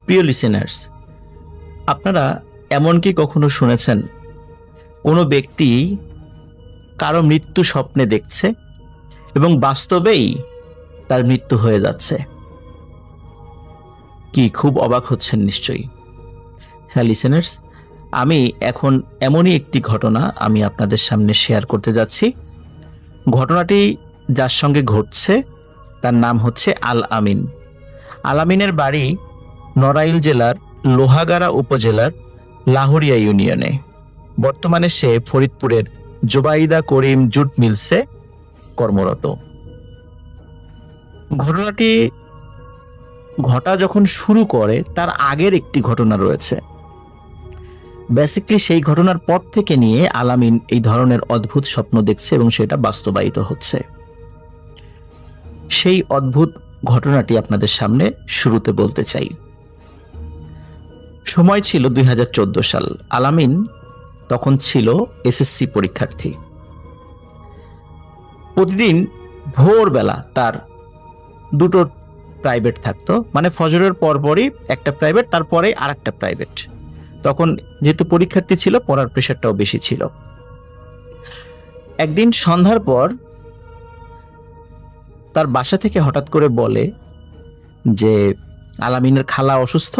প্রিয় লিসেনার্স, আপনারা এমন কি কখনো শুনেছেন কোনো ব্যক্তি কারো মৃত্যু স্বপ্নে দেখছে এবং বাস্তবেই তার মৃত্যু হয়ে যাচ্ছে? কি খুব অবাক হচ্ছেন নিশ্চয়ই। হ্যাঁ লিসেনার্স, আমি এখন এমনই একটি ঘটনা আমি আপনাদের সামনে শেয়ার করতে যাচ্ছি। ঘটনাটি যার সঙ্গে ঘটছে তার নাম হচ্ছে আল আমিন। আল আমিনের বাড়ি নড়াইল জেলার লোহাগাড়া উপজেলার লাহুরিয়া ইউনিয়নে। বর্তমানে সে ফরিদপুরের জোবাইদা করিম জুট মিলসে কর্মরত। ঘটনাটি ঘটা যখন শুরু করে তার আগের একটি ঘটনা রয়েছে। বেসিক্যালি সেই ঘটনার পর থেকে নিয়ে আল আমিন এই ধরনের অদ্ভুত স্বপ্ন দেখছে এবং সেটা বাস্তবায়িত হচ্ছে। সেই অদ্ভুত ঘটনাটি আপনাদের সামনে শুরুতে বলতে চাই। সময় ছিল 2014 সাল। আল আমিন তখন ছিল এসএসসি পরীক্ষার্থী। প্রতিদিন ভোরবেলা তার দুটো প্রাইভেট থাকতো, মানে ফজরের পরপরই একটা প্রাইভেট, তারপরে আর একটা প্রাইভেট। তখন যেহেতু পরীক্ষার্থী ছিল, পড়ার প্রেশারটাও বেশি ছিল। একদিন সন্ধ্যার পর তার বাসা থেকে হঠাৎ করে বলে যে আল আমিনের খালা অসুস্থ,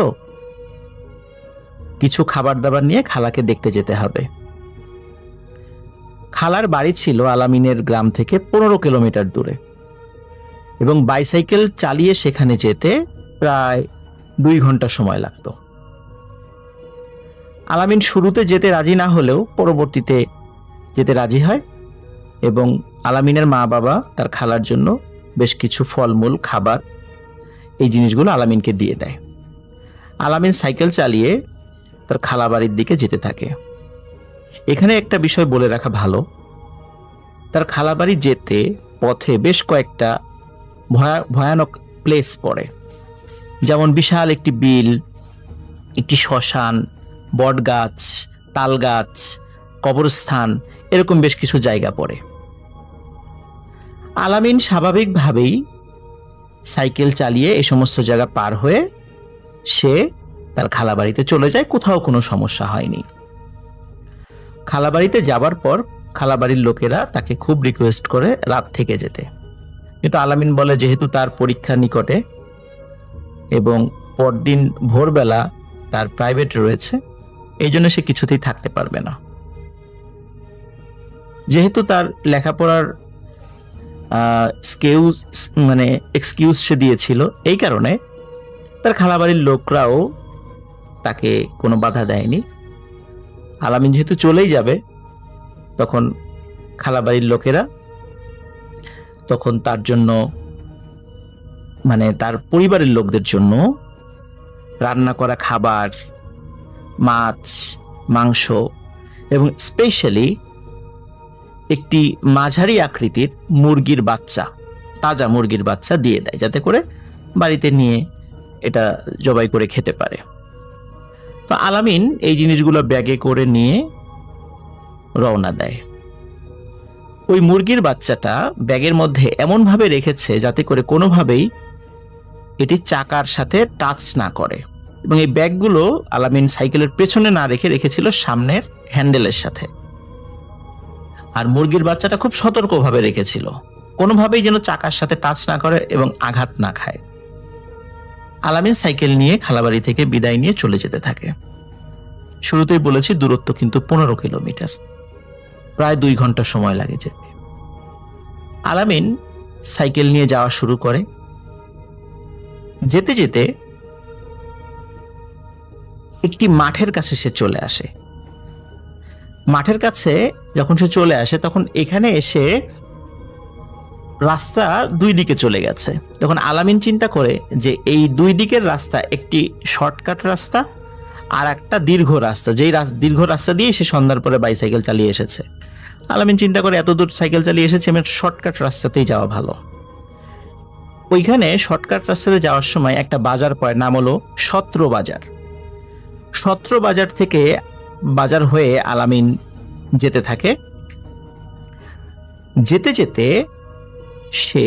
কিছু খাবার দাবার নিয়ে খালাকে দেখতে যেতে হবে। খালার বাড়ি ছিল আল আমিনের গ্রাম থেকে 15 কিলোমিটার দূরে এবং বাইসাইকেল চালিয়ে সেখানে যেতে প্রায় 2 ঘন্টা সময় লাগতো। আল আমিন শুরুতে যেতে রাজি না হলেও পরবর্তীতে যেতে রাজি হয় এবং আল আমিনের মা বাবা তার খালার জন্য বেশ কিছু ফলমূল, খাবার, এই জিনিসগুলো আল আমিনকে দিয়ে দেয়। আল আমিন সাইকেল চালিয়ে তার খালা বাড়ির দিকে যেতে থাকে। এখানে একটা বিষয় বলে রাখা ভালো, তার খালা বাড়ি যেতে পথে বেশ কয়েকটা ভয়ানক প্লেস পড়ে, যেমন বিশাল একটি বিল, একটি শ্মশান, বট গাছ, তাল গাছ, কবরস্থান, এরকম বেশ কিছু জায়গা পড়ে। আল আমিন স্বাভাবিকভাবেই সাইকেল চালিয়ে এই সমস্ত জায়গা পার হয়ে সে তার খালা বাড়িতে চলে যায়। কোথাও কোনো সমস্যা হয়নি। খালা বাড়িতে যাবার পর খালা বাড়ির লোকেরা তাকে খুব রিকোয়েস্ট করে রাত থেকে যেতে, কিন্তু আল আমিন বলে যেহেতু তার পরীক্ষা নিকটে এবং পরদিন ভোরবেলা তার প্রাইভেট রয়েছে, এই জন্য সে কিছুতেই থাকতে পারবে না। যেহেতু তার লেখাপড়ার এক্সকিউজ সে দিয়েছিল, এই কারণে তার খালাবাড়ির লোকরাও তাকে কোনো বাধা দেয়নি। আল আমিন যেহেতু চলেই যাবে, তখন খালাবাড়ির লোকেরা তখন তার জন্য, মানে তার পরিবারের লোকদের জন্য রান্না করা খাবার, মাছ, মাংস এবং স্পেশালি একটি মাঝারি আকৃতির মুরগির বাচ্চা, তাজা মুরগির বাচ্চা দিয়ে দেয়, যাতে করে বাড়িতে নিয়ে এটা জবাই করে খেতে পারে। তো আল আমিন এই জিনিসগুলো ব্যাগে করে নিয়ে রওনা দেয়। ওই মুরগির বাচ্চাটা ব্যাগের মধ্যে এমনভাবে রেখেছে যাতে করে কোনোভাবেই এটি চাকার সাথে টাচ না করে, এবং এই ব্যাগগুলো আল আমিন সাইকেলের পেছনে না রেখেছিল সামনের হ্যান্ডেলের সাথে। আর মুরগির বাচ্চাটা খুব সতর্কভাবে রেখেছিল, কোনোভাবেই যেন চাকার সাথে টাচ না করে এবং আঘাত না খায়। আল আমিন সাইকেল নিয়ে খালাবাড়ি থেকে বিদায় নিয়ে চলে যেতে থাকে। শুরুতেই বলেছি দূরত্ব কিন্তু 15 কিলোমিটার, প্রায় 2 ঘন্টা সময় লাগে যেতে। আল আমিন সাইকেল নিয়ে যাওয়া শুরু করে। যেতে যেতে একটি মাঠের কাছে সে চলে আসে। মাঠের কাছে যখন সে চলে আসে, তখন এখানে এসে রাস্তা 2 দিকে চলে গেছে। তখন আল আমিন চিন্তা করে যে এই 2 দিকের রাস্তা একটি শর্টকাট রাস্তা আর একটা দীর্ঘ রাস্তা, যেই দীর্ঘ রাস্তা দিয়ে সে সন্ধ্যার পরে বাইসাইকেল চালিয়ে এসেছে। আল আমিন চিন্তা করে এত দূর সাইকেল চালিয়ে এসেছে, আমি শর্টকাট রাস্তাতেই যাওয়া ভালো। ওইখানে শর্টকাট রাস্তাতে যাওয়ার সময় একটা বাজার পড়ে, নাম হলো সত্র বাজার। সত্র বাজার থেকে বাজার হয়ে আল আমিন যেতে থাকে। যেতে যেতে সে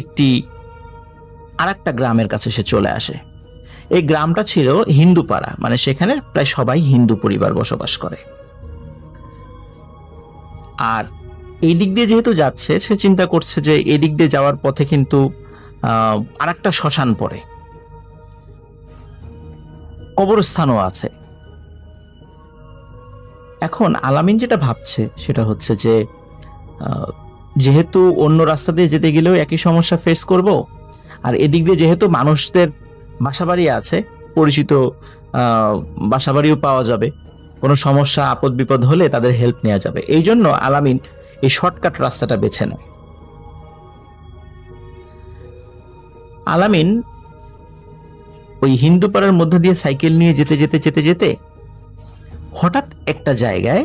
একটি আরেকটা গ্রামের কাছে সে চলে আসে। এই গ্রামটা ছিল হিন্দু পাড়া, মানে সেখানে প্রায় সবাই হিন্দু পরিবার বসবাস করে। আর এই দিক দিয়ে যেহেতু যাচ্ছে, সে চিন্তা করছে যে এই দিক দিয়ে যাওয়ার পথে কিন্তু আর একটা শ্মশান পড়ে, কবরস্থানও আছে। এখন আলামিন যেটা ভাবছে সেটা হচ্ছে যে যেহেতু অন্য রাস্তা দিয়ে যেতে গেলেও একই সমস্যা ফেস করব, আর এদিক দিয়ে যেহেতু মানুষদের বাসাবাড়ি আছে, পরিচিত বাসাবাড়িও পাওয়া যাবে, কোনো সমস্যা আপদ বিপদ হলে তাদের হেল্প নেওয়া যাবে, এই জন্য আলামিন এই শর্টকাট রাস্তাটা বেছে নেয়। আলামিন ওই হিন্দু পাড়ার মধ্য দিয়ে সাইকেল নিয়ে যেতে যেতে যেতে যেতে হঠাৎ একটা জায়গায়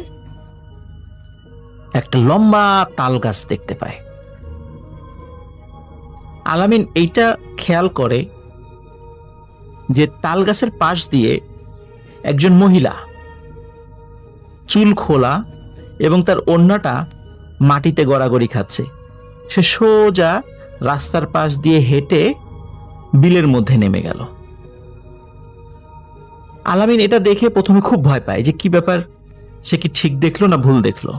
একটা লম্বা তাল গাছ দেখতে পায়। আলামিন এইটা খেয়াল করে যে তাল গাছের পাশ দিয়ে একজন মহিলা, চুল খোলা এবং তার ওড়নাটা মাটিতে গড়াগড়ি খাচ্ছে, সে সোজা রাস্তার পাশ দিয়ে হেঁটে বিলের মধ্যে নেমে গেল। আলামিন এটা দেখে প্রথমে খুব ভয় পায় যে কি ব্যাপার, সে কি ঠিক দেখলো না ভুল দেখলো।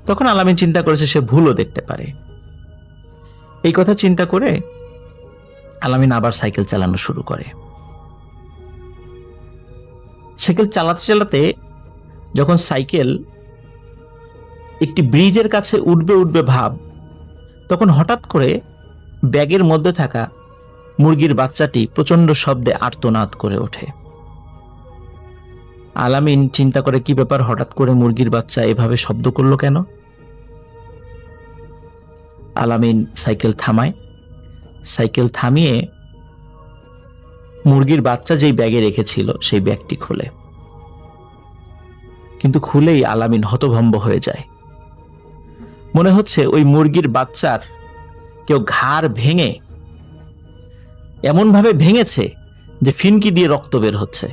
তখন আলামিন চিন্তা করেছে সে ভুলও দেখতে পারে। এই কথা চিন্তা করে আলামিন আবার সাইকেল চালানো শুরু করে। সাইকেল চালাতে চালাতে যখন সাইকেল একটি ব্রিজের কাছে উঠবে উঠবে ভাব, তখন হঠাৎ করে ব্যাগের মধ্যে থাকা মুরগির বাচ্চাটি প্রচন্ড শব্দে আর্তনাদ করে ওঠে। আলামিন চিন্তা করে কি ব্যাপার, হঠাৎ করে মুরগির বাচ্চা এভাবে শব্দ করলো কেন। আলামিন সাইকেল থামায়, সাইকেল থামিয়ে মুরগির বাচ্চা যেই ব্যাগে রেখেছিল সেই ব্যাগটি খোলে, কিন্তু খুলেই আলামিন হতভম্ব হয়ে যায়। মনে হচ্ছে ওই মুরগির বাচ্চার কেউ ঘাড় ভেঙে এমন ভাবে ভেঙেছে যে ফিনকি দিয়ে রক্ত বের হচ্ছে।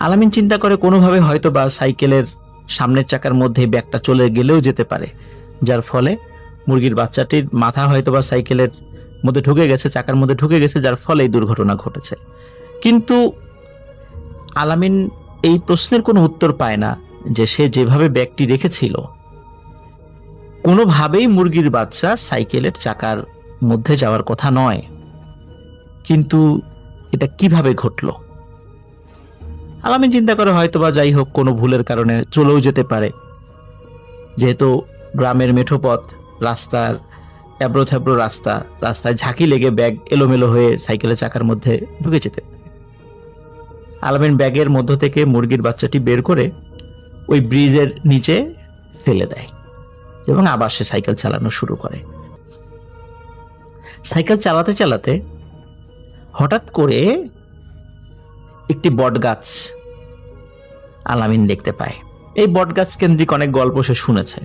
আলামিন চিন্তা করে কোনোভাবে হয়তো বা সাইকেলের সামনের চাকার মধ্যে ব্যাগটা চলে গেলেও যেতে পারে, যার ফলে মুরগির বাচ্চাটির মাথা হয়তো বা সাইকেলের মধ্যে ঢুকে গেছে, চাকার মধ্যে ঢুকে গেছে, যার ফলে এই দুর্ঘটনা ঘটেছে। কিন্তু আলামিন এই প্রশ্নের কোনো উত্তর পায় না যে সে যেভাবে ব্যাগটি রেখেছিল কোনোভাবেই মুরগির বাচ্চা সাইকেলের চাকার মধ্যে যাওয়ার কথা নয়, কিন্তু এটা কিভাবে ঘটলো। আলামিন চিন্তা করে হয়তো বা যাই হোক কোনো ভুলের কারণে চলেও যেতে পারে, যেহেতু গ্রামের মেঠো পথ, রাস্তার এবড়ো থেবড়ো রাস্তা, রাস্তায় ঝাঁকি লেগে ব্যাগ এলোমেলো হয়ে সাইকেলের চাকার মধ্যে ঢুকে যেতে পারে। আলামিন ব্যাগের মধ্য থেকে মুরগির বাচ্চাটি বের করে ওই ব্রিজের নিচে ফেলে দেয় এবং আবার সে সাইকেল চালানো শুরু করে। সাইকেল চালাতে চালাতে হঠাৎ করে একটি বটগাছ আলামিন দেখতে পায়। এই বটগাছ কেন্দ্রিক অনেক গল্প সে শুনেছে।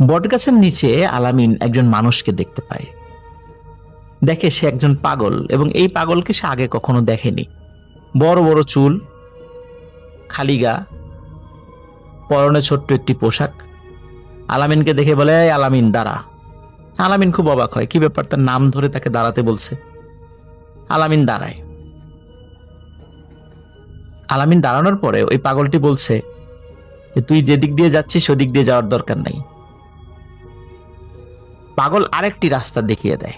বটগাছের নিচে আলামিন একজন মানুষকে দেখতে পায়। দেখে সে একজন পাগল, এবং এই পাগলকে সে আগে কখনো দেখেনি। বড় বড় চুল, খালি গা, পরনে ছোট্ট একটি পোশাক। আলামিনকে দেখে বলে, এই আলামিন দাঁড়া। আলামিন খুব অবাক হয়, কি ব্যাপার, তার নাম ধরে তাকে দাঁড়াতে বলছে। আলামিন দাঁড়ায়। আলামিন দাঁড়ানোর পরে ওই পাগলটি বলছে যে তুই যেদিক দিয়ে যাচ্ছিস ওদিক দিয়ে যাওয়ার দরকার নাই। পাগল আরেকটি রাস্তা দেখিয়ে দেয়।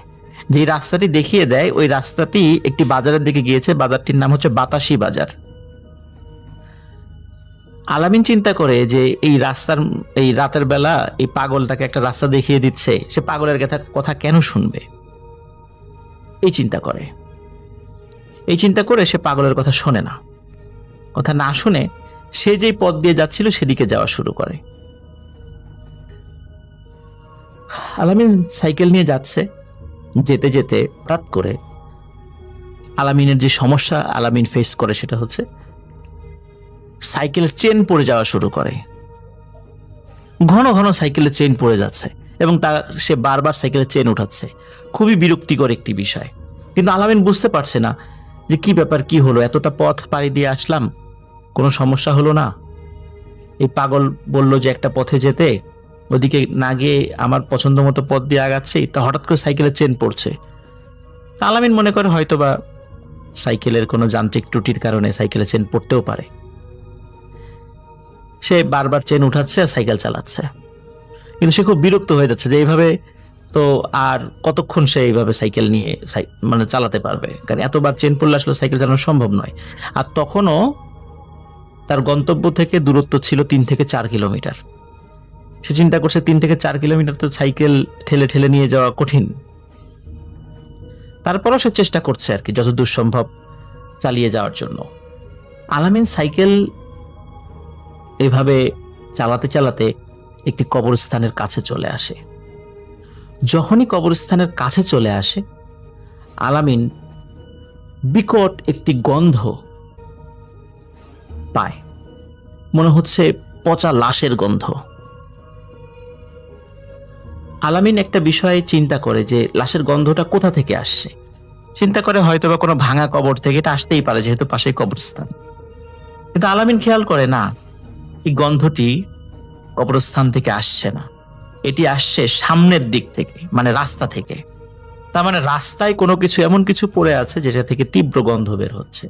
যে রাস্তাটি দেখিয়ে দেয় ওই রাস্তাটি একটি বাজারের দিকে গিয়েছে, বাজারটির নাম হচ্ছে বাতাসি বাজার। আলামিন চিন্তা করে যে এই রাস্তার, এই রাতের বেলা এই পাগল তাকে একটা রাস্তা দেখিয়ে দিচ্ছে, সে পাগলের কথা কেন শুনবে, এই চিন্তা করে। এই চিন্তা করে সে পাগলের কথা শোনে না। কথা না শুনে সে যেই পথ দিয়ে যাচ্ছিল সেদিকে যাওয়া শুরু করে। আলামিন সাইকেল নিয়ে যাচ্ছে, যেতে যেতে হঠাৎ করে আলামিনের যে সমস্যা আলামিন ফেস করে সেটা হচ্ছে সাইকেলের চেন পড়ে যাওয়া শুরু করে। ঘন ঘন সাইকেলের চেন পড়ে যাচ্ছে এবং সে বারবার সাইকেলের চেন উঠাচ্ছে। খুবই বিরক্তিকর একটি বিষয়। কিন্তু আলামিন বুঝতে পারছে না যে কি ব্যাপার, কি হলো, এতটা পথ পাড়ি দিয়ে আসলাম, কোনো সমস্যা হলো না। এই পাগল বলল যে একটা পথে যেতে, ওদিকে না গিয়ে আমার পছন্দ মতো পথ দিয়ে আগাচ্ছে, তো হঠাৎ করে সাইকেলের চেন পড়ছে। আলামিন মনে করে হয়তোবা সাইকেলের কোনো যান্ত্রিক ত্রুটির কারণে সাইকেলের চেন পড়তেও পারে। সে বারবার চেন উঠাচ্ছে আর সাইকেল চালাচ্ছে, কিন্তু সে খুব বিরক্ত হয়ে যাচ্ছে যে এইভাবে তো আর কতক্ষণ সে এইভাবে সাইকেল নিয়ে মানে চালাতে পারবে, কারণ এতবার চেন পড়লে আসলে সাইকেল চালানো সম্ভব নয়। আর তখনও তার গন্তব্য থেকে দূরত্ব ছিল 3 থেকে 4 কিলোমিটার। সে চিন্তা করছে 3 থেকে 4 কিলোমিটার তো সাইকেল ঠেলে ঠেলে নিয়ে যাওয়া কঠিন। তারপরও সে চেষ্টা করছে আর কি যতদূর সম্ভব চালিয়ে যাওয়ার জন্য। আলামিন সাইকেল এভাবে চালাতে চালাতে একটি কবরস্থানের কাছে চলে আসে। যখনই কবরস্থানের কাছে চলে আসে, আলামিন বিকট একটি গন্ধ পায়, মনে হচ্ছে পচা লাশের গন্ধ। আলামিন একটা বিষয়ে চিন্তা করে যে লাশের গন্ধটা কোথা থেকে আসছে। চিন্তা করে হয়তোবা কোনো ভাঙা কবর থেকে এটা আসতেই পারে, যেহেতু পাশেই কবরস্থান। কিন্তু আলামিন খেয়াল করে না, এই গন্ধটি কবরস্থান থেকে আসছে না, এটি আসছে সামনের দিক থেকে, মানে রাস্তা থেকে। তার মানে রাস্তায় কোনো কিছু, এমন কিছু পড়ে আছে যেটা থেকে তীব্র গন্ধ বের হচ্ছে।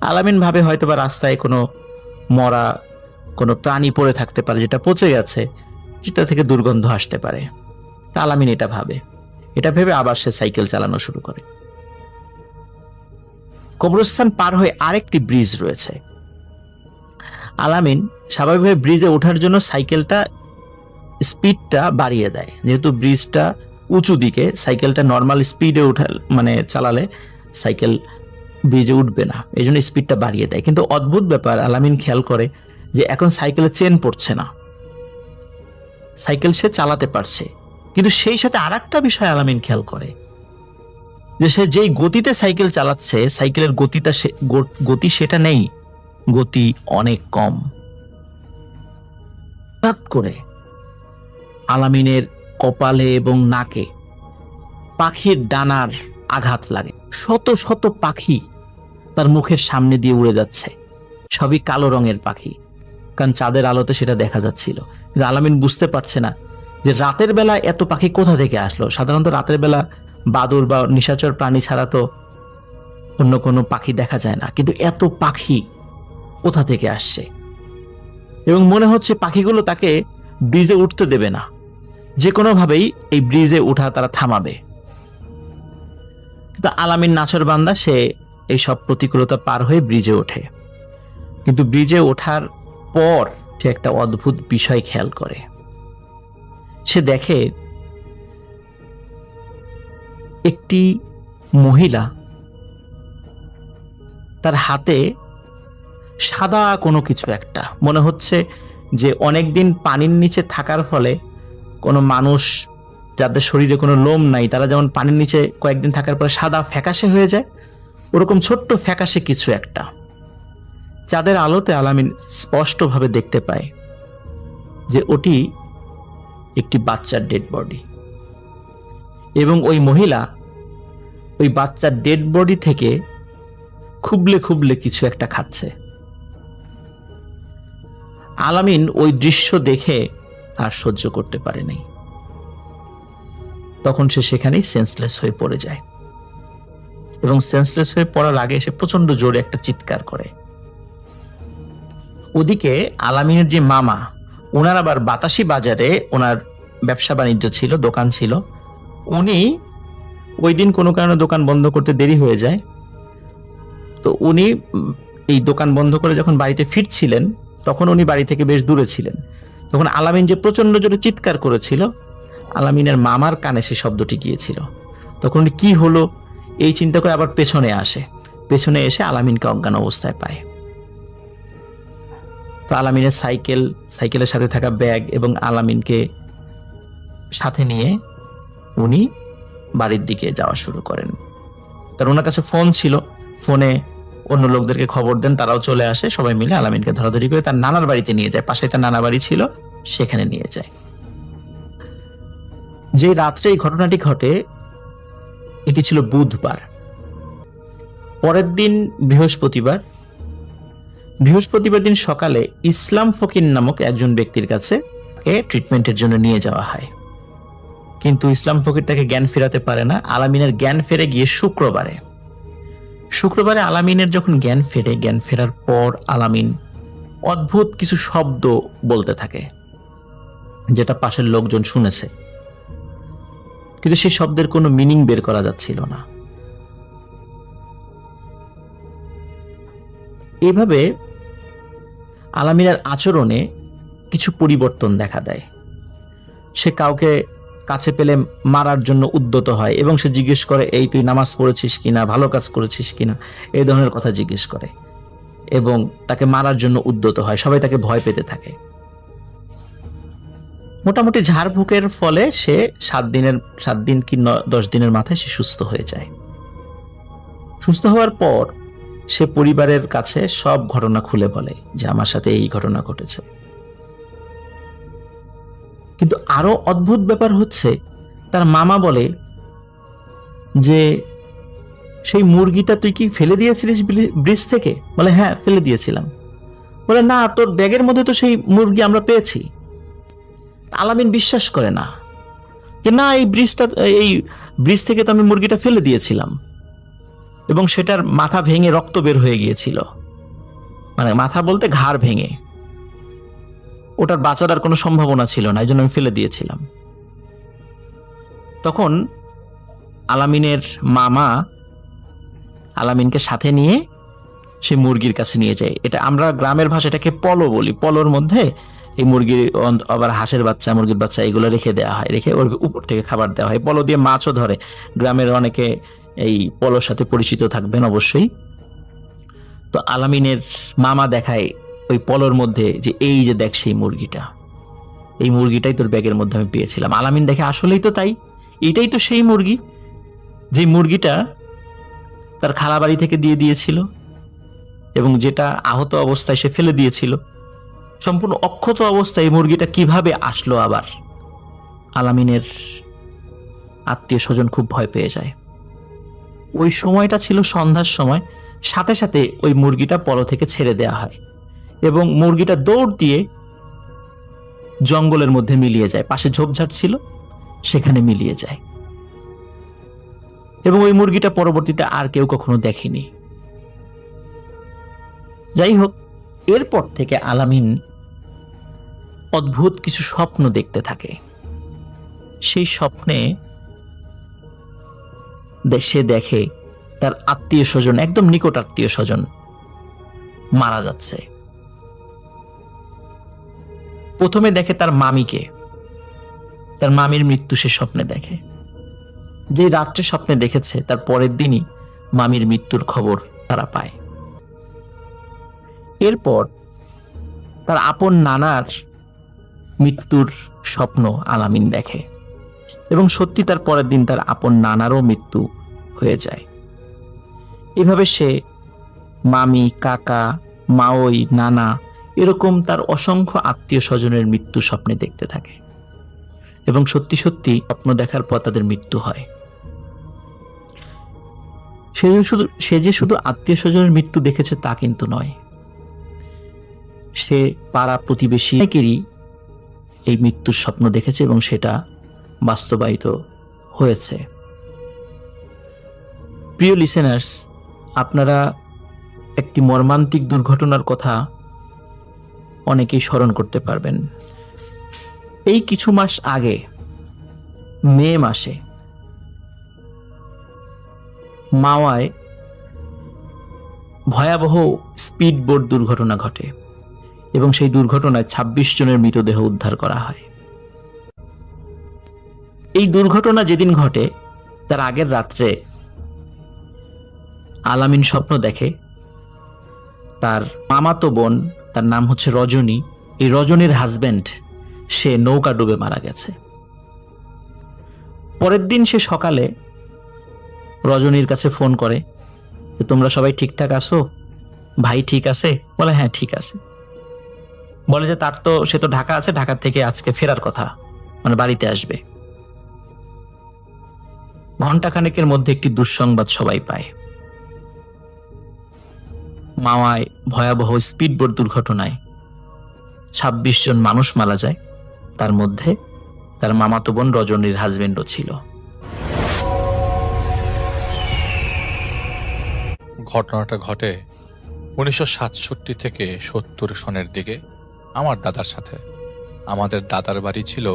আলামিন ভাবে হয়তোবা রাস্তায় কোনো মরা কোনো প্রাণী পড়ে থাকতে পারে, যেটা পচে গেছে, যেটা থেকে দুর্গন্ধ আসতে পারে। তা আলামিন এটা ভেবে আবার সে সাইকেল চালানো শুরু করে। কবরস্থান পার হয়ে আরেকটি ব্রিজ রয়েছে। আলামিন স্বাভাবিকভাবে ব্রিজে ওঠার জন্য সাইকেলটা স্পিডটা বাড়িয়ে দেয়, যেহেতু ব্রিজটা উঁচু দিকে। সাইকেলটা নর্মাল স্পিডে মানে চালালে সাইকেল ব্রিজে উঠবে না, এই জন্য স্পিডটা বাড়িয়ে দেয়। কিন্তু অদ্ভুত ব্যাপার, আলামিন খেয়াল করে যে এখন সাইকেলের চেন পড়ছে না, সাইকেল সে চালাতে পারছে। কিন্তু সেই সাথে আরেকটা বিষয় আলামিন খেয়াল করে যে সে যেই গতিতে সাইকেল চালাচ্ছে, সাইকেলের গতি সেটা নেই, গতি অনেক কম। হঠাৎ করে আলামিনের কপালে এবং নাকে পাখির ডানার আঘাত লাগে। শত শত পাখি তার মুখের সামনে দিয়ে উড়ে যাচ্ছে, সবই কালো রঙের পাখি, কারণ চাঁদের আলোতে সেটা দেখা যাচ্ছিল। কিন্তু আলামিন বুঝতে পারছে না যে রাতের বেলা এত পাখি কোথা থেকে আসলো। সাধারণত রাতের বেলা বাদুড় বা নিশাচর প্রাণী ছাড়া তো অন্য কোনো পাখি দেখা যায় না, কিন্তু এত পাখি কোথা থেকে আসছে। এবং মনে হচ্ছে পাখিগুলো তাকে ব্রিজে উঠতে দেবে না, যে কোনোভাবেই এই ব্রিজে উঠা তারা থামাবে। কিন্তু আলামিন নাছর বান্দা, সে এই সব প্রতিকূলতা পার হয়ে ব্রিজে ওঠে। কিন্তু ব্রিজে ওঠার পর সে একটা অদ্ভুত বিষয় খেয়াল করে। সে দেখে একটি মহিলা, তার হাতে সাদা কোনো কিছু একটা, মনে হচ্ছে যে অনেকদিন পানির নিচে থাকার ফলে কোনো মানুষ যাদের শরীরে কোনো লোম নাই, তারা যেমন পানির নিচে কয়েকদিন থাকার পরে সাদা ফ্যাকাশে হয়ে যায়, ওরকম ছোট্ট ফ্যাকাশে কিছু একটা। চাঁদের আলোতে আলামিন স্পষ্টভাবে দেখতে পায় যে ওটি একটি বাচ্চার ডেড বডি, এবং ওই মহিলা ওই বাচ্চার ডেড বডি থেকে খুবলে খুবলে কিছু একটা খাচ্ছে। আলামিন ওই দৃশ্য দেখে আর সহ্য করতে পারে নাই, তখন সে সেখানেই সেন্সলেস হয়ে পড়ে যায়। এবং সেন্সলেস হয়ে পড়ার আগে সে প্রচন্ড জোরে একটা চিৎকার করে। ওদিকে আলামিনের যে মামা, ওনার আবার বাতাসি বাজারে ওনার ব্যবসা বাণিজ্য ছিল, দোকান ছিল। উনি ওই দিন কোনো কারণে দোকান বন্ধ করতে দেরি হয়ে যায়। তো উনি এই দোকান বন্ধ করে যখন বাড়িতে ফিরছিলেন, তখন উনি বাড়ি থেকে বেশ দূরে ছিলেন। তখন আলামিন যে প্রচন্ড জোরে চিৎকার করেছিল, আলামিনের মামার কানে সে শব্দটি গিয়েছিল। তখন উনি কি হলো এই চিন্তা করে আবার পেছনে আসে, পেছনে এসে আলামিনকে অজ্ঞান অবস্থায় পায়। তো আলামিনের সাইকেলের সাথে থাকা ব্যাগ এবং আলামিনকে সাথে নিয়ে উনি বাড়ির দিকে যাওয়া শুরু করেন। কারণ ওনার কাছে ফোন ছিল, ফোনে অন্য লোকদেরকে খবর দেন, তারাও চলে আসে, সবাই মিলে আলামিনকে ধরাধরি করে তার নানার বাড়িতে নিয়ে যায়। পাশে তার নানা বাড়ি ছিল, সেখানে নিয়ে যায়। যে রাত্রে এই ঘটনাটি ঘটে, এটি ছিল বুধবার। পরের দিন বৃহস্পতিবার দিন সকালে ইসলাম ফকির নামক একজন ব্যক্তির কাছে তাকে ট্রিটমেন্টের জন্য নিয়ে যাওয়া হয়, কিন্তু ইসলাম ফকির তাকে জ্ঞান ফেরাতে পারে না। আলামিনের জ্ঞান ফেরে গিয়ে শুক্রবারে আলামিনের যখন জ্ঞান ফেরার পর আলামিন অদ্ভুত কিছু শব্দ বলতে থাকে, যেটা পাশের লোকজন শুনেছে, কিন্তু সেই শব্দের কোনো মিনিং বের করা যাচ্ছিল না। এভাবে আলামিনের আচরণে কিছু পরিবর্তন দেখা দেয়। সে কাউকে কাছে পেলে মারার জন্য উদ্যত হয় এবং সে জিজ্ঞেস করে, এই তুই নামাজ পড়েছিস কিনা, ভালো কাজ করেছিস কিনা, এই ধরনের কথা জিজ্ঞেস করে এবং তাকে মারার জন্য উদ্যত হয়। সবাই তাকে ভয় পেতে থাকে। মোটামুটি ঝাড়ফুঁকের ফলে সে 7 দিন কি 10 দিনের মাথায় সে সুস্থ হয়ে যায়। সুস্থ হওয়ার পর সে পরিবারের কাছে সব ঘটনা খুলে বলে যে আমার সাথে এই ঘটনা ঘটেছে। কিন্তু আরো অদ্ভুত ব্যাপার হচ্ছে, তার মামা বলে যে সেই মুরগিটা তুই কি ফেলে দিয়েছিলিস ব্রিজ থেকে? বলে হ্যাঁ, ফেলে দিয়েছিলাম। বলে না, তোর ব্যাগের মধ্যে তো সেই মুরগি আমরা পেয়েছি। আলামিন বিশ্বাস করে না যে না, এই ব্রিজ থেকে তো আমি মুরগিটা ফেলে দিয়েছিলাম এবং সেটার মাথা ভেঙে রক্ত বের হয়ে গিয়েছিল, মানে মাথা বলতে ঘাড় ভেঙে, ওটার বাঁচার আর কোনো সম্ভাবনা ছিল না, এই জন্য আমি ফেলে দিয়েছিলাম। তখন আলামিনের মামা আলামিনকে সাথে নিয়ে সে মুরগির কাছে নিয়ে যায়। এটা আমরা গ্রামের ভাষাটাকে পলো বলি। পলোর মধ্যে এই মুরগির, আবার হাঁসের বাচ্চা, মুরগির বাচ্চা, এগুলো রেখে দেওয়া হয়, রেখে ওর উপর থেকে খাবার দেওয়া হয়। পলো দিয়ে মাছও ধরে। গ্রামের অনেকে এই পলোর সাথে পরিচিত থাকবেন অবশ্যই। তো আলামিনের মামা দেখায় ওই পলোর মধ্যে যে এই যে দেখ সেই মুরগিটা, এই মুরগিটাই তোর ব্যাগের মধ্যে আমি পেয়েছিলাম। আলামিন দেখে আসলেই তো তাই, এটাই তো সেই মুরগি যে মুরগিটা তার খালা বাড়ি থেকে দিয়ে দিয়েছিল এবং যেটা আহত অবস্থায় সে ফেলে দিয়েছিল। সম্পূর্ণ অক্ষত অবস্থায় এই মুরগিটা কিভাবে আসলো আবার? আলামিনের আত্মীয় স্বজন খুব ভয় পেয়ে যায়। ওই সময়টা ছিল সন্ধ্যার সময়। সাথে সাথে ওই মুরগিটা পলো থেকে ছেড়ে দেওয়া হয় এবং মুরগিটা দৌড় দিয়ে জঙ্গলের মধ্যে মিলিয়ে যায়। পাশে ঝোপঝাড় ছিল, সেখানে মিলিয়ে যায় এবং ওই মুরগিটা পরবর্তীতে আর কেউ কখনো দেখেনি। যাই হোক, এরপর থেকে আলামিন অদ্ভুত কিছু স্বপ্ন দেখতে থাকে। সেই স্বপ্নে সে দেখে তার আত্মীয় স্বজন, একদম নিকট আত্মীয় স্বজন মারা যাচ্ছে। প্রথমে দেখে তার মামিকে, তার মামির মৃত্যু সে স্বপ্নে দেখে। যে রাত্রে স্বপ্নে দেখেছে তার পরের দিনই মামির মৃত্যুর খবর তারা পায়। এরপর তার আপন নানার মৃত্যুর স্বপ্ন আলামিন দেখে এবং সত্যি তার পরের দিন তার আপন নানারও মৃত্যু হয়ে যায়। এভাবে সে মামি, কাকা, মাওই, নানা, এরকম তার অসংখ্য আত্মীয় স্বজনের মৃত্যু স্বপ্নে দেখতে থাকে এবং সত্যি সত্যি স্বপ্ন দেখার পর তাদের মৃত্যু হয়। সে যে শুধু আত্মীয় স্বজনের মৃত্যু দেখেছে তা কিন্তু নয়, সে পাড়া প্রতিবেশী অনেকেরই এই মৃত্যুর স্বপ্ন দেখেছে এবং সেটা বাস্তবায়িত হয়েছে। প্রিয় লিসেনার্স, আপনারা একটি মর্মান্তিক দুর্ঘটনার কথা অনেকেই স্মরণ করতে পারবেন। এই কিছু মাস আগে মে মাসে মাওয়ায় ভয়াবহ স্পিড বোট দুর্ঘটনা ঘটে এবং সেই দুর্ঘটনায় 26 জনের মৃতদেহ উদ্ধার করা হয়। এই দুর্ঘটনা যেদিন ঘটে তার আগের রাত্রে আলামিন স্বপ্ন দেখে তার মামাতো বোন, তার নাম হচ্ছে রজনী, এই রজনীর হাজবেন্ড সে নৌকা ডুবে মারা গেছে। পরের দিন সে সকালে রজনীর কাছে ফোন করে, তোমরা সবাই ঠিকঠাক আছো? ভাই ঠিক আছে? বলে হ্যাঁ ঠিক আছে। বলে যে সে তো ঢাকা আছে, ঢাকা থেকে আজকে ফেরার কথা, মানে বাড়িতে আসবে। ঘণ্টাখানেকের মধ্যে একটি দুঃসংবাদ সবাই পায়। মাওয়ায় ভয়াবহ স্পিডবোট দুর্ঘটনায় 26 জন মানুষ মারা যায় তার মধ্যে তার মামাতো বোন রজনীর হাজবেন্ডও ছিল। ঘটনাটা ঘটে 1967 থেকে 70 সনের দিকে আমার দাদার সাথে। আমাদের দাদার বাড়ি ছিল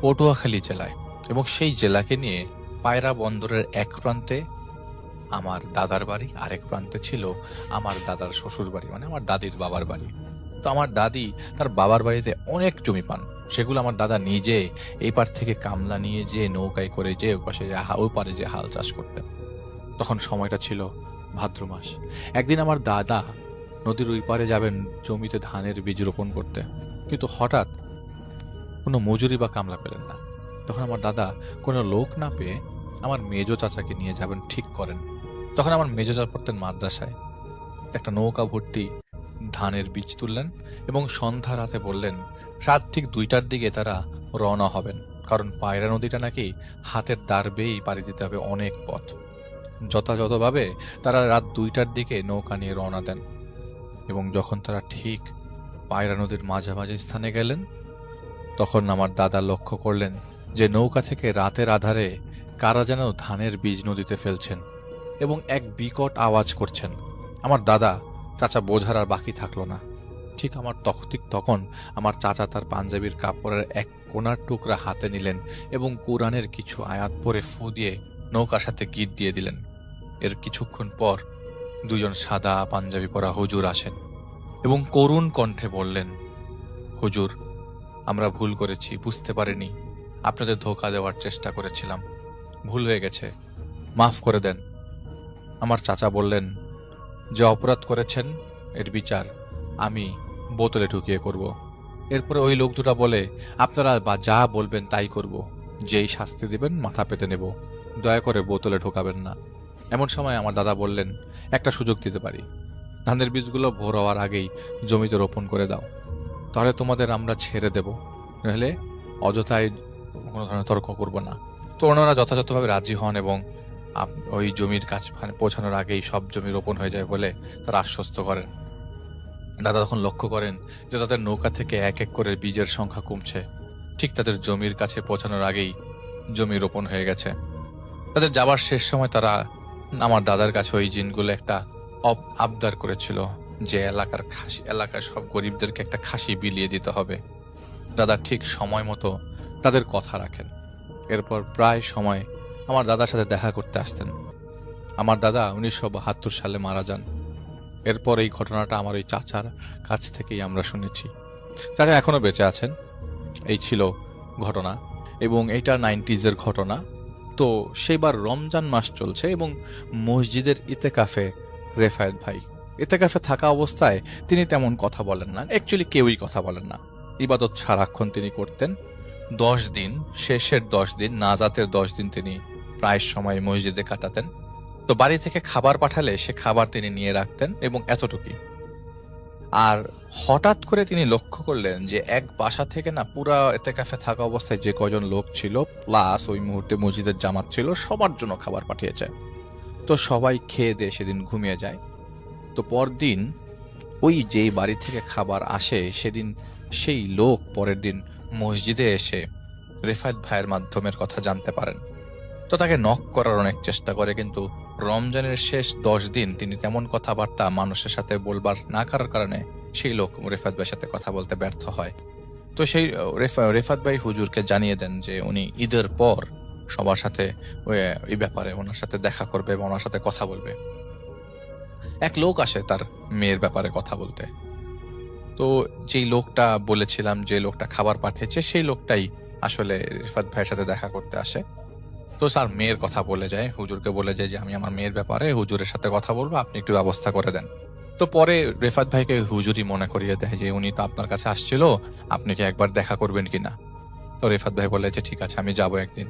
পটুয়াখালী জেলায়, এবং সেই জেলাকে নিয়ে পায়রা বন্দরের এক প্রান্তে আমার দাদার বাড়ি, আরেক প্রান্তে ছিল আমার দাদার শ্বশুর বাড়ি, মানে আমার দাদির বাবার বাড়ি। তো আমার দাদি তার বাবার বাড়িতে অনেক জমি পান, সেগুলো আমার দাদা নিজে এই পার থেকে কামলা নিয়ে যে নৌকায় করে যে ওই পারে যে হাল চাষ করতেন। তখন সময়টা ছিল ভাদ্র মাস। একদিন আমার দাদা নদীর ওই পারে যাবেন জমিতে ধানের বীজ রোপণ করতে, কিন্তু হঠাৎ কোনো মজুরি বা কামলা পেলেন না। তখন আমার দাদা কোনো লোক না পেয়ে আমার মেজো চাচাকে নিয়ে যাবেন ঠিক করেন। তখন আমার মেজো চাচা পড়তেন মাদ্রাসায়। একটা নৌকা ভর্তি ধানের বীজ তুললেন এবং সন্ধ্যা রাতে বললেন রাত ঠিক 2টার দিকে তারা রওনা হবেন, কারণ পায়রা নদীটা নাকি হাতের দাঁড় বেয়েই পাড়ি দিতে হবে অনেক পথ। যথাযথভাবে তারা রাত 2টার দিকে নৌকা নিয়ে রওনা দেন, এবং যখন তারা ঠিক পায়রা নদীর মাঝামাঝি স্থানে গেলেন, তখন আমার দাদা লক্ষ্য করলেন যে নৌকা থেকে রাতের আধারে কারা যেন ধানের বীজ নদীতে ফেলছেন এবং এক বিকট আওয়াজ করছেন। আমার দাদা চাচা বোঝার আর বাকি থাকলো না। ঠিক তখন আমার চাচা তার পাঞ্জাবির কাপড়ের এক কোনার টুকরা হাতে নিলেন এবং কোরআনের কিছু আয়াত পরে ফু দিয়ে নৌকার সাথে গিট দিয়ে দিলেন। এর কিছুক্ষণ পর 2জন সাদা পাঞ্জাবি পরা হুজুর আসেন এবং করুণ কণ্ঠে বললেন, হুজুর, আমরা ভুল করেছি, বুঝতে পারিনি, আপনাদের ধোঁকা দেওয়ার চেষ্টা করেছিলাম, ভুল হয়ে গেছে, মাফ করে দেন। আমার চাচা বললেন, যে অপরাধ করেছেন এর বিচার আমি বোতলে ঢুকিয়ে করব। এরপরে ওই লোক দুটা বলে, আপনারা বা যা বলবেন তাই করব, যেই শাস্তি দিবেন মাথা পেতে নেব, দয়া করে বোতলে ঢোকাবেন না। এমন সময় আমার দাদা বললেন, একটা সুযোগ দিতে পারি, ধানের বীজগুলো ভোর হওয়ার আগেই জমিতে রোপণ করে দাও, তাহলে তোমাদের আমরা ছেড়ে দেব, নাহলে অযথায় কোনো ধরনের তর্ক করব না। তো ওনারা যথাযথভাবে রাজি হন এবং ওই জমির কাছে পৌঁছানোর আগেই সব জমি রোপণ হয়ে যায় বলে তারা আশ্বস্ত করেন। দাদা তখন লক্ষ্য করেন যে তাদের নৌকা থেকে এক এক করে বীজের সংখ্যা কমছে। ঠিক তাদের জমির কাছে পৌঁছানোর আগেই জমি রোপণ হয়ে গেছে। তাদের যাবার শেষ সময় তারা আমার দাদার কাছে ওই জিনগুলো একটা আবদার করেছিল যে এলাকার সব গরিবদেরকে একটা খাসি বিলিয়ে দিতে হবে। দাদা ঠিক সময় মতো তাদের কথা রাখেন। এরপর প্রায় সময় আমার দাদার সাথে দেখা করতে আসতেন। আমার দাদা 1972 সালে মারা যান। এরপর এই ঘটনাটা আমার ওই চাচার কাছ থেকেই আমরা শুনেছি। চাচা এখনো বেঁচে আছেন। এই ছিল ঘটনা, এবং এটা 90s-এর ঘটনা। তো সেইবার রমজান মাস চলছে এবং মসজিদের ইতেকাফে রেফায়েত ভাই ইতেকাফে থাকা অবস্থায় তিনি তেমন কথা বলেন না, অ্যাকচুয়ালি কেউই কথা বলেন না। ইবাদত সারাক্ষণ তিনি করতেন। 10 দিন, শেষের 10 দিন, নাজাতের 10 দিন তিনি প্রায় সময় মসজিদে কাটাতেন। তো বাড়ি থেকে খাবার পাঠালে সে খাবার তিনি নিয়ে রাখতেন, এবং এতটুকুই। আর হঠাৎ করে তিনি লক্ষ্য করলেন যে এক বাসা থেকে না পুরা ইতেকাফে থাকা অবস্থায় যে কয়জন লোক ছিল প্লাস ওই মুহূর্তে মসজিদের জামাত ছিল, সবার জন্য খাবার পাঠিয়েছে। তো সবাই খেয়ে দিয়ে সেদিন ঘুমিয়ে যায়। তো পরদিন ওই যেই বাড়ি থেকে খাবার আসে সেদিন সেই লোক পরের দিন মসজিদে এসে রেফায়েত ভাইয়ের মাধ্যমের কথা জানতে পারেন। তো তাকে নক করার অনেক চেষ্টা করে, কিন্তু রমজানের শেষ 10 দিন তিনি তেমন কথাবার্তা মানুষের সাথে বলবার না করার কারণে সেই লোক রেফায়েত ভাইয়ের সাথে কথা বলতে ব্যর্থ হয়। তো সেই রেফায়েত ভাই হুজুরকে জানিয়ে দেন যে উনি ঈদের পর সবার সাথে এই ব্যাপারে ওনার সাথে দেখা করবে এবং ওনার সাথে কথা বলবে। এক লোক আসে তার মেয়ের ব্যাপারে কথা বলতে। তো যেই লোকটা বলেছিলাম, যে লোকটা খাবার পাঠিয়েছে, সেই লোকটাই আসলে রেফায়েত ভাইয়ের সাথে দেখা করতে আসে। তো স্যার মেয়ের কথা বলে যায়, হুজুরকে বলে যায় যে আমি আমার মেয়ের ব্যাপারে হুজুরের সাথে কথা বলবো, আপনি একটু ব্যবস্থা করে দেন। তো পরে রেফায়েত ভাইকে হুজুরই মনে করিয়ে দেয় যে উনি তো আপনার কাছে আসছিল, আপনি কি একবার দেখা করবেন কিনা। তো রেফায়েত ভাই বলে যে ঠিক আছে, আমি যাবো একদিন।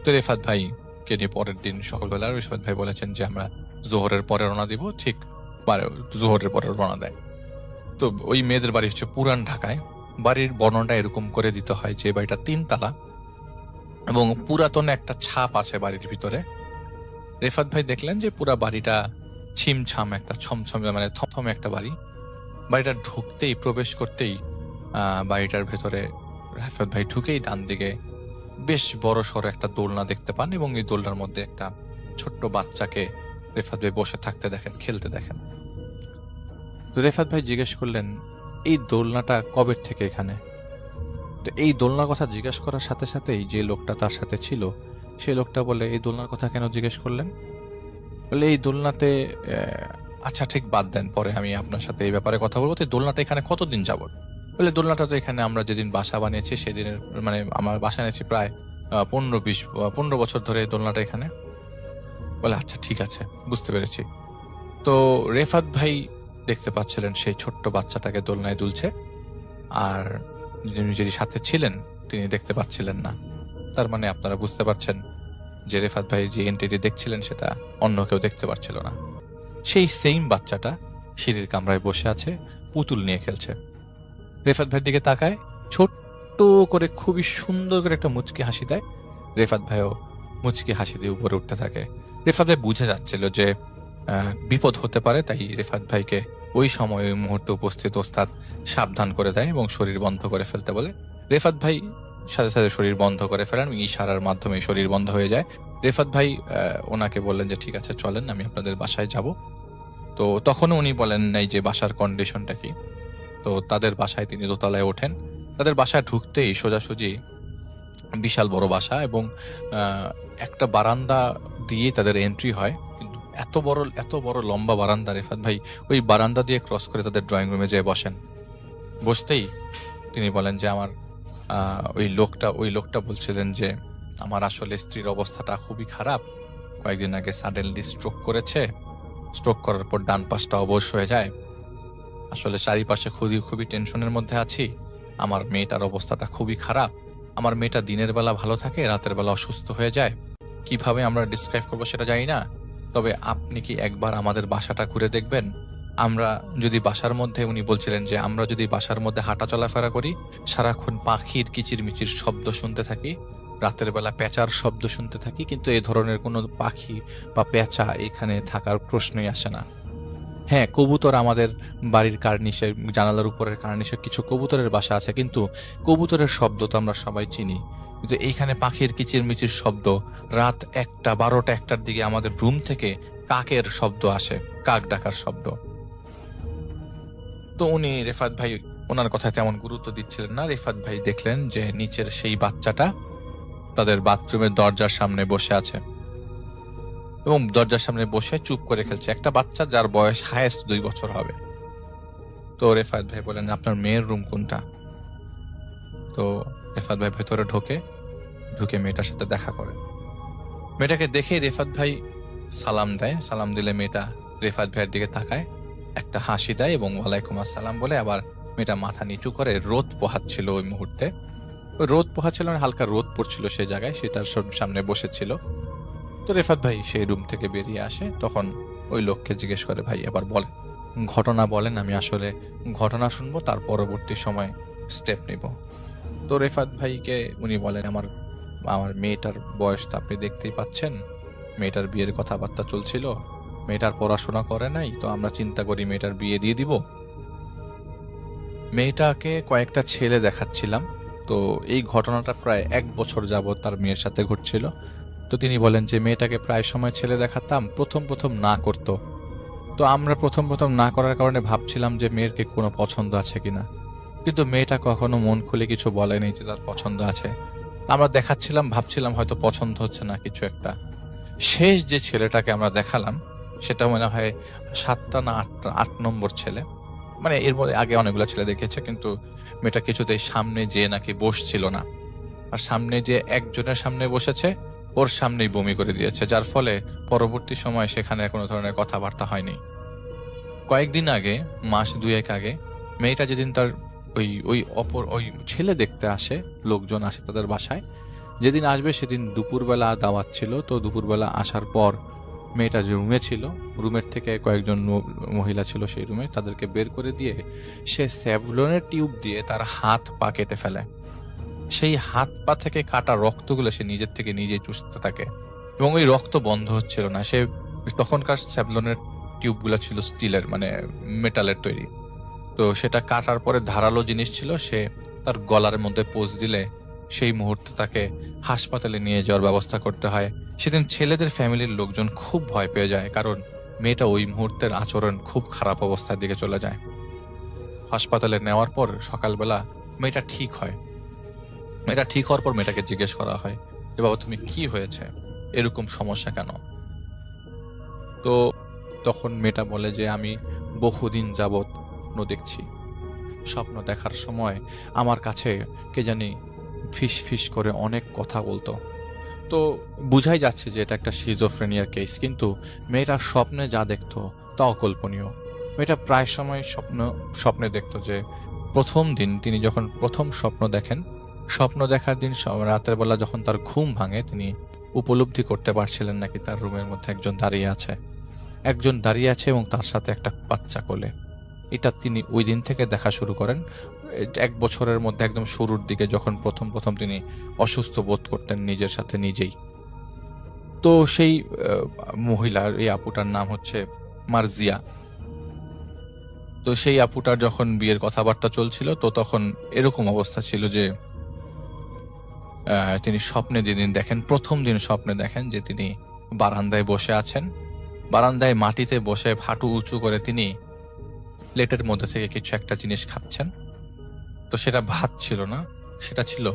তো রেফায়েত ভাইকে নিয়ে পরের দিন সকালবেলা রেফায়েত ভাই বলেছেন যে আমরা জোহরের পরে রওনা দিব। ঠিক জোহরের পরে রওনা দেয়। তো ওই মেয়েদের বাড়ি হচ্ছে পুরান ঢাকায়। বাড়ির বর্ণনাটা এরকম করে দিতে হয় যে বাড়িটা 3 তলা এবং পুরাতন একটা ছাপ আছে বাড়ির ভিতরে। রেফাত ভাই দেখলেন যে পুরা বাড়িটা ছিমছাম, একটা ছমছমে মানে থমথমে একটা বাড়ি। বাড়িটা ঢুকতেই, প্রবেশ করতেই বাড়িটার ভেতরে রেফাত ভাই ঢুকেই ডান দিকে বেশ বড় সড়ো একটা দোলনা দেখতে পান এবং এই দোলনার মধ্যে একটা ছোট্ট বাচ্চাকে রেফাত ভাই বসে থাকতে দেখেন, খেলতে দেখেন। তো রেফাত ভাই জিজ্ঞেস করলেন, এই দোলনাটা কবে থেকে এখানে? তো এই দোলনার কথা জিজ্ঞেস করার সাথে সাথেই যে লোকটা তার সাথে ছিল সেই লোকটা বলে, এই দোলনার কথা কেন জিজ্ঞেস করলেন? বলে, এই দোলনাতে আচ্ছা ঠিক বাদ দেন, পরে আমি আপনার সাথে এই ব্যাপারে কথা বলবো। তো এই দোলনাটা এখানে কতদিন যাবত? বলে, দোলনাটা তো এখানে আমরা যেদিন বাসা বানিয়েছি সেদিনের, মানে আমার বাসা নিয়েছি প্রায় 15 বছর ধরে এই দোলনাটা এখানে। বলে, আচ্ছা ঠিক আছে, বুঝতে পেরেছি। তো রেফাত ভাই দেখতে পাচ্ছিলেন সেই ছোট্ট বাচ্চাটাকে দোলনায় দুলছে, আর যিনি সাথে ছিলেন তিনি দেখতে পাচ্ছিলেন না। তার মানে আপনারা বুঝতে পারছেন যে রেফাত ভাই যে এন্টিটি দেখছিলেন সেটা অন্য কেউ দেখতে পারছিল না। সেই সেম বাচ্চাটা সিঁড়ির কামরায় বসে আছে, পুতুল নিয়ে খেলছে। রেফাত ভাইয়ের দিকে তাকায়, ছোট্ট করে খুবই সুন্দর করে একটা মুচকি হাসি দেয়। রেফাত ভাইও মুচকি হাসি দিয়ে উপরে উঠতে থাকে। রেফাত ভাই বুঝে যাচ্ছিল যে বিপদ হতে পারে, তাই রেফাত ভাইকে ওই সময় ওই মুহূর্তে উপস্থিত ওস্তাদ সাবধান করে দেয় এবং শরীর বন্ধ করে ফেলতে বলে। রেফাত ভাই সাথে সাথে শরীর বন্ধ করে ফেলেন, ইশারার মাধ্যমে শরীর বন্ধ হয়ে যায়। রেফাত ভাই ওনাকে বললেন যে ঠিক আছে চলেন, আমি আপনাদের বাসায় যাব। তো তখনও উনি বলেন নাই যে বাসার কন্ডিশনটা কি। তো তাদের বাসায় তিনি দোতলায় ওঠেন। তাদের বাসায় ঢুকতেই সোজাসুজি বিশাল বড় বাসা এবং একটা বারান্দা দিয়ে তাদের এন্ট্রি হয়, কিন্তু এত বড় লম্বা বারান্দা। রেফাত ভাই ওই বারান্দা দিয়ে ক্রস করে তাদের ড্রয়িং রুমে যেয়ে বসেন। বসতেই তিনি বলেন যে আমার ওই লোকটা বলছিলেন যে আমার আসলে স্ত্রীর অবস্থাটা খুবই খারাপ, কয়েকদিন আগে সাডেনলি স্ট্রোক করেছে। স্ট্রোক করার পর ডান পাশটা অবশ হয়ে যায়। আসলে চারিপাশে খুবই টেনশনের মধ্যে আছি। আমার মেয়েটার অবস্থাটা খুবই খারাপ। আমার মেয়েটা দিনের বেলা ভালো থাকে, রাতের বেলা অসুস্থ হয়ে যায়। কিভাবে আমরা ডিসক্রাইব করবো সেটা জানি না। তবে আপনি কি একবার আমাদের বাসাটা ঘুরে দেখবেন? আমরা যদি বাসার মধ্যে, উনি বলছিলেন যে আমরা যদি বাসার মধ্যে হাঁটা চলাফেরা করি, সারাক্ষণ পাখির কিচিরমিচির শব্দ শুনতে থাকি, রাতের বেলা পেঁচার শব্দ শুনতে থাকি, কিন্তু এই ধরনের কোনো পাখি বা পেঁচা এখানে থাকার প্রশ্নই আসে না। হ্যাঁ, কবুতর আমাদের বাড়ির কার্নিশে, জানালার উপরের কার্নিশে কিছু কবুতরের বাসা আছে, কিন্তু কবুতরের শব্দ তো আমরা সবাই চিনি। কিন্তু এইখানে পাখির কিচিরমিচির শব্দ, রাত 1টা 12টা 1টার দিকে আমাদের রুম থেকে কাকের শব্দ আসে, কাক ডাকার শব্দ। তো উনি রেফাত ভাই ওনার কথা তেমন গুরুত্ব দিচ্ছিলেন না। রেফাত ভাই দেখলেন যে নিচের সেই বাচ্চাটা তাদের বাথরুমের দরজার সামনে বসে আছে এবং দরজার সামনে বসে চুপ করে খেলছে। একটা বাচ্চা যার বয়স হায়েস্ট 2 বছর হবে। তো রেফাত ভাই বলেন, আপনার মেয়ের রুম কোনটা? তো রেফাত ভাই ভেতরে ঢুকে মেয়েটার সাথে দেখা করে। মেয়েটাকে দেখে রেফাত ভাই সালাম দেয়। সালাম দিলে মেয়েটা রেফাত ভাইয়ের দিকে তাকায়, একটা হাসি দেয় এবং ওয়ালাইকুম আসসালাম বলে আবার মেয়েটা মাথা নিচু করে। রোদ পোহাচ্ছিল ওই মুহূর্তে, ওই রোদ পোহাচ্ছিল, হালকা রোদ পড়ছিল সেই জায়গায়, সেটার সামনে বসেছিল। তো রেফাত ভাই সেই রুম থেকে বেরিয়ে আসে। তখন ওই লোককে জিজ্ঞেস করে, ভাই এবার বলেন, ঘটনা বলেন, আমি আসলে ঘটনা শুনবো, তার পরবর্তী সময় স্টেপ নিব। তো রেফাত ভাইকে উনি বলেন, আমার মেয়েটার বয়স তো আপনি দেখতেই পাচ্ছেন, মেয়েটার বিয়ের কথাবার্তা চলছিল, মেয়েটার পড়াশোনা করে নাই, তো আমরা চিন্তা করি মেয়েটার বিয়ে দিয়ে দিব। মেয়েটাকে কয়েকটা ছেলে দেখাচ্ছিলাম, তো এই ঘটনাটা প্রায় 1 বছর যাবত তার মেয়ের সাথে ঘটছিল। তো তিনি বলেন যে মেয়েটাকে প্রায় সময় ছেলে দেখাতাম, প্রথম না করতো। তো আমরা প্রথম না করার কারণে ভাবছিলাম যে মেয়ের কি কোনো পছন্দ আছে কিনা, কিন্তু মেয়েটা কখনো মন খুলে কিছু বলেনি যে তার পছন্দ আছে। আমরা দেখাচ্ছিলাম, ভাবছিলাম হয়তো পছন্দ হচ্ছে না কিছু একটা। শেষ যে ছেলেটাকে আমরা দেখালাম সেটা মনে হয় 7টা না 8 নম্বর ছেলে। মানে এর মধ্যে আগে অনেকগুলো ছেলে দেখেছে, কিন্তু মেয়েটা কিছুতেই সামনে যেয়ে নাকি বসছিল না। আর সামনে যে একজনের সামনে বসেছে, ওর সামনেই বমি করে দিয়েছে, যার ফলে পরবর্তী সময় সেখানে কোনো ধরনের কথাবার্তা হয়নি। কয়েকদিন আগে, মাস 2-1 আগে, মেয়েটা যেদিন তার ওই ছেলে দেখতে আসে, লোকজন আসে তাদের বাসায়, যেদিন আসবে সেদিন দুপুরবেলা দাওয়াত ছিল। তো দুপুরবেলা আসার পর মেয়েটা যে রুমে ছিল, রুমের থেকে কয়েকজন মহিলা ছিল সেই রুমে, তাদেরকে বের করে দিয়ে সে স্যাভলনের টিউব দিয়ে তার হাত পা কেটে ফেলে। সেই হাত পা থেকে কাটা রক্তগুলো সে নিজের থেকে নিজেই চুষতে থাকে এবং ওই রক্ত বন্ধ হচ্ছিল না। সে তখনকার স্যাভলনের টিউবগুলো ছিল স্টিলের, মানে মেটালের তৈরি। তো সেটা কাটার পরে ধারালো জিনিস ছিল, সে তার গলার মধ্যে পোঁচ দিলে সেই মুহূর্তে তাকে হাসপাতালে নিয়ে যাওয়ার ব্যবস্থা করতে হয়। সেদিন ছেলেদের ফ্যামিলির লোকজন খুব ভয় পেয়ে যায়, কারণ মেয়েটা ওই মুহূর্তের আচরণ খুব খারাপ অবস্থার দিকে চলে যায়। হাসপাতালে নেওয়ার পর সকালবেলা মেয়েটা ঠিক হয়। মেয়েটা ঠিক হওয়ার পর মেয়েটাকে জিজ্ঞেস করা হয় যে বাবা তুমি কি হয়েছে, এরকম সমস্যা কেন? তো তখন মেয়েটা বলে যে আমি বহুদিন যাবৎ স্বপ্ন দেখছি। স্বপ্ন দেখার সময় আমার কাছে কে জানি ফিস ফিস করে অনেক কথা বলতো। তো বুঝাই যাচ্ছে যে এটা একটা সিজোফ্রেনিয়ার কেস, কিন্তু মেয়েটার স্বপ্নে যা দেখতো তা অকল্পনীয়। মেয়েটা প্রায় সময় স্বপ্নে দেখতো যে প্রথম দিন তিনি যখন প্রথম স্বপ্ন দেখার দিন রাতের বেলা যখন তার ঘুম ভাঙে, তিনি উপলব্ধি করতে পারছিলেন নাকি তার রুমের মধ্যে একজন দাঁড়িয়ে আছে এবং তার সাথে একটা বাচ্চা কোলে। এটা তিনি ওই দিন থেকে দেখা শুরু করেন। 1 বছরের মধ্যে একদম শুরুর দিকে যখন প্রথম তিনি অসুস্থ বোধ করতেন নিজের সাথে নিজেই। তো সেই মহিলার, এই আপুটার নাম হচ্ছে মার্জিয়া। তো সেই আপুটার যখন বিয়ের কথাবার্তা চলছিল, তো তখন এরকম অবস্থা ছিল যে তিনি স্বপ্নে যেদিন দেখেন, প্রথম দিন স্বপ্নে দেখেন যে তিনি বারান্দায় বসে আছেন। বারান্দায় মাটিতে বসে হাঁটু উঁচু করে তিনি প্লেটের মধ্যে থেকে কিছু একটা জিনিস খাচ্ছেন। তো সেটা ভাত ছিল না, সেটা ছিল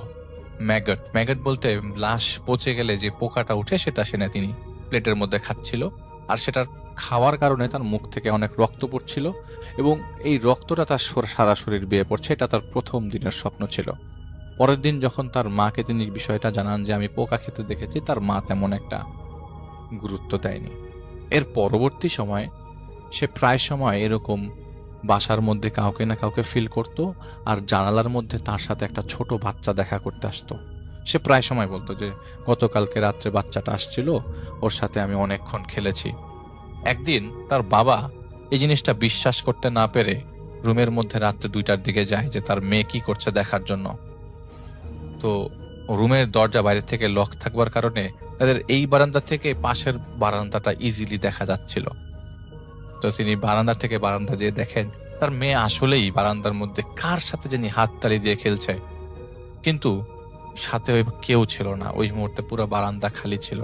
ম্যাগট। ম্যাগট বলতে লাশ পচে গেলে যে পোকাটা উঠে, সেটা সেনে তিনি প্লেটের মধ্যে খাচ্ছিল। আর সেটার খাওয়ার কারণে তার মুখ থেকে অনেক রক্ত পড়ছিল এবং এই রক্তটা তার সারা শরীর বেয়ে পড়ছে। এটা তার প্রথম দিনের স্বপ্ন ছিল। পরের দিন যখন তার মাকে তিনি বিষয়টা জানান যে আমি পোকা খেতে দেখেছি, তার মা তেমন একটা গুরুত্ব দেয়নি। এর পরবর্তী সময়ে সে প্রায় সময় এরকম বাসার মধ্যে কাউকে না কাউকে ফিল করত, আর জানালার মধ্যে তার সাথে একটা ছোট বাচ্চা দেখা করতে আসতো। সে প্রায় সময় বলতো যে গতকালকে রাত্রে বাচ্চাটা আসছিল, ওর সাথে আমি অনেকক্ষণ খেলেছি। একদিন তার বাবা এই জিনিসটা বিশ্বাস করতে না পেরে রুমের মধ্যে রাত্রে 2টার দিকে যায় যে তার মেয়ে কি করছে দেখার জন্য। তো রুমের দরজা বাইরে থেকে লক থাকবার কারণে তাদের এই বারান্দা থেকে পাশের বারান্দাটা ইজিলি দেখা যাচ্ছিল। তো তিনি বারান্দা থেকে বারান্দা দিয়ে দেখেন তার মেয়ে আসলেই বারান্দার মধ্যে কার সাথে জানি হাততালি দিয়ে খেলছে, কিন্তু সাথে কেউ ছিল না। ওই মুহূর্তে পুরো বারান্দা খালি ছিল।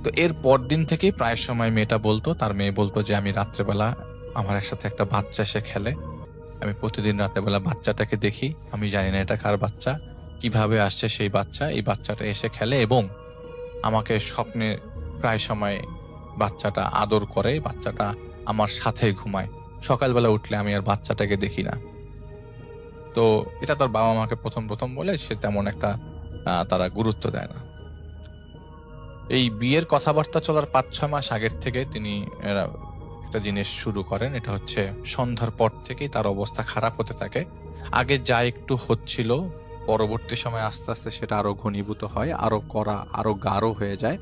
তো এর পর দিন থেকেই প্রায় সময় মেয়েটা বলতো, তার মেয়ে বলতো যে আমি রাত্রেবেলা আমার একসাথে একটা বাচ্চা এসে খেলে। আমি প্রতিদিন রাতেবেলা বাচ্চাটাকে দেখি, আমি জানি না এটা কার বাচ্চা, কিভাবে আসছে সেই বাচ্চা, এই বাচ্চাটা এসে খেলে এবং আমাকে স্বপ্নে প্রায় সময় বাচ্চাটা আদর করে, বাচ্চাটা আমার সাথে ঘুমায়। সকালবেলা উঠলে আমি আর বাচ্চাটাকে দেখি না। তো এটা তার বাবা মাকে প্রথম বলে, সে তেমন একটা তারা গুরুত্ব দেয় না। এই বিয়ের কথাবার্তা চলার 5-6 মাস আগের থেকে তিনি একটা জিনিস শুরু করেন। এটা হচ্ছে সন্ধ্যার পর থেকেই তার অবস্থা খারাপ হতে থাকে। আগে যা একটু হচ্ছিল, পরবর্তী সময় আস্তে আস্তে সেটা আরো ঘনীভূত হয়, আরো গাঢ় হয়ে যায়।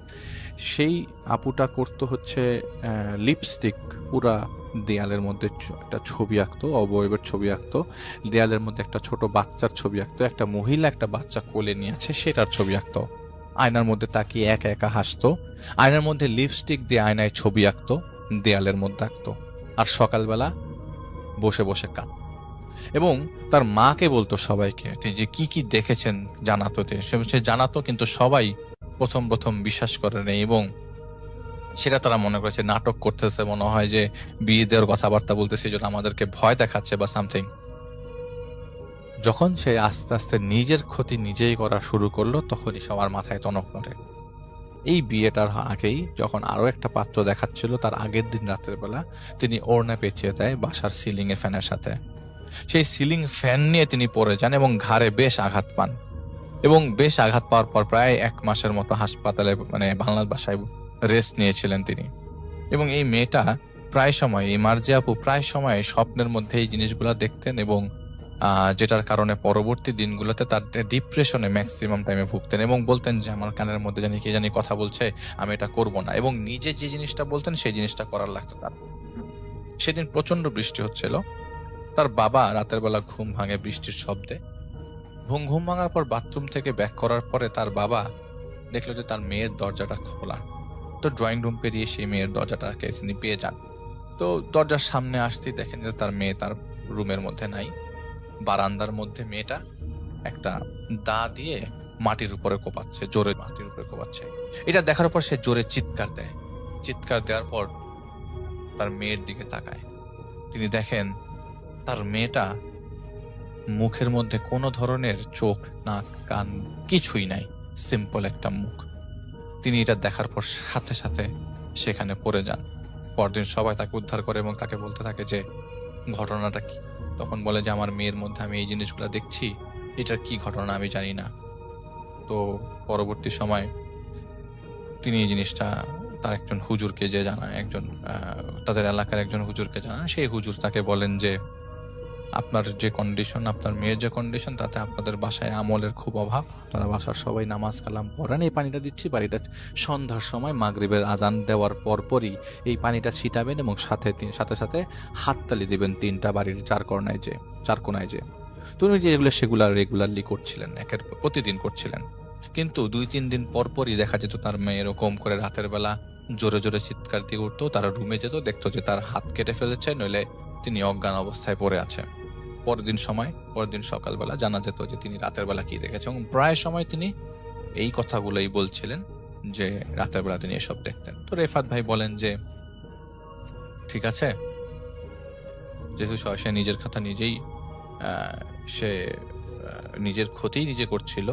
সেই আপুটা করতো হচ্ছে লিপস্টিক পুরা দেয়ালের মধ্যে একটা ছবি আঁকতো, অবয়বের ছবি আঁকতো, দেয়ালের মধ্যে একটা ছোট বাচ্চার ছবি আঁকতো, একটা মহিলা একটা বাচ্চা কোলে নিয়ে আছে সেটার ছবি আঁকতো, আয়নার মধ্যে তাকিয়ে একা একা হাসতো, আয়নার মধ্যে লিপস্টিক দিয়ে আয়নায় ছবি আঁকতো, দেয়ালের মধ্যে আঁকতো, আর সকালবেলা বসে বসে কাঁদতো এবং তার মাকে বলতো সবাইকে যে কি কি দেখেছেন জানাতো। সে জানাতো, কিন্তু সবাই প্রথম বিশ্বাস করে নেই এবং সেটা তারা মনে করেছে নাটক করতেছে, মনে হয় যে বিয়ে দেওয়ার কথাবার্তা বলতেছে, যেন আমাদেরকে ভয় দেখাচ্ছে বা সামথিং। যখন সে আস্তে আস্তে নিজের ক্ষতি নিজেই করা শুরু করলো, তখনই সবার মাথায় টনক নড়ে। এই বিয়েটার আগেই যখন আরো একটা পাত্র দেখাচ্ছিল, তার আগের দিন রাতের বেলা তিনি ওড়না পেঁচিয়ে দেয় বাসার সিলিং এ ফ্যানের সাথে। সেই সিলিং ফ্যান নিয়ে তিনি পড়ে যান এবং ঘাড়ে বেশ আঘাত পান এবং বেশ আঘাত পাওয়ার পর প্রায় 1 মাসের মতো হাসপাতালে, বাংলা ভাষায় রেস্ট নিয়েছিলেন তিনি। এবং এই মেয়েটা প্রায় সময়, এই মার্জিয়া আপু প্রায় সময় স্বপ্নের মধ্যে এই জিনিসগুলো দেখতেন এবং যেটার কারণে পরবর্তী দিনগুলোতে তার ডিপ্রেশনে ম্যাক্সিমাম টাইমে ভুগতেন এবং বলতেন যে আমার কানের মধ্যে কে জানি কথা বলছে, আমি এটা করব না, এবং নিজে যে জিনিসটা বলতেন সেই জিনিসটা করার লাগতো তার। সেদিন প্রচন্ড বৃষ্টি হচ্ছিল। তার বাবা রাতের বেলা ঘুম ভাঙে বৃষ্টির শব্দে। ঘুম ভাঙার পর বাথরুম থেকে ব্যাক করার পরে তার বাবা দেখলো যে তার মেয়ের দরজাটা খোলা। তো ড্রয়িং রুম পেরিয়ে সেই মেয়ের দরজাটাকে তিনি পেয়ে যান। তো দরজার সামনে আসতেই দেখেন যে তার মেয়ে তার রুমের মধ্যে নাই। বারান্দার মধ্যে মেয়েটা একটা দা দিয়ে মাটির উপরে কোপাচ্ছে, জোরে মাটির উপরে কোপাচ্ছে। এটা দেখার পর সে জোরে চিৎকার দেয়। চিৎকার দেওয়ার পর তার মেয়ের দিকে তাকায়। তিনি দেখেন তার মেয়েটা মুখের মধ্যে কোনো ধরনের চোখ, নাক, কান কিছুই নাই, সিম্পল একটা মুখ। তিনি এটা দেখার পর সাথে সাথে সেখানে পড়ে যান। পরদিন সবাই তাকে উদ্ধার করে এবং তাকে বলতে থাকে যে ঘটনাটা কি। তখন বলে যে আমার মেয়ের মধ্যে আমি এই জিনিসগুলো দেখছি, এটার কি ঘটনা আমি জানি না। তো পরবর্তী সময় তিনি এই জিনিসটা তার একজন হুজুরকে যে জানায়, তাদের এলাকার একজন হুজুরকে জানান। সেই হুজুর তাকে বলেন যে আপনার যে কন্ডিশন, আপনার মেয়ের যে কন্ডিশন, তাতে আপনাদের বাসায় আমলের খুব অভাব। তারা বাসার সবাই নামাজ কালাম পড়েন। এই পানিটা দিচ্ছি, বাড়িটা সন্ধ্যার সময় মাগরিবের আজান দেওয়ার পরপরই এই পানিটা ছিটাবেন এবং সাথে সাথে হাততালি দিবেন 3টা বাড়ির চার কোনায় যে। তো উনি যেগুলো সেগুলা রেগুলারলি করছিলেন, প্রতিদিন করছিলেন। কিন্তু 2-3 দিন পরপরই দেখা যেত তার মেয়ে এরকম করে রাতের বেলা জোরে জোরে চিৎকার দিয়ে উঠতো। তারা রুমে যেত, দেখতো যে তার হাত কেটে ফেলেছে, নইলে তিনি অজ্ঞান অবস্থায় পড়ে আছে। পরের দিন সকালবেলা জানা যেত যে তিনি রাতের বেলা কি দেখেছে, এবং প্রায় সময় তিনি এই কথাগুলোই বলছিলেন যে রাতের বেলা তিনি এসব দেখতেন। তো রেফাত ভাই বলেন যে ঠিক আছে, যেহেতু সে নিজের কথা নিজেই সে নিজের ক্ষতি নিজে করছিল,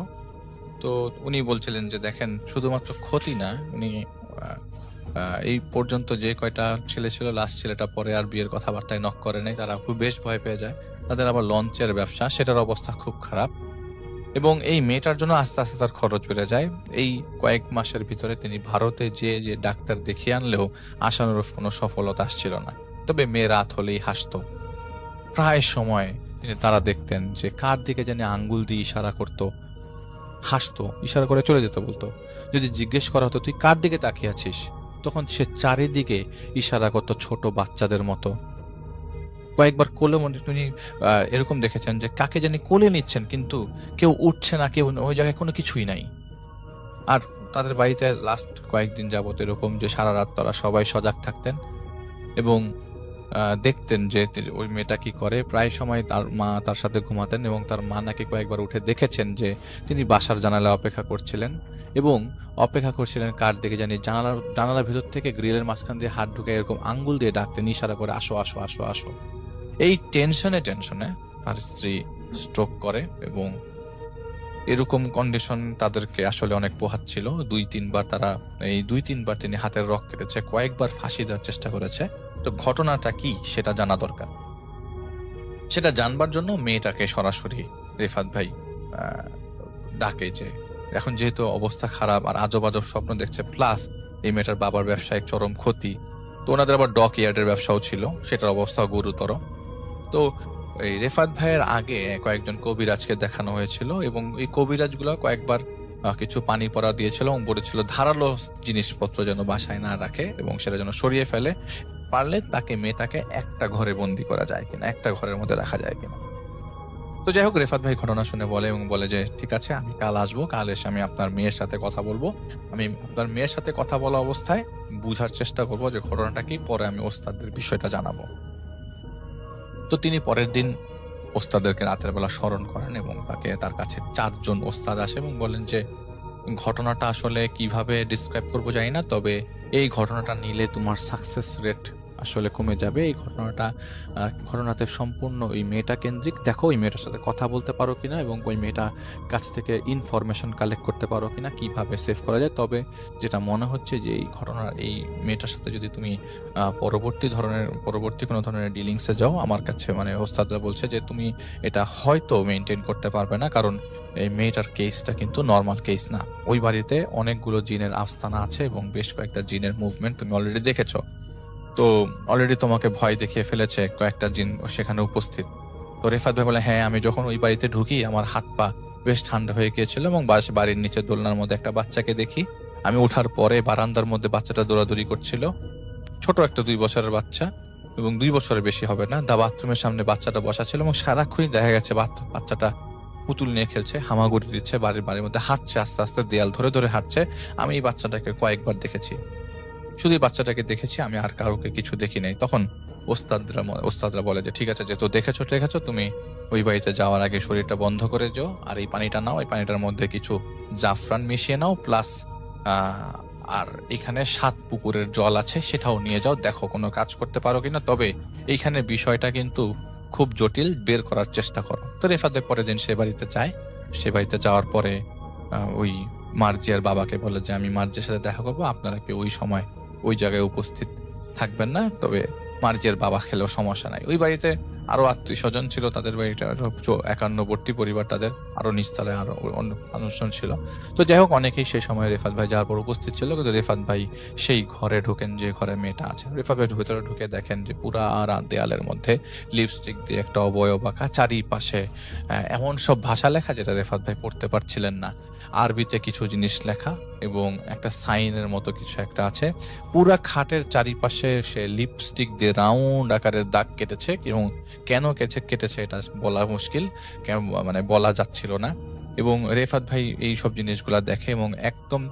তো উনি বলছিলেন যে দেখেন শুধুমাত্র ক্ষতি না, উনি এই পর্যন্ত যে কয়টা ছেলে ছিল, লাস্ট ছেলেটা পরে আর বিয়ের কথাবার্তায় নক করে নাই। তারা খুব বেশ ভয় পেয়ে যায়। তাদের আবার লঞ্চের ব্যবসা, সেটার অবস্থা খুব খারাপ, এবং এই মেয়েটার জন্য আস্তে আস্তে তার খরচ বেড়ে যায়। এই কয়েক মাসের ভিতরে তিনি ভারতে যে ডাক্তার দেখিয়ে আনলেও আশানুরূপ কোনো সফলতা আসছিল না। তবে মেয়ে রাত হলেই হাসতো। প্রায় সময় তারা দেখতেন যে কার দিকে জানি আঙ্গুল দিয়ে ইশারা করতো, হাসতো, ইশারা করে চলে যেতে বলতো। যদি জিজ্ঞেস করা হতো তুই কার দিকে তাকিয়ে আছিস, তখন সে চারিদিকে ইশারা করতো ছোট বাচ্চাদের মতো। কয়েকবার কোলে উনি এরকম দেখেছেন যে কাকে জানি কোলে নিচ্ছেন, কিন্তু কেউ উঠছে না, কেউ ওই জায়গায় কোনো কিছুই নাই। আর তাদের বাড়িতে লাস্ট কয়েকদিন যাবত এরকম যে সারা রাত তারা সবাই সজাগ থাকতেন এবং দেখতেন যে ওই মেয়েটা কি করে। প্রায় সময় তার মা তার সাথে ঘুমাতেন এবং তার মা নাকি কয়েকবার উঠে দেখেছেন যে তিনি বাসার জানালায় অপেক্ষা করছিলেন, এবং অপেক্ষা করছিলেন কার দিকে জানি। জানালার ভিতর থেকে গ্রিলের মাঝখান দিয়ে হাত ঢুকে এরকম আঙ্গুল দিয়ে ডাকতেন, ইশারা করে আসো আসো আসো আসো। এই টেনশনে তার স্ত্রী স্ট্রোক করে, এবং এরকম কন্ডিশন তাদেরকে আসলে অনেক পোহাচ্ছিল। 2-3বার তিনি হাতের রক কেটেছে, কয়েকবার ফাঁসি দেওয়ার চেষ্টা করেছে। তো ঘটনাটা কি সেটা জানা দরকার। সেটা জানবার জন্য মেয়েটাকে সরাসরি রেফাত ভাই ডাকে। যে এখন যেহেতু অবস্থা খারাপ আর আজব আজব স্বপ্ন দেখছে, প্লাস এই মেয়েটার বাবার ব্যবসায়িক চরম ক্ষতি, তো ওনাদের আবার ডক ইয়ার্ডের ব্যবসাও ছিল, সেটার অবস্থা গুরুতর। তো এই রেফাত ভাইয়ের আগে কয়েকজন কবিরাজকে দেখানো হয়েছিল, এবং এই কবিরাজগুলো কয়েকবার কিছু পানি পড়া দিয়েছিল এবং বলেছিল ধারালো জিনিসপত্র যেন বাসায় না রাখে এবং সেটা যেন সরিয়ে ফেলে, পারলে মেয়েটাকে একটা ঘরে বন্দি করা যায় কিনা, একটা ঘরের মধ্যে রাখা যায় কিনা। তো যাই হোক, রেফাত ভাই ঘটনা শুনে বলে যে ঠিক আছে, আমি কাল আসবো, কাল এসে আমি আপনার মেয়ের সাথে কথা বলবো। আমি আপনার মেয়ের সাথে কথা বলা অবস্থায় বুঝার চেষ্টা করবো যে ঘটনাটা কি, পরে আমি ওস্তাদের বিষয়টা জানাবো। তো তিনি পরের দিন ওস্তাদেরকে রাতের বেলা স্মরণ করেন এবং তার কাছে 4 জন ওস্তাদ আসে এবং বলেন যে ঘটনাটা আসলে কিভাবে ডিসক্রাইব করবো জানি না, তবে এই ঘটনাটা নিলে তোমার সাকসেস রেট আসলে কমে যাবে। এই ঘটনাতে সম্পূর্ণ ওই মেয়েটা কেন্দ্রিক। দেখো ওই মেয়েটার সাথে কথা বলতে পারো কিনা এবং ওই মেয়েটার কাছ থেকে ইনফরমেশন কালেক্ট করতে পারো কিনা, কিভাবে সেভ করা যায়। তবে যেটা মনে হচ্ছে যে এই মেয়েটার সাথে যদি তুমি পরবর্তী কোনো ধরনের ডিলিংসে যাও, আমার কাছে ওস্তাদরা বলছে যে তুমি এটা হয়তো মেনটেন করতে পারবে না, কারণ এই মেয়েটার কেসটা কিন্তু নর্মাল কেস না। ওই বাড়িতে অনেকগুলো জিনের আস্তানা আছে এবং বেশ কয়েকটা জিনের মুভমেন্ট তুমি অলরেডি দেখেছো। তো অলরেডি তোমাকে ভয় দেখিয়ে ফেলেছে কয়েকটা জিন সেখানে উপস্থিত। তো রেফাত ভাই বলে হ্যাঁ, আমি যখন ওই বাড়িতে ঢুকি আমার হাত পা বেশ ঠান্ডা হয়ে গিয়েছিল এবং বাড়ির নিচে দোলনার মধ্যে একটা বাচ্চাকে দেখি। আমি ওঠার পরে বারান্দার মধ্যে বাচ্চাটা দৌড়াদৌড়ি করছিল, ছোট একটা 2 বছরের বাচ্চা, এবং 2 বছরের বেশি হবে না। বাথরুমের সামনে বাচ্চাটা বসা ছিল এবং সারাক্ষণই দেখা গেছে বাচ্চাটা পুতুল নিয়ে খেলছে, হামাগুড়ি দিচ্ছে, বাড়ির মধ্যে হাঁটছে, আস্তে আস্তে দেয়াল ধরে ধরে হাঁটছে। আমি এই বাচ্চাটাকে কয়েকবার দেখেছি, শুধু বাচ্চাটাকে দেখেছি, আমি আর কাউকে কিছু দেখি নাই। তখন ওস্তাদরা বলে যে ঠিক আছে, যেহেতু দেখেছো তুমি ওই বাড়িতে যাওয়ার আগে শরীরটা বন্ধ করে যাও, আর এই পানিটা নাও, এই পানিটার মধ্যে কিছু জাফরান মিশিয়ে নাও, প্লাস আর এখানে 7 পুকুরের জল আছে, সেটাও নিয়ে যাও, দেখো কোনো কাজ করতে পারো কিনা। তবে এইখানে বিষয়টা কিন্তু খুব জটিল, বের করার চেষ্টা করো। তো রেফাত ভাই পরের দিন সে বাড়িতে যায়। সে বাড়িতে যাওয়ার পরে ওই মার্জিয়ার বাবাকে বলে যে আমি মার্জিয়ার সাথে দেখা করবো, আপনারা কি ওই সময় ওই জায়গায় উপস্থিত থাকবেন না? তবে মার্জিয়ার বাবা খেলেও সমস্যা নাই। ওই বাড়িতে আরো আত্মীয় স্বজন ছিল, তাদের বাড়িটা 51 পরিবার, তাদের আরো নিচতলায় আরো অন্য অনুষ্ঠান ছিল। তো যাই হোক, অনেকেই সেই সময় রেফাত ভাই যাওয়ার পর উপস্থিত ছিল, কিন্তু রেফাত ভাই সেই ঘরে ঢোকেন যে ঘরে মেয়েটা আছে। রেফাত ভাই ভিতরে ঢুকে দেখেন যে পুরা রাত দেয়ালের মধ্যে লিপস্টিক দিয়ে একটা অবয়ব আঁকা, চারিপাশে এমন সব ভাষা লেখা যেটা রেফাত ভাই পড়তে পারছিলেন না। আরবিতে কিছু জিনিস লেখা এবং একটা সাইনের মতো কিছু একটা আছে। পুরা খাটের চারিপাশে সে লিপস্টিক দিয়ে রাউন্ড আকারের দাগ কেটেছে, এবং কেন কেটেছে এটা বলা মুশকিল, মানে বলা যাচ্ছিল না। এবং রেফাত ভাই এই সব জিনিসগুলা দেখে, এবং একদম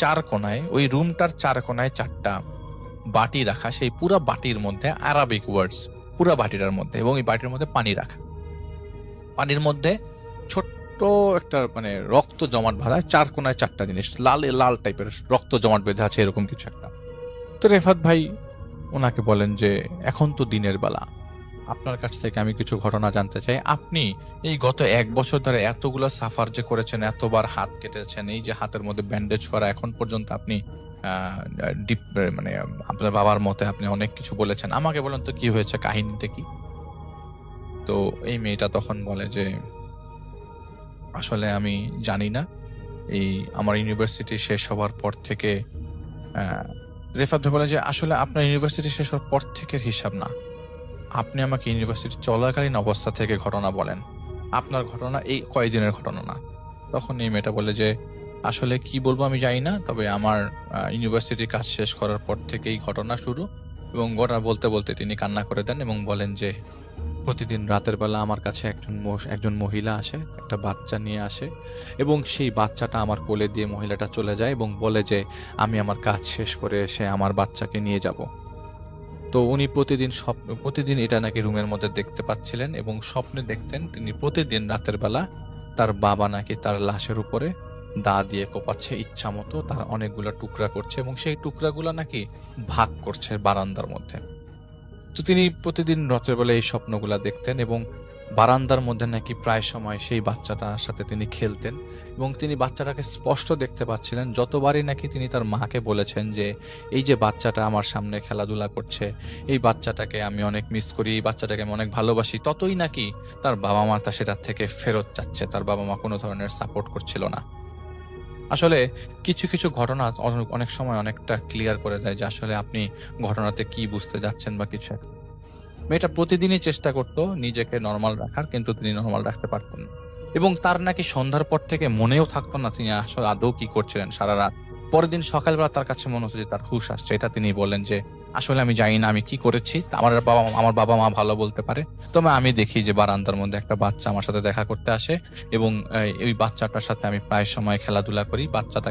4 কোণায়, ওই রুমটার 4 কোণায় 4টা বাটি রাখা, সেই পুরা বাটির মধ্যে আরাবিক ওয়ার্ডস পুরা বাটিটার মধ্যে, এবং এই বাটির মধ্যে পানি রাখা। পানির মধ্যে ছোট্ট একটা মানে রক্ত জমাট বাঁধা, 4 কোণায় 4টা জিনিস, লাল টাইপের রক্ত জমাট বেঁধে আছে, এরকম কিছু একটা। তো রেফাত ভাই ওনাকে বলেন যে এখন তো দিনের বেলা, আপনার কাছ থেকে আমি কিছু ঘটনা জানতে চাই। আপনি এই গত 1 বছর ধরে এতগুলো সাফার যে করেছেন, এতবার হাত কেটেছেন, এই যে হাতের মধ্যে ব্যান্ডেজ করা, এখন পর্যন্ত আপনি ডিপ মানে আপনার বাবার মতে আপনি অনেক কিছু বলেছেন, আমাকে বলেন তো কি হয়েছে, কাহিনীতে কি? তো এই মেয়েটা তখন বলে যে আসলে আমি জানি না, এই আমার ইউনিভার্সিটি শেষ হওয়ার পর থেকে রেফাত ভাই বলে যে আসলে আপনার ইউনিভার্সিটি শেষ হওয়ার পর থেকে হিসাব না, আপনি আমাকে ইউনিভার্সিটি চলাকালীন অবস্থা থেকে ঘটনা বলেন, আপনার ঘটনা এই কয়েকদিনের ঘটনা না। তখন এই মেয়েটা বলে যে আসলে কি বলবো আমি জানি না, তবে আমার ইউনিভার্সিটির কাজ শেষ করার পর থেকেই ঘটনা শুরু। এবং ঘটনা বলতে বলতে তিনি কান্না করে দেন এবং বলেন যে প্রতিদিন রাতের বেলা আমার কাছে একজন মহিলা আসে, একটা বাচ্চা নিয়ে আসে, এবং সেই বাচ্চাটা আমার কোলে দিয়ে মহিলাটা চলে যায় এবং বলে যে আমি আমার কাজ শেষ করে এসে আমার বাচ্চাকে নিয়ে যাব। তো উনি প্রতিদিন এটা নাকি রুমের মধ্যে দেখতে পাচ্ছিলেন, এবং স্বপ্নে দেখতেন তিনি প্রতিদিন রাতের বেলা তার বাবা নাকি তার লাশের উপরে দা দিয়ে কোপাচ্ছে ইচ্ছা মতো, তার অনেকগুলা টুকরা করছে, এবং সেই টুকরাগুলা নাকি ভাগ করছে বারান্দার মধ্যে। তো তিনি প্রতিদিন রাতের বেলা এই স্বপ্নগুলা দেখতেন, এবং বারান্দার মধ্যে নাকি প্রায় সময় সেই বাচ্চাটার সাথে তিনি খেলতেন, এবং তিনি বাচ্চাটাকে স্পষ্ট দেখতে পাচ্ছিলেন। যতবারই নাকি তিনি তার মাকে বলেছেন যে এই যে বাচ্চাটা আমার সামনে খেলাধুলা করছে, এই বাচ্চাটাকে আমি অনেক মিস করি, এই বাচ্চাটাকে আমি অনেক ভালোবাসি, ততই নাকি তার বাবা মা তা সেটার থেকে ফেরত যাচ্ছে, তার বাবা মা কোনো ধরনের সাপোর্ট করছিল না। আসলে কিছু কিছু ঘটনা অনেক সময় অনেকটা ক্লিয়ার করে দেয় যে আসলে আপনি ঘটনাতে কি বুঝতে যাচ্ছেন বা কিছু একটা। মেয়েটা প্রতিদিনই চেষ্টা করতো নিজেকে নর্মাল রাখার, কিন্তু তিনি নর্মাল রাখতে পারতেন না, এবং তার নাকি সন্ধ্যার পর থেকে মনেও থাকতো না তিনি আসলে আদৌ কি করছিলেন সারা রাত। পরের দিন সকালবেলা তার কাছে মনে হচ্ছে যে তার হুঁশ আসছে। এটা তিনি বলেন যে আসলে আমি জানি না আমি কি করেছি, আমার বাবা মা ভালো বলতে পারে। তবে আমি দেখি যে বারান্দার মধ্যে একটা বাচ্চা আমার সাথে দেখা করতে আসে, এবং এই বাচ্চাটার সাথে আমি প্রায় সময় খেলাধুলা করি, বাচ্চাটা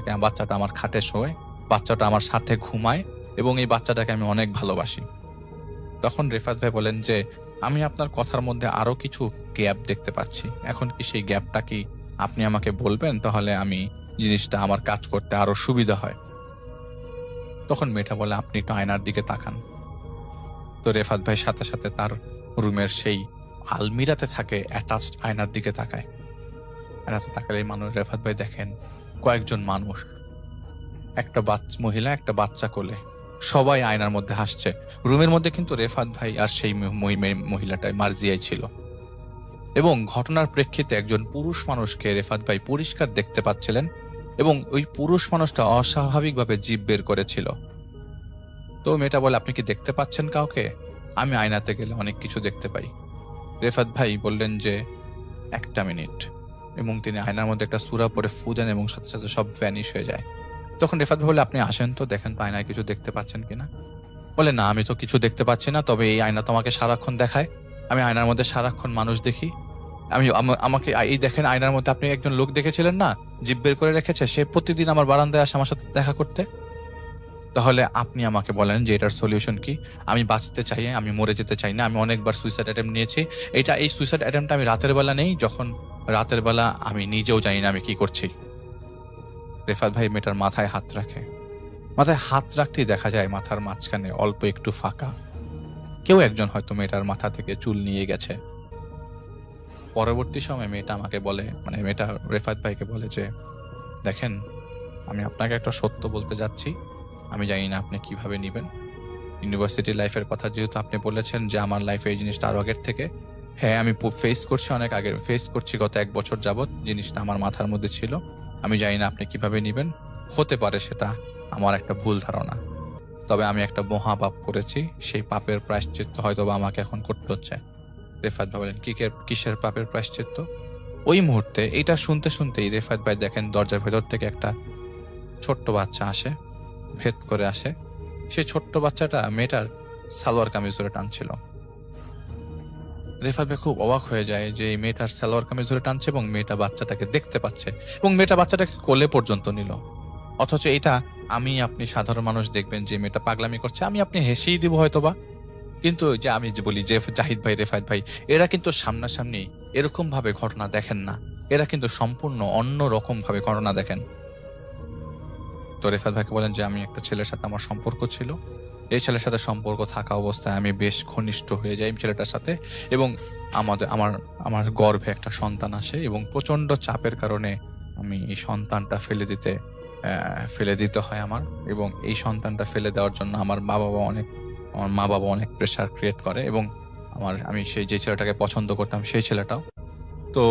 আমার খাটে শোয়, বাচ্চাটা আমার সাথে ঘুমায়, এবং এই বাচ্চাটাকে আমি অনেক ভালোবাসি। তখন রেফাত ভাই বলেন যে আমি আপনার কথার মধ্যে আরো কিছু গ্যাপ দেখতে পাচ্ছি, এখন কি সেই গ্যাপটা কি আপনি আমাকে বলবেন, তাহলে আমি জিনিসটা আমার কাজ করতে আরো সুবিধা হয়। তখন মেয়েটা বলে আপনি একটু আয়নার দিকে তাকান। তো রেফাত ভাই সাথে সাথে তার রুমের সেই আলমিরাতে থাকে অ্যাটাচড আয়নার দিকে তাকায়। আয়নাতে তাকালে রেফাত ভাই দেখেন কয়েকজন মানুষ, একটা মহিলা, একটা বাচ্চা কোলে, সবাই আয়নার মধ্যে হাসছে। রুমের মধ্যে কিন্তু রেফাত ভাই আর সেই মহিলাটাই মার্জিয়াই ছিল, এবং ঘটনার প্রেক্ষিতে একজন পুরুষ মানুষকে রেফাত ভাই পরিষ্কার দেখতে পাচ্ছিলেন, এবং ওই পুরুষ মানুষটা অস্বাভাবিকভাবে জিভ বের করেছিল। তো মেয়েটা বলে আপনি কি দেখতে পাচ্ছেন কাউকে? আমি আয়নাতে গেলে অনেক কিছু দেখতে পাই। রেফাত ভাই বললেন যে 1 মিনিট, এবং তিনি আয়নার মধ্যে একটা সূরা পরে ফু দেন, এবং সাথে সাথে সব ভ্যানিশ হয়ে যায়। তখন রেফাত ভাই বলে আপনি আসেন তো, দেখেন তো আয়নায় কিছু দেখতে পাচ্ছেন কিনা। বলে না, আমি তো কিছু দেখতে পাচ্ছি না, তবে এই আয়না তো আমাকে সারাক্ষণ দেখায়, আমি আয়নার মধ্যে সারাক্ষণ মানুষ দেখি। আমাকে এই দেখেন আয়নার মধ্যে আপনি একজন লোক দেখেছিলেন না, জিভ বের করে রেখেছে, সে প্রতিদিন আমার বারান্দায় আসে আমার সাথে দেখা করতে। তাহলে আপনি আমাকে বলেন যে এটার সলিউশন কি? আমি বাঁচতে চাই, আমি মরে যেতে চাই না। আমি অনেকবার সুইসাইড অ্যাটেম্প্ট নিয়েছি। এই সুইসাইড অ্যাটেম্প্টটা আমি রাতের বেলা নেই, যখন রাতের বেলা আমি নিজেও জানি না আমি কি করছি। রেফাত ভাই মেয়েটার মাথায় হাত রাখে। মাথায় হাত রাখতেই দেখা যায় মাথার মাঝখানে অল্প একটু ফাঁকা। কেউ একজন হয়তো মেয়েটার মাথা থেকে চুল নিয়ে গেছে। পরবর্তী সময় মেয়েটা আমাকে বলে, মানে মেয়েটা রেফাত ভাইকে বলে যে, দেখেন, আমি আপনাকে একটা সত্য বলতে যাচ্ছি, আমি জানি না আপনি কিভাবে নেবেন। ইউনিভার্সিটি লাইফের কথা যেহেতু আপনি বলেছেন যে আমার লাইফে এই জিনিসটা আরো আগের থেকে, হ্যাঁ আমি ফেস করছি, অনেক আগে ফেস করছি, গত 1 বছর যাবত জিনিসটা আমার মাথার মধ্যে ছিল। আমি জানি না আপনি কিভাবে নেবেন। হতে পারে সেটা আমার একটা ভুল ধারণা, তবে আমি একটা মহাপাপ করেছি, সেই পাপের প্রায়শ্চিত্ত হয়তো বা আমাকে এখন করতে হচ্ছে। রেফাত ভাই বলেন, কিসের পাপের প্রায়শ্চিত্ত? ওই মুহূর্তে এটা শুনতে শুনতেই রেফাত ভাই দেখেন দরজার ভেতর থেকে একটা ছোট্ট বাচ্চা আসে, ভেদ করে আসে। সেই ছোট্ট বাচ্চাটা মেয়েটার সালোয়ার কামিজ ধরে টানছিল। রেফাত ভাই খুব অবাক হয়ে যায় যে এই মেয়েটার সালোয়ার কামিজ ধরে টানছে এবং মেয়েটা বাচ্চাটাকে দেখতে পাচ্ছে এবং মেয়েটা বাচ্চাটাকে কোলে পর্যন্ত নিল। অথচ এটা আমি আপনি সাধারণ মানুষ দেখবেন যে মেয়েটা পাগলামি করছে, আমি আপনি হেসেই দিব হয়তোবা। কিন্তু যে আমি যে বলি যে জাহিদ ভাই, রেফাত ভাই, এরা কিন্তু সামনাসামনি এরকম ভাবে ঘটনা দেখেন না। এরা কিন্তু সম্পূর্ণ অন্য রকম ভাবে ঘটনা দেখেন। তো রেফাত ভাইকে বলেন যে আমি একটা ছেলের সাথে আমার সম্পর্ক ছিল, এই ছেলের সাথে সম্পর্ক থাকা অবস্থায় আমি বেশ ঘনিষ্ঠ হয়ে যাই ছেলেটার সাথে এবং আমার আমার গর্ভে একটা সন্তান আসে এবং প্রচন্ড চাপের কারণে আমি এই সন্তানটা ফেলে দিতে হয় আমার। এবং এই সন্তানটা ফেলে দেওয়ার জন্য আমার মা বাবা অনেক প্রেশার ক্রিয়েট করে এবং আমি সেই যে ছেলেটাকে পছন্দ করতাম সেই ছেলেটাও। তো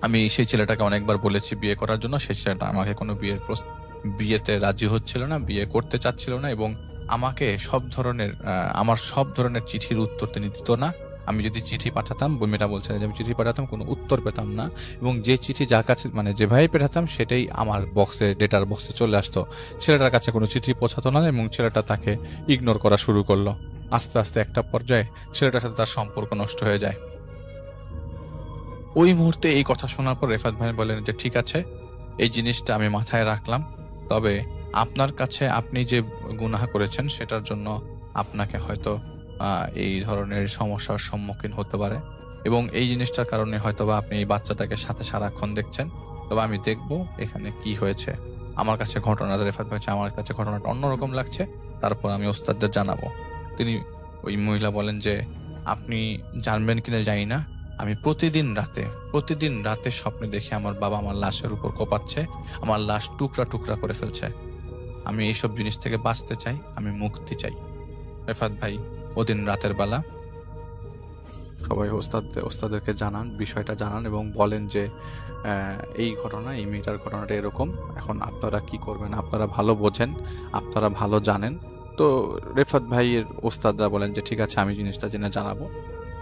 আমি সেই ছেলেটাকে অনেকবার বলেছি বিয়ে করার জন্য, সেই ছেলেটা আমাকে কোনো বিয়েতে রাজি হচ্ছিল না, বিয়ে করতে চাচ্ছিল না এবং আমাকে আমার সব ধরনের চিঠির উত্তর তিনি দিত না। আমি যদি চিঠি পাঠাতাম, মেয়েটা বলছে যে আমি চিঠি পাঠাতাম, কোনো উত্তর পেতাম না এবং যে চিঠি যার কাছে মানে যেভাবে পাঠাতাম সেটাই আমার ডেটার বক্সে চলে আসতো। ছেলেটার কাছে কোনো চিঠি পৌঁছাতো না এবং ছেলেটা তাকে ইগনোর করা শুরু করলো। আস্তে আস্তে একটা পর্যায়ে ছেলেটার সাথে তার সম্পর্ক নষ্ট হয়ে যায়। ওই মুহূর্তে এই কথা শোনার পর রেফাত ভাই বলেন যে ঠিক আছে, এই জিনিসটা আমি মাথায় রাখলাম, তবে আপনার কাছে আপনি যে গুনাহ করেছেন সেটার জন্য আপনাকে হয়তো এই ধরনের সমস্যার সম্মুখীন হতে পারে এবং এই জিনিসটার কারণে হয়তোবা আপনি এই বাচ্চাটাকে সাথে সারাক্ষণ দেখছেন। তবে আমি দেখব এখানে কি হয়েছে। আমার কাছে রেফাত ভাই আমার কাছে ঘটনাটা অন্যরকম লাগছে, তারপর আমি ওস্তাদদের জানাবো। তিনি ওই মহিলা বলেন যে আপনি জানবেন কিনা জানি না, আমি প্রতিদিন রাতে স্বপ্নে দেখি আমার বাবা আমার লাশের উপর কোপাচ্ছে, আমার লাশ টুকরা টুকরা করে ফেলছে। আমি এইসব জিনিস থেকে বাঁচতে চাই, আমি মুক্তি চাই। রেফাত ভাই ওদিন রাতের বেলা সবাই ওস্তাদেরকে বিষয়টা জানান এবং বলেন যে এই মেয়েটার ঘটনাটা এরকম, এখন আপনারা কি করবেন, আপনারা ভালো বোঝেন, আপনারা ভালো জানেন। তো রেফাত ভাইয়ের ওস্তাদরা বলেন যে ঠিক আছে, আমি জিনিসটা জেনে জানাবো।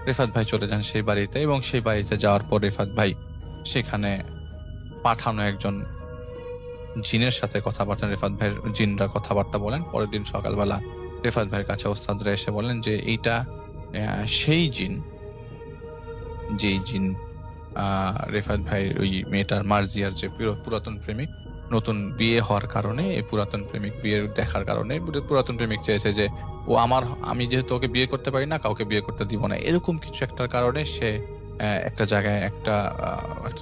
রেফাত ভাই চলে যান সেই বাড়িতে এবং সেই বাড়িতে যাওয়ার পর রেফাত ভাই সেখানে পাঠানো একজন জিনের সাথে কথাবার্তা, রেফাত ভাইয়ের জিনরা কথাবার্তা বলেন। পরের দিন সকালবেলা রেফাত ভাইয়ের কাছে ওস্তাদরা এসে বলেন যে এইটা সেই জিন, যেই জিন রেফাত ভাইয়ের ওই মেয়েটার মার্জিয়ার যে পুরাতন প্রেমিক, নতুন বিয়ে হওয়ার কারণে এই পুরাতন প্রেমিক বিয়ের দেখার কারণে পুরাতন প্রেমিক চেয়েছে যে আমি যেহেতু ওকে বিয়ে করতে পারি না, কাউকে বিয়ে করতে দিব না, এরকম কিছু একটার কারণে সে একটা জায়গায় একটা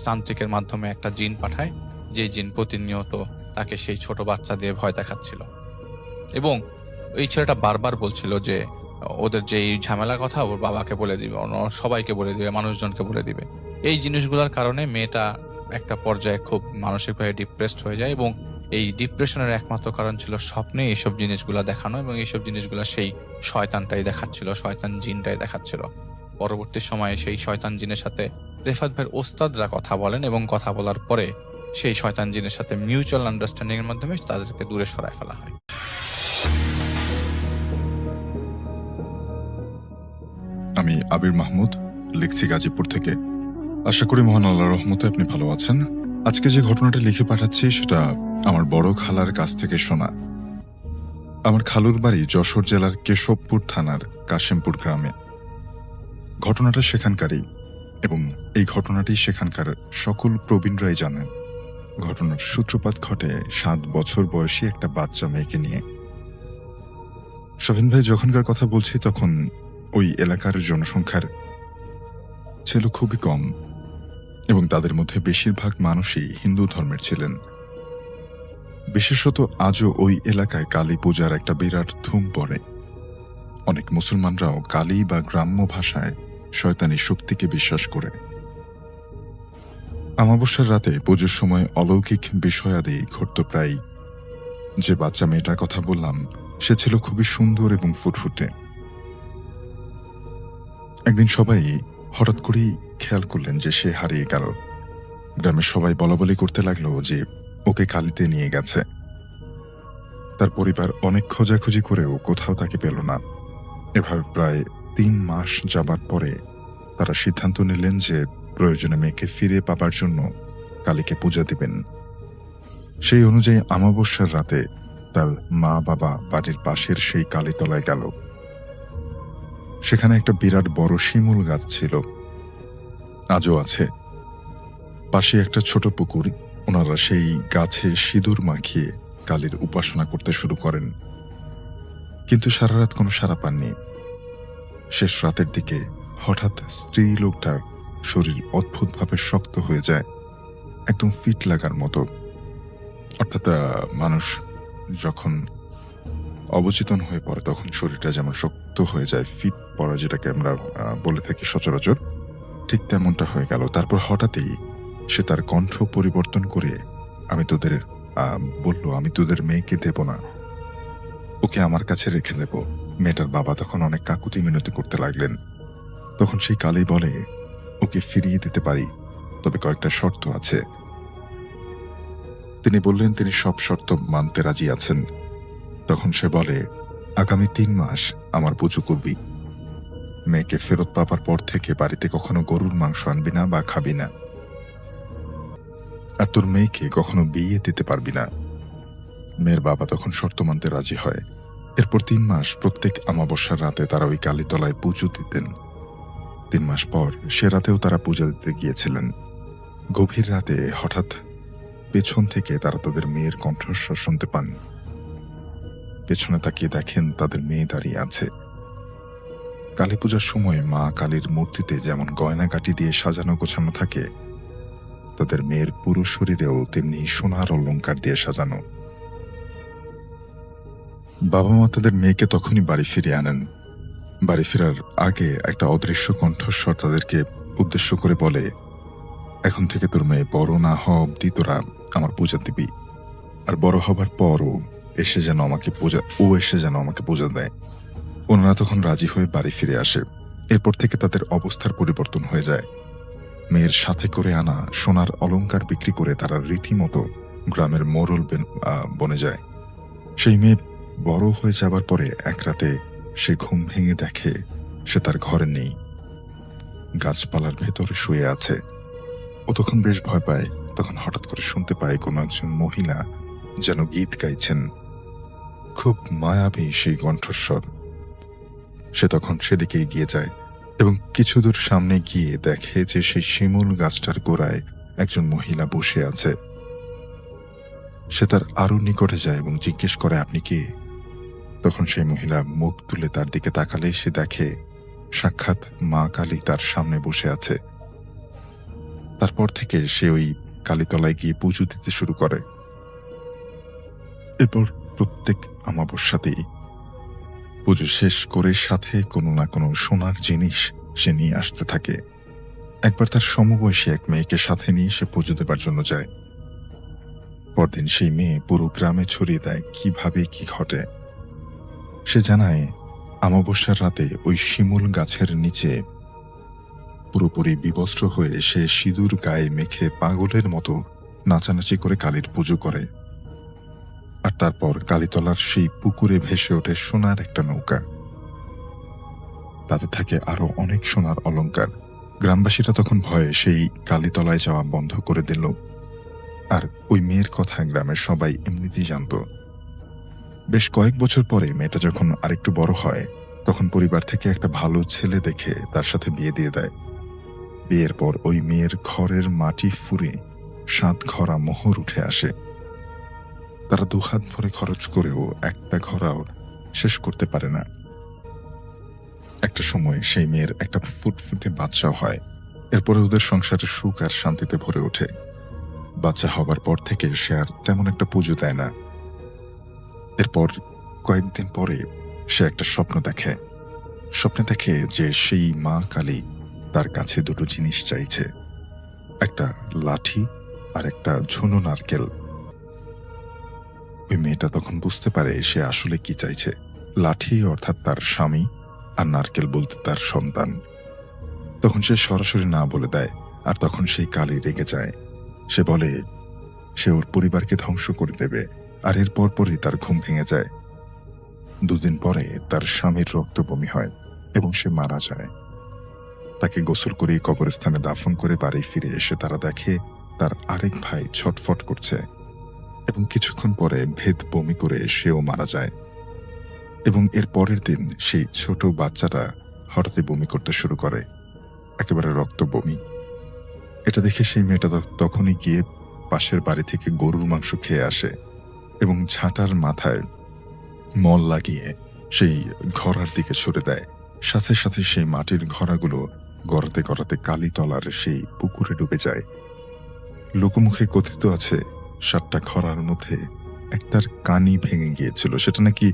তান্ত্রিকের মাধ্যমে একটা জিন পাঠায়, যে জিন প্রতিনিয়ত তাকে সেই ছোট বাচ্চা দিয়ে ভয় দেখাচ্ছিল এবং এই ছেলেটা বারবার বলছিল যে ওদের যে এই ঝামেলার কথা ওর বাবাকে বলে দিবে, সবাইকে বলে দিবে, মানুষজনকে বলে দিবে। এই জিনিসগুলোর কারণে মেয়েটা একটা পর্যায়ে খুব মানসিকভাবে ডিপ্রেসড হয়ে যায় এবং এই ডিপ্রেশনের একমাত্র কারণ ছিল স্বপ্নে এইসব জিনিসগুলো দেখানো এবং এইসব জিনিসগুলো সেই শয়তানটাই দেখাচ্ছিল, শয়তান জিনটাই দেখাচ্ছিল। পরবর্তী সময়ে সেই শয়তান জিনের সাথে রেফাত ভাইয়ের ওস্তাদরা কথা বলেন এবং কথা বলার পরে সেই শয়তান জিনের সাথে মিউচুয়াল আন্ডারস্ট্যান্ডিং এর মাধ্যমে তাদেরকে দূরে সরায় ফেলা হয়। আমি আবির মাহমুদ, লিখছি গাজীপুর থেকে। আশা করি মহান আল্লাহর রহমতে আপনি ভালো আছেন। আজকে যে ঘটনাটা লিখে পাঠাচ্ছি সেটা আমার বড় খালার কাছ থেকে শোনা। আমার খালুর বাড়ি যশোর জেলার কেশবপুর থানার কাশিমপুর গ্রামে। ঘটনাটা সেখানকারই এবং এই ঘটনাটি সেখানকার সকল প্রবীণরাই জানেন। ঘটনার সূত্রপাত ঘটে 7 বছর বয়সী একটা বাচ্চা মেয়েকে নিয়ে। শাহিন ভাই, যখনকার কথা বলছি তখন ওই এলাকার জনসংখ্যার ছিল খুবই কম এবং তাদের মধ্যে বেশিরভাগ মানুষই হিন্দু ধর্মের ছিলেন। বিশেষত আজও ওই এলাকায় কালী পূজার একটা বিরাট ধুম পড়ে। অনেক মুসলমানরাও কালী বা গ্রাম্য ভাষায় শয়তানি শক্তিকে বিশ্বাস করে। অমাবস্যার রাতে পুজোর সময় অলৌকিক বিষয়াদি ঘটত প্রায়। যে বাচ্চা মেয়েটার কথা বললাম সে ছিল খুবই সুন্দর এবং ফুটফুটে। একদিন সবাই হঠাৎ করেই খেয়াল করলেন যে সে হারিয়ে গেল। গ্রামের সবাই বলাবলি করতে লাগলো যে ওকে কালিতে নিয়ে গেছে। তার পরিবার অনেক খোঁজাখুঁজি করেও কোথাও তাকে পেল না। এভাবে প্রায় 3 মাস যাবার পরে তারা সিদ্ধান্ত নিলেন যে প্রয়োজনে মেয়েকে ফিরে পাবার জন্য কালীকে পূজা দিবেন। সেই অনুযায়ী অমাবস্যার রাতে তার মা বাবা বাড়ির পাশের সেই কালীতলায় গেল। সেখানে একটা বিরাট বড় শিমুল গাছ ছিল, আজও আছে। পাশে একটা ছোট পুকুর। ওনারা সেই গাছে সিঁদুর মাখিয়ে কালীর উপাসনা করতে শুরু করেন, কিন্তু সারা রাত কোনো সাড়া পাননি। শেষ রাতের দিকে হঠাৎ স্ত্রী লোকটার শরীর অদ্ভুতভাবে শক্ত হয়ে যায়, একদম ফিট লাগার মতো। অর্থাৎ মানুষ যখন অবচেতন হয়ে পড়ে তখন শরীরটা যেমন শক্ত হয়ে যায়, ফিট পড়া যেটাকে আমরা বলে থাকি সচরাচর, ঠিক তেমনটা হয়ে গেল। তারপর হঠাৎই সে তার কণ্ঠ পরিবর্তন করে বলল, আমি তোদের মেয়েকে দেব না, ওকে আমার কাছে রেখে দেব। মেয়েটার বাবা তখন অনেক কাকুতি মিনতি করতে লাগলেন। তখন সেই কালী বলে, ওকে ফিরিয়ে দিতে পারি, তবে কয়েকটা শর্ত আছে। তিনি বললেন তিনি সব শর্ত মানতে রাজি আছেন। তখন সে বলে, আগামী 3 মাস আমার পুজো করবি। মেয়েকে ফেরত পাবার পর থেকে বাড়িতে কখনো গরুর মাংস আনবি না বা খাবি না, আর তোর মেয়েকে কখনো বিয়ে দিতে পারবি না। মেয়ের বাবা তখন শর্ত মানতে রাজি হয়। এরপর 3 মাস প্রত্যেক অমাবস্যার রাতে তারা ওই কালীতলায় পুজো দিতেন। 3 মাস পর সে রাতেও তারা পূজা দিতে গিয়েছিলেন। গভীর রাতে হঠাৎ পেছন থেকে তারা তাদের মেয়ের কণ্ঠস্বর শুনতে পান। পেছনে তাকিয়ে দেখেন তাদের মেয়ে দাঁড়িয়ে আছে। কালী পূজার সময় মা কালীর মূর্তিতে যেমন গয়নাগাটি দিয়ে সাজানো গোছানো থাকে, তাদের মেয়ের পুরো শরীরেও তেমনি সোনার অলংকার দিয়ে সাজানো। বাবা মা তাদের মেয়েকে তখনই বাড়ি ফিরিয়ে আনেন। বাড়ি ফেরার আগে একটা অদৃশ্য কণ্ঠস্বর তাদেরকে উদ্দেশ্য করে বলে, এখন থেকে তোর মেয়ে বড় না হওয়া অব্দি তোরা আমার পূজা দিবি, আর বড় হবার পরও এসে যেন আমাকে পূজা দেয়। ওনারা তখন রাজি হয়ে বাড়ি ফিরে আসে। এরপর থেকে তাদের অবস্থার পরিবর্তন হয়ে যায়। মেয়ের সাথে করে আনা সোনার অলংকার বিক্রি করে তারা রীতিমতো গ্রামের মোড়ল বনে যায়। সেই মেয়ে বড় হয়ে যাবার পরে এক রাতে সে ঘুম ভেঙে দেখে সে তার ঘরে নেই, গাছপালার ভেতরে শুয়ে আছে। ও তখন বেশ ভয় পায়। তখন হঠাৎ করে শুনতে পায় কোনো একজন মহিলা যেন গীত গাইছেন, খুব মায়াবী সেই কণ্ঠস্বর। সে তখন সেদিকে এগিয়ে যায় এবং কিছু দূর সামনে গিয়ে দেখে যে সেই শিমুল গাছটার গোড়ায় একজন মহিলা বসে আছে। সে তার আরো নিকটে যায় এবং জিজ্ঞেস করে, আপনি কে? তখন সেই মহিলা মুখ তুলে তার দিকে তাকালে সে দেখে সাক্ষাৎ মা কালী তার সামনে বসে আছে। তারপর থেকে সে ওই কালীতলায় গিয়ে পুজো দিতে শুরু করে। এরপর প্রত্যেক অমাবস্যাতেই পুজো শেষ করে সাথে কোনো না কোনো সোনার জিনিস সে নিয়ে আসতে থাকে। একবার তার সমবয়সী এক মেয়েকে সাথে নিয়ে সে পুজো দেবার জন্য যায়। পরদিন সেই মেয়ে পুরো গ্রামে ছড়িয়ে দেয় কিভাবে কি ঘটে। সে জানায়, অমাবস্যার রাতে ওই শিমুল গাছের নিচে পুরোপুরি বিবস্ত্র হয়ে সে সিঁদুর গায়ে মেখে পাগলের মতো নাচানাচি করে কালীর পুজো করে। আর তারপর কালীতলার সেই পুকুরে ভেসে ওঠে সোনার একটা নৌকা। তাতে থাকে আরো অনেক সোনার অলংকার। গ্রামবাসীরা তখন ভয়ে সেই কালীতলায় যাওয়া বন্ধ করে দিল। আর ওই মেয়ের কথা গ্রামের সবাই এমনিতেই জানত। বেশ কয়েক বছর পরে মেয়েটা যখন আরেকটু বড় হয়, তখন পরিবার থেকে একটা ভালো ছেলে দেখে তার সাথে বিয়ে দিয়ে দেয়। বিয়ের পর ওই মেয়ের ঘরের মাটি ফুঁড়ে সাত ঘরা মোহর উঠে আসে। তারা দুহাত ভরে খরচ করেও একটা ঘরাও শেষ করতে পারে না। একটা সময় সেই মেয়ের একটা ফুটফুটে বাচ্চা হয়। এরপরে ওদের সংসারের সুখ আর শান্তিতে ভরে ওঠে। বাচ্চা হবার পর থেকে সে আর তেমন একটা পুজো দেয় না। এরপর কয়েকদিন পরে সে একটা স্বপ্ন দেখে। স্বপ্নে দেখে যে সেই মা কালী তার কাছে দুটো জিনিস চাইছে, একটা লাঠি আর একটা ঝুনো নারকেল। ওই মেয়েটা তখন বুঝতে পারে সে আসলে কি চাইছে। লাঠি অর্থাৎ তার স্বামী, আর নারকেল বলতে তার সন্তান। তখন সে সরাসরি না বলে দেয়, আর তখন সেই কালী রেগে যায়। সে বলে সে ওর পরিবারকে ধ্বংস করে দেবে, আর এর পরপরই তার ঘুম ভেঙে যায়। দুদিন পরে তার স্বামীর রক্ত বমি হয় এবং সে মারা যায়। তাকে গোসল করে কবরস্থানে দাফন করে বাড়ি ফিরে এসে তারা দেখে তার আরেক ভাই ছটফট করছে এবং কিছুক্ষণ পরে ভেদ বমি করে সেও মারা যায়। এবং এর পরের দিন সেই ছোট বাচ্চাটা হঠাৎই বমি করতে শুরু করে, একেবারে রক্ত বমি। এটা দেখে সেই মেয়েটা তখনই গিয়ে পাশের বাড়ি থেকে গরুর মাংস খেয়ে আসে এবং ঝাঁটার মাথায় মল লাগিয়ে সেই ঘরার দিকে ছুড়ে দেয়। সাথে সাথে সেই মাটির ঘরাগুলো গড়াতে গড়াতে কালীতলার সেই পুকুরে ডুবে যায়। লোকমুখে কথিত আছে 7টা ঘরার মধ্যে একটার কানই ভেঙে গিয়েছিল, সেটা নাকি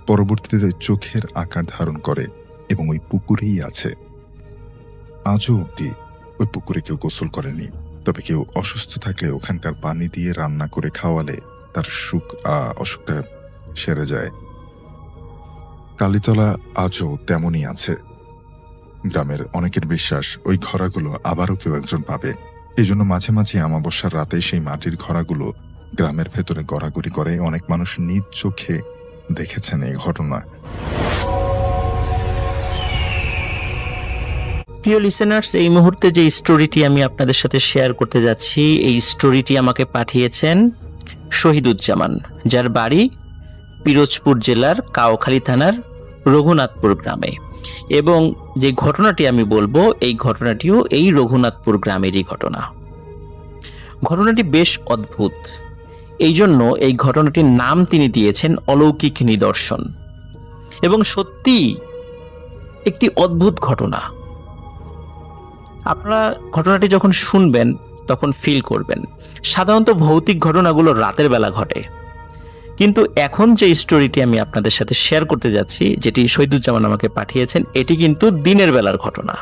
পরবর্তীতে চোখের আকার ধারণ করে এবং ওই পুকুরেই আছে। আজও অব্দি ওই পুকুরে কেউ গোসল করেনি, তবে কেউ অসুস্থ থাকলে ওখানকার পানি দিয়ে রান্না করে খাওয়ালে তার অসুখটা সেরে যায়। কালীতলা আজও তেমনই আছে। গ্রামের অনেকের বিশ্বাস ওই ঘরাগুলো আবারও কেউ একজন পাবে। এই জন্য মাঝে মাঝে অমাবস্যার রাতে সেই মাটির ঘরাগুলো গ্রামের ভেতরে গড়াগড়ি করে। অনেক মানুষ নিজ চোখে দেখেছেন এই ঘটনা। প্রিয় লিসেনার্স, এই মুহূর্তে যে স্টোরিটি আমি আপনাদের সাথে শেয়ার করতে যাচ্ছি, এই স্টোরিটি আমাকে পাঠিয়েছেন শহীদুজ্জামান, যার বাড়ি পিরোজপুর জেলার কাউখালী থানার রঘুনাথপুর গ্রামে। এবং যে ঘটনাটি আমি বলবো, এই ঘটনাটিও এই রঘুনাথপুর গ্রামেরই ঘটনা। ঘটনাটি বেশ অদ্ভুত, এই জন্য এই ঘটনাটির নাম তিনি দিয়েছেন অলৌকিক নিদর্শন। এবং সত্যি একটি অদ্ভুত ঘটনা। আপনারা ঘটনাটি যখন শুনবেন তখন ফিল করবেন। সাধারণত ভৌতিক ঘটনাগুলো রাতের বেলা ঘটে, কিন্তু এখন যে স্টোরিটি আমি আপনাদের সাথে শেয়ার করতে যাচ্ছি, যেটি শহীদুজ্জামান আমাকে পাঠিয়েছেন, এটি কিন্তু দিনের বেলার ঘটনা।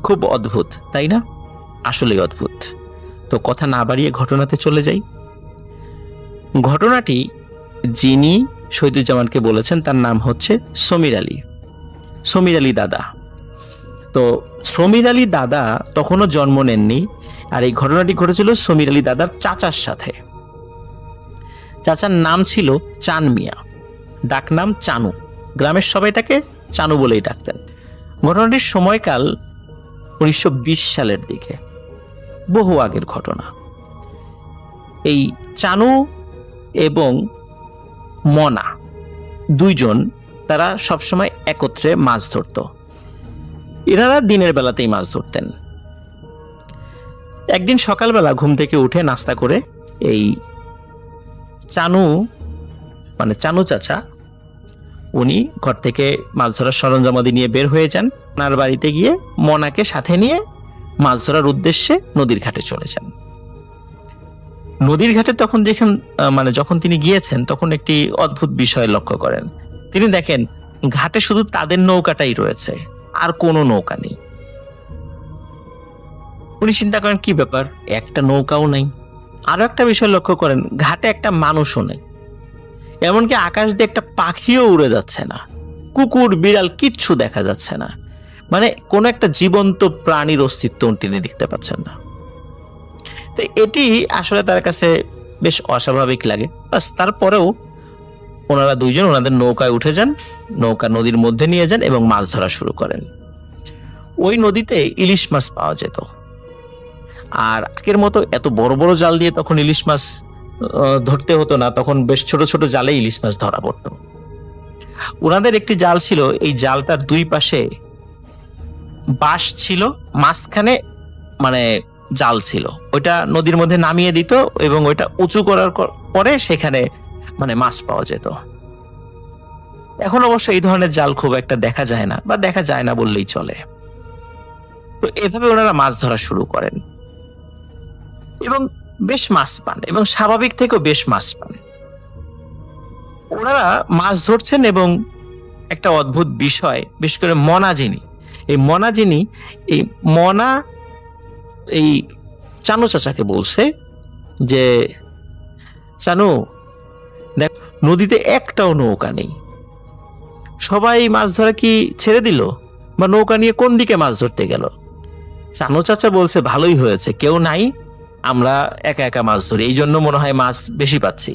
খুব অদ্ভুত, তাই না? আসলেই অদ্ভুত। তো কথা না বাড়িয়ে ঘটনাতে চলে যাই। ঘটনাটি যিনি শহীদুজ্জামানকে বলেছেন তার নাম হচ্ছে সমীর আলী দাদা। তো সমীর আলী দাদা তখনও জন্ম নেননি, আর এই ঘটনাটি ঘটেছিল সমীর আলী দাদার চাচার সাথে। চাচার নাম ছিল চান মিয়া, ডাক নাম চানু। গ্রামের সবাই তাকে চানু বলেই ডাকতেন। ঘটনাটির সময়কাল 1920 সালের দিকে, বহু আগের ঘটনা। এই চানু এবং মনা দুইজন, তারা সবসময় একত্রে মাছ ধরত। এনারা দিনের বেলাতেই মাছ ধরতেন। একদিন সকালবেলা ঘুম থেকে উঠে নাস্তা করে এই চানু চাচা, উনি ঘর থেকে মাছ ধরার সরঞ্জামাদি নিয়ে বের হয়ে যান। ওনার বাড়িতে গিয়ে মনাকে সাথে নিয়ে মাছ ধরার উদ্দেশ্যে নদীর ঘাটে চলে যান। নদীর ঘাটে তখন দেখেন, যখন তিনি গিয়েছেন তখন একটি অদ্ভুত বিষয় লক্ষ্য করেন। তিনি দেখেন ঘাটে শুধু তাদের নৌকাটাই রয়েছে, আর কোনো নৌকা নেই। উনি চিন্তা করেন কি ব্যাপার, একটা নৌকাও নেই। আরো একটা বিষয় লক্ষ্য করেন, ঘাটে একটা মানুষও নেই, এমনকি আকাশ দিয়ে একটা পাখিও উড়ে যাচ্ছে না, কুকুর বিড়াল কিচ্ছু দেখা যাচ্ছে না। কোনো একটা জীবন্ত প্রাণীর অস্তিত্ব তিনি দেখতে পাচ্ছেন না। তো এটি আসলে তার কাছে বেশ অস্বাভাবিক লাগে। তারপরেও ওনারা দুইজন ওনাদের নৌকায় উঠে যান, নৌকা নদীর মধ্যে নিয়ে যান এবং মাছ ধরা শুরু করেন। ওই নদীতে ইলিশ মাছ পাওয়া যেত। আর আজকের মতো এত বড় বড় জাল দিয়ে তখন ইলিশ মাছ ধরতে হতো না, তখন বেশ ছোট ছোট জালে ইলিশ মাছ ধরা পড়তো। ওনাদের একটি জাল ছিল, এই জালটার দুই পাশে বাঁশ ছিল, মাঝখানে জাল ছিল, ওইটা নদীর মধ্যে নামিয়ে দিত এবং ওইটা উঁচু করার পরে সেখানে মানে মাছ পাওয়া যেত। এখন অবশ্য এই ধরনের জাল খুব একটা দেখা যায় না, বা দেখা যায় না বললেই চলে। তো এভাবে ওনারা মাছ ধরা শুরু করেন এবং বেশ মাছ পান, এবং স্বাভাবিক থেকেও বেশ মাছ পান। ওনারা মাছ ধরছেন এবং একটা অদ্ভুত বিষয়, বিশেষ করে মনা যিনি, এই মনা এই চানু চাচাকে বলছে যে, চানু দেখ, নদীতে একটাও নৌকা নেই, সবাই মাছ ধরা কি ছেড়ে দিল, বা নৌকা নিয়ে কোন দিকে মাছ ধরতে গেল? চানু চাচা বলছে, ভালোই হয়েছে, কেউ নাই, আমরা একা একা মাছ ধরি, এই জন্য মনে হয় মাছ বেশি পাচ্ছি।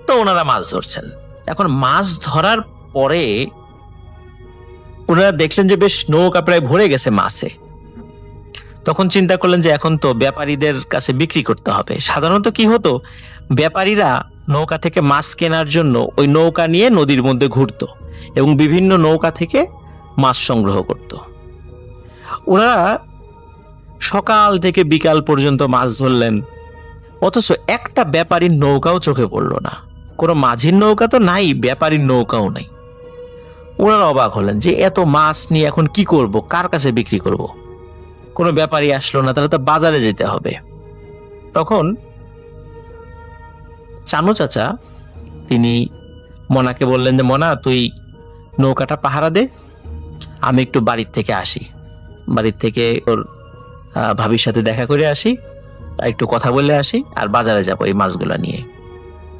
তো ওনারা মাছ ধরছেন। এখন মাছ ধরার পরে ওনারা দেখলেন যে বেশ নৌকা প্রায় ভরে গেছে মাছে। তখন চিন্তা করলেন যে এখন তো ব্যাপারীদের কাছে বিক্রি করতে হবে। সাধারণত কি হতো, ব্যাপারীরা নৌকা থেকে মাছ কেনার জন্য ওই নৌকা নিয়ে নদীর মধ্যে ঘুরতো এবং বিভিন্ন নৌকা থেকে মাছ সংগ্রহ করত। ওনারা সকাল থেকে বিকাল পর্যন্ত মাছ ধরলেন, অথচ একটা ব্যাপারীর নৌকাও চোখে পড়লো না। কোনো মাঝির নৌকা তো নাই, ব্যাপারীর নৌকাও নাই। ওনারা অবাক হলেন যে এত মাছ নিয়ে এখন কি করব, কার কাছে বিক্রি করব? কোনো ব্যাপারী আসলো না, তাহলে তো বাজারে যেতে হবে। তখন চানু চাচা তিনি মনাকে বললেন যে, মনা তুই নৌকাটা পাহারা দে, আমি একটু বাড়ির থেকে আসি, বাড়ির থেকে ওর ভাবির সাথে দেখা করে আসি, একটু কথা বলে আসি, আর বাজারে যাবো এই মাছগুলা নিয়ে।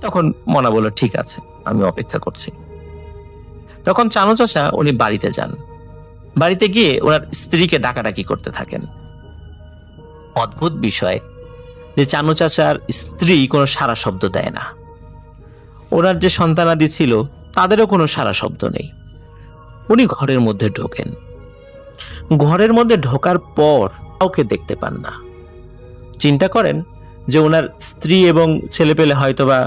তখন মনা বলল, ঠিক আছে, আমি অপেক্ষা করছি। তখন চানু চাচা উনি বাড়িতে যান। বাড়িতে গিয়ে ওনার স্ত্রীকে ডাকাডাকি করতে থাকেন। অদ্ভুত বিষয় যে চানু চাচার স্ত্রী কোনো সারা শব্দ দেয় না। ওনার যে সন্তানাদি ছিল তাদেরও কোনো সারা শব্দ নেই। উনি ঘরের মধ্যে ঢোকেন, ঘরের মধ্যে ঢোকার পর কাউকে দেখতে পান না। চিন্তা করেন যে ওনার স্ত্রী এবং ছেলেপেলে হয়তোবা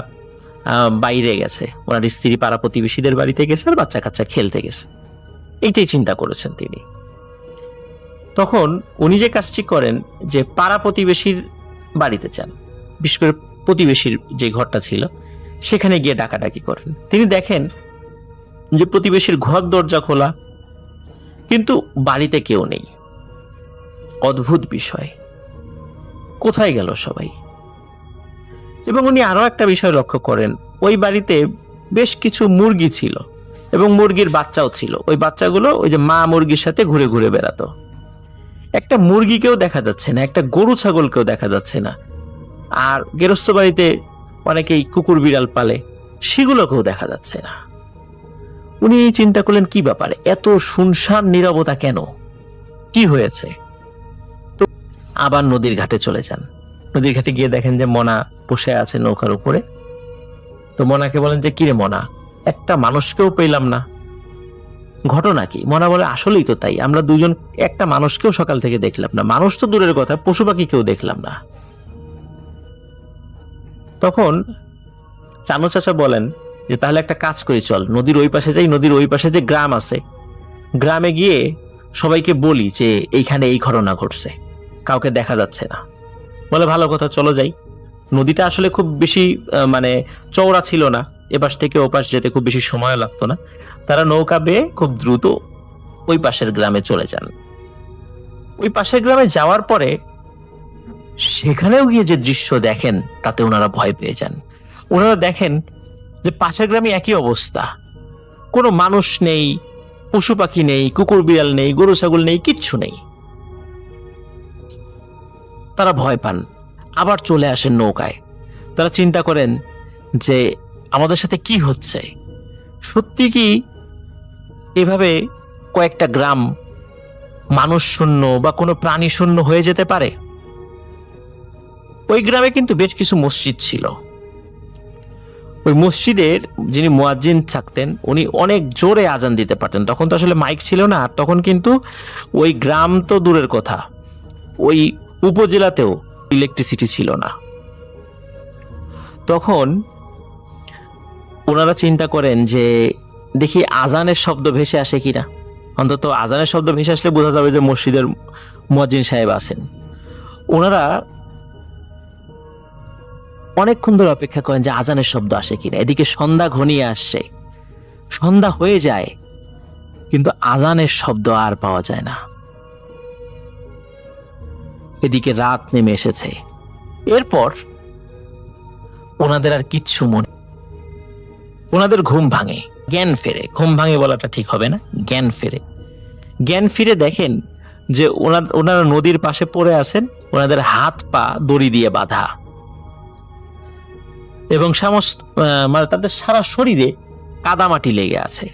বাইরে গেছে, ওনার স্ত্রী পাড়া প্রতিবেশীদের বাড়িতে গেছে, আর বাচ্চা কাচ্চা খেলতে গেছে, এইটাই চিন্তা করেছেন তিনি। তখন উনি যে কাজটি করেন যে পাড়া প্রতিবেশীর বাড়িতে যান, বিশেষ করে প্রতিবেশীর যে ঘরটা ছিল সেখানে গিয়ে ডাকাডাকি করেন। তিনি দেখেন যে প্রতিবেশীর ঘর দরজা খোলা, কিন্তু বাড়িতে কেউ নেই। অদ্ভুত বিষয়, কোথায় গেল সবাই? এবং উনি আরো একটা বিষয় লক্ষ্য করেন, ওই বাড়িতে বেশ কিছু মুরগি ছিল এবং মুরগির বাচ্চাও ছিল। ওই বাচ্চাগুলো ওই যে মা মুরগির সাথে ঘুরে ঘুরে বেড়াতো। একটা মুরগিকেও দেখা যাচ্ছে না, একটা গরু ছাগলকেও দেখা যাচ্ছে না। আর গেরস্ত বাড়িতে অনেকেই কুকুর বিড়াল পালে, সেগুলোকেও দেখা যাচ্ছে না। উনি চিন্তা করলেন, কি ব্যাপারে এত শুনশান নীরবতা কেন, কি হয়েছে? তো আবার নদীর ঘাটে চলে যান। নদীর ঘাটে গিয়ে দেখেন যে মনা বসে আছে নৌকার উপরে। তো মনাকে বলেন যে, কিরে মনা, একটা মানুষকেও পেলাম না, ঘটনা কি? মনা বলে, আসলেই তো তাই, আমরা দুজন একটা মানুষকেও সকাল থেকে দেখলাম না, মানুষ তো দূরের কথা, পশু পাখি কেউ দেখলাম না। তখন চানু চাচা বলেন যে, তাহলে একটা কাজ করি, চল নদীর ওই পাশে যাই, নদীর ওই পাশে যে গ্রাম আছে, গ্রামে গিয়ে সবাইকে বলি যে এইখানে এই ঘটনা ঘটছে, কাউকে দেখা যাচ্ছে না। বলে, ভালো কথা, চলো যাই। নদীটা আসলে খুব বেশি মানে চওড়া ছিল না, এপাশ থেকে ওপাশ যেতে খুব বেশি সময় লাগতো না। তারা নৌকা বেয়ে খুব দ্রুত ওই পাশের গ্রামে চলে যান। ওই পাশের গ্রামে যাওয়ার পরে সেখানেও গিয়ে যে দৃশ্য দেখেন তাতে ওনারা ভয় পেয়ে যান। ওনারা দেখেন যে পাশের গ্রামে একই অবস্থা, কোনো মানুষ নেই, পশু পাখি নেই, কুকুর বিড়াল নেই, গরু ছাগল নেই, কিচ্ছু নেই। তারা ভয় পান, আবার চলে আসেন নৌকায়। তারা চিন্তা করেন যে আমাদের সাথে কি হচ্ছে, সত্যি কি এভাবে কয়েকটা গ্রাম মানুষ শূন্য বা কোনো প্রাণী শূন্য হয়ে যেতে পারে? ওই গ্রামে কিন্তু বেশ কিছু মসজিদ ছিল। ওই মসজিদের যিনি মুয়াজ্জিন থাকতেন উনি অনেক জোরে আজান দিতে পারতেন। তখন তো আসলে মাইক ছিল না, আর তখন কিন্তু ওই গ্রাম তো দূরের কথা, ওই উপজেলাতেও ইলেকট্রিসিটি ছিল না। তখন ওনারা চিন্তা করেন যে দেখি আজানের শব্দ ভেসে আসে কিনা, অন্তত আজানের শব্দ ভেসে আসলে বোঝা যাবে যে মসজিদের মুয়াজ্জিন সাহেব আছেন, ওনারা অনেকক্ষণ ধরে অপেক্ষা করেন যে আজানের শব্দ আসে কিনা। এদিকে সন্ধ্যা ঘনিয়ে আসছে, সন্ধ্যা হয়ে যায়, কিন্তু আজানের শব্দ আর পাওয়া যায় না। এদিকে রাত নেমে এসেছে। এরপর ওনাদের আর কিচ্ছু মনে, ওনাদের ঘুম ভাঙে, জ্ঞান ফেরে। ঘুম ভাঙে বলাটা ঠিক হবে না, জ্ঞান ফেরে। জ্ঞান ফিরে দেখেন যে ওনারা নদীর পাশে পড়ে আছেন, ওনাদের হাত পা দড়ি দিয়ে বাঁধা, এবং সমস্ত মানে তাদের সারা শরীরে কাদামাটি লেগে আছে,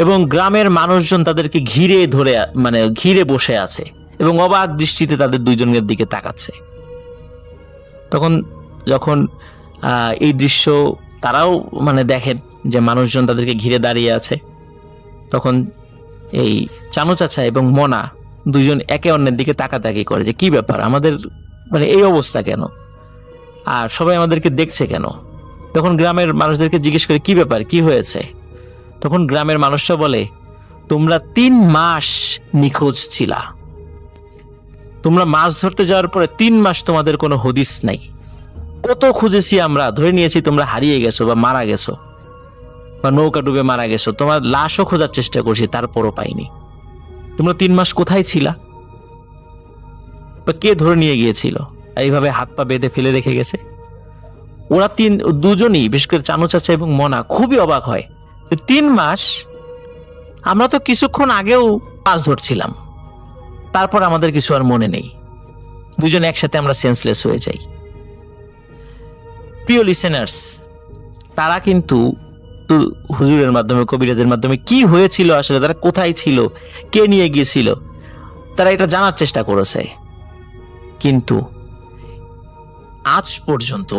এবং গ্রামের মানুষজন তাদেরকে ঘিরে ধরে মানে ঘিরে বসে আছে এবং অবাক দৃষ্টিতে তাদের দুইজনের দিকে তাকাচ্ছে। তখন যখন এই দৃশ্য তারাও মানে দেখেন যে মানুষজন তাদেরকে ঘিরে দাঁড়িয়ে আছে, তখন এই চানু চাচা এবং মনা দুইজন একে অন্যের দিকে তাকাতাকি করে যে কি ব্যাপার, আমাদের মানে এই অবস্থা কেন, আর সবাই আমাদেরকে দেখছে কেন। তখন গ্রামের মানুষদেরকে জিজ্ঞেস করে কি ব্যাপার, কি হয়েছে। তখন গ্রামের মানুষরা বলে, তোমরা 3 মাস নিখোঁজ ছিলা, তোমরা মাছ ধরতে যাওয়ার পরে 3 মাস তোমাদের কোনো হদিস নাই। কত খুঁজেছি আমরা, ধরে নিয়েছি তোমরা হারিয়ে গেছো বা মারা গেছো বা নৌকা ডুবে মারা গেছো, তোমার লাশও খোঁজার চেষ্টা করছি, তারপরও পাইনি। তোমরা 3 মাস কোথায় ছিলা, বা কে ধরে নিয়ে গিয়েছিল, এইভাবে হাত পা বেঁধে ফেলে রেখে গেছে। ওরা দুজনই, বিশেষ করে চানু চাচা এবং মনা, খুবই অবাক হয়। 3 মাস আমরা তো কিছুক্ষণ আগেও মাছ ধরছিলাম, তারপর আমাদের কিছু আর মনে নেই। দুজন একসাথে আমরা সেন্সলেস হয়ে যাই। প্রিয় লিসেনার্স, তারা কিন্তু হুজুরের মাধ্যমে, কবিরাজের মাধ্যমে কি হয়েছিল আসলে, তারা কোথায় ছিল, কে নিয়ে গিয়েছিল, তারা এটা জানার চেষ্টা করেছে, কিন্তু আজ পর্যন্ত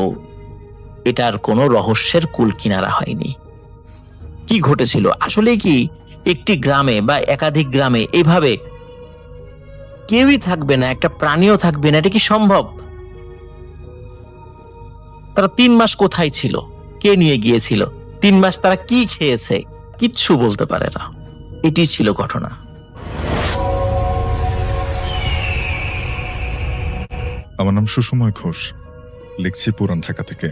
এটার কোনো রহস্যের কুল কিনারা হয়নি। কি ঘটেছিল আসলে, কি একটি গ্রামে বা একাধিক গ্রামে এভাবে কেউই থাকবে না, একটা প্রাণীও থাকবে না, এটা কি সম্ভব? তারা 3 মাস কোথায় ছিল, কে নিয়ে গিয়েছিল, 3 মাস তারা কি খেয়েছে, কিচ্ছু বলতে পারে না। এটি ছিল ঘটনা। আমার নাম সুসময় ঘোষ, লিখছি পুরান ঢাকা থেকে।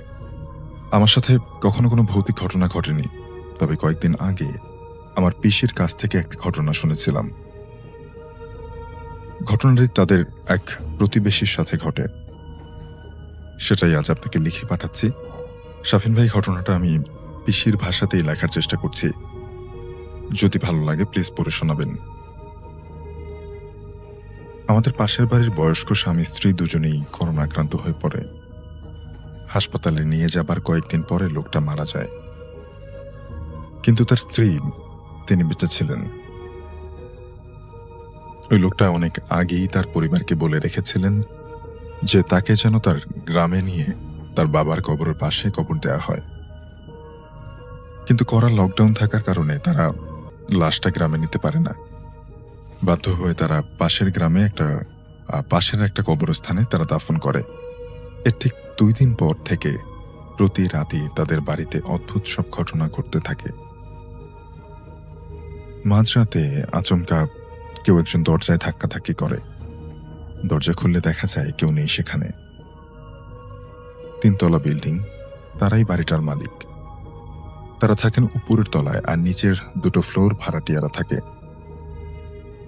আমার সাথে কখনো কোনো ভৌতিক ঘটনা ঘটেনি, তবে কয়েকদিন আগে আমার পিসির কাছ থেকে একটি ঘটনা শুনেছিলাম। ঘটনাটি তাদের এক প্রতিবেশীর সাথে ঘটে, সেটাই আজ আপনাকে লিখে পাঠাচ্ছি। শাফিন ভাই, ঘটনাটা আমি পিসির ভাষাতেই লেখার চেষ্টা করছি, যদি ভালো লাগে প্লিজ পড়ে শোনাবেন। আমাদের পাশের বাড়ির বয়স্ক স্বামী স্ত্রী দুজনেই করোনা আক্রান্ত হয়ে পড়ে। হাসপাতালে নিয়ে যাবার কয়েকদিন পরে লোকটা মারা যায়, কিন্তু তার স্ত্রী, তিনি বেঁচে ছিলেন। ওই লোকটা অনেক আগেই তার পরিবারকে বলে রেখেছিলেন যে তাকে যেন তার গ্রামে নিয়ে তার বাবার কবরের পাশে কবর দেয়া হয়, কিন্তু কড়া লকডাউন থাকার কারণে তারা লাশটা গ্রামে নিতে পারে না। বাধ্য হয়ে তারা পাশের একটা কবরস্থানে তারা দাফন করে। এর ঠিক 2 দিন পর থেকে প্রতি রাতে তাদের বাড়িতে অদ্ভুত সব ঘটনা ঘটতে থাকে। মাঝরাতে আচমকা কেউ একজন দরজায় ধাক্কাধাক্কি করে। দরজা খুললে দেখা যায় কেউ নেই সেখানে। 3 তলা বিল্ডিং, তারাই বাড়িটার মালিক। তারা থাকেন উপরের তলায়, আর নিচের 2টো ফ্লোর ভাড়াটিয়ারা থাকে।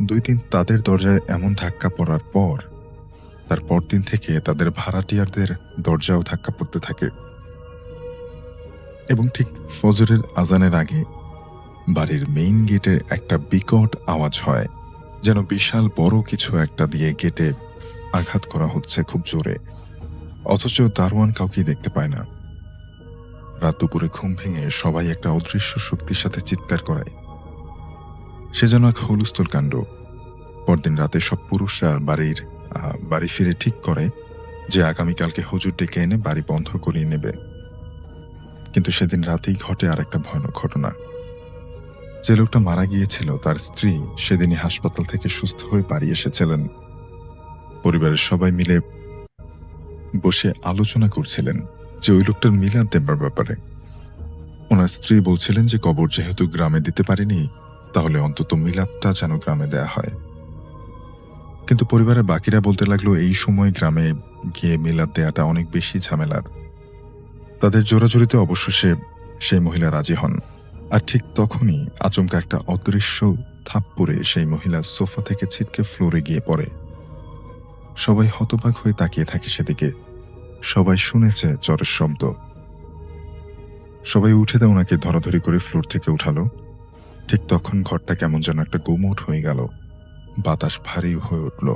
2 দিন তাদের দরজায় এমন ধাক্কা পড়ার পর তার পরদিন থেকে তাদের ভাড়াটিয়ারদের দরজাও ধাক্কা পড়তে থাকে, এবং ঠিক ফজরের আজানের আগে বাড়ির মেইন গেটে একটা বিকট আওয়াজ হয়, যেন বিশাল বড় কিছু একটা দিয়ে গেটে আঘাত করা হচ্ছে খুব জোরে, অথচ দারোয়ান কাউকে দেখতে পায় না। রাত দুপুরে ঘুম ভেঙে সবাই একটা অদৃশ্য শক্তির সাথে চিৎকার করায়, সে যেন এক হুলস্থুল কাণ্ড। পরদিন রাতে সব পুরুষরা বাড়ি ফিরে ঠিক করে যে আগামীকালকে হুজুর ডেকে এনে বাড়ি বন্ধ করিয়ে নেবে। কিন্তু সেদিন রাতেই ঘটে আর একটা ভয়ানক ঘটনা। যে লোকটা মারা গিয়েছিল তার স্ত্রী সেদিনই হাসপাতাল থেকে সুস্থ হয়ে বাড়ি এসেছিলেন। পরিবারের সবাই মিলে বসে আলোচনা করছিলেন যে ওই লোকটার মিলাদ দেবার ব্যাপারে। ওনার স্ত্রী বলছিলেন যে কবর যেহেতু গ্রামে দিতে পারেনি, তাহলে অন্তত মিলাদটা যেন গ্রামে দেয়া হয়। কিন্তু পরিবারের বাকিরা বলতে লাগলো এই সময় গ্রামে গিয়ে মিলাদ দেয়াটা অনেক বেশি ঝামেলার। তাদের জোরাজুরিতে অবশ্য সেই মহিলা রাজি হন। আর ঠিক তখনই আচমকা একটা অদৃশ্য থাপ্পড়ে সেই মহিলা সোফা থেকে ছিটকে ফ্লোরে গিয়ে পড়ে। সবাই হতবাক হয়ে তাকিয়ে থাকে সেদিকে। সবাই শুনেছে জ্বরের শব্দ। সবাই উঠে ওনাকে ধরাধরি করে ফ্লোর থেকে উঠালো। ঠিক তখন ঘরটা কেমন যেন একটা গুমোট হয়ে গেল। বাতাস ভারী হয়ে উঠল।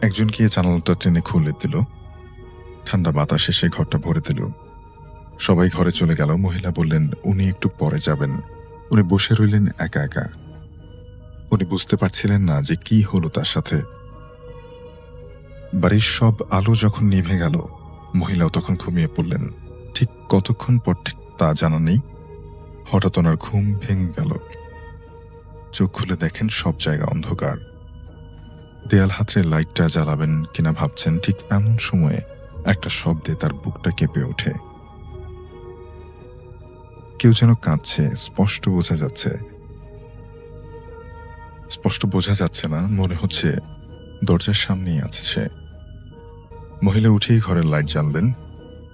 একজন গিয়ে জানালাটা টেনে খুলে দিল। ঠান্ডা বাতাস এসে ঘরটা ভরে দিল। সবাই ঘরে চলে গেল। মহিলা বললেন উনি একটু পরে যাবেন। উনি বসে রইলেন একা একা। উনি বুঝতে পারছিলেন না যে কি হলো তার সাথে। বাড়ির সব আলো যখন নিভে গেল, মহিলাও তখন ঘুমিয়ে পড়লেন। ঠিক কতক্ষণ পর ঠিক তা জানা নেই। হঠাৎ ওনার ঘুম ভেঙে গেল। চোখ খুলে দেখেন সব জায়গা অন্ধকার। দেয়াল হাতড়ে লাইটটা জ্বালাবেন কিনা ভাবছেন, ঠিক এমন সময়ে একটা শব্দে তার বুকটা কেঁপে ওঠে। কেউ যেন কাঁদছে। স্পষ্ট বোঝা যাচ্ছে না, মনে হচ্ছে দরজার সামনেই আছে সে। মহিলা উঠেই ঘরের লাইট জ্বাললেন।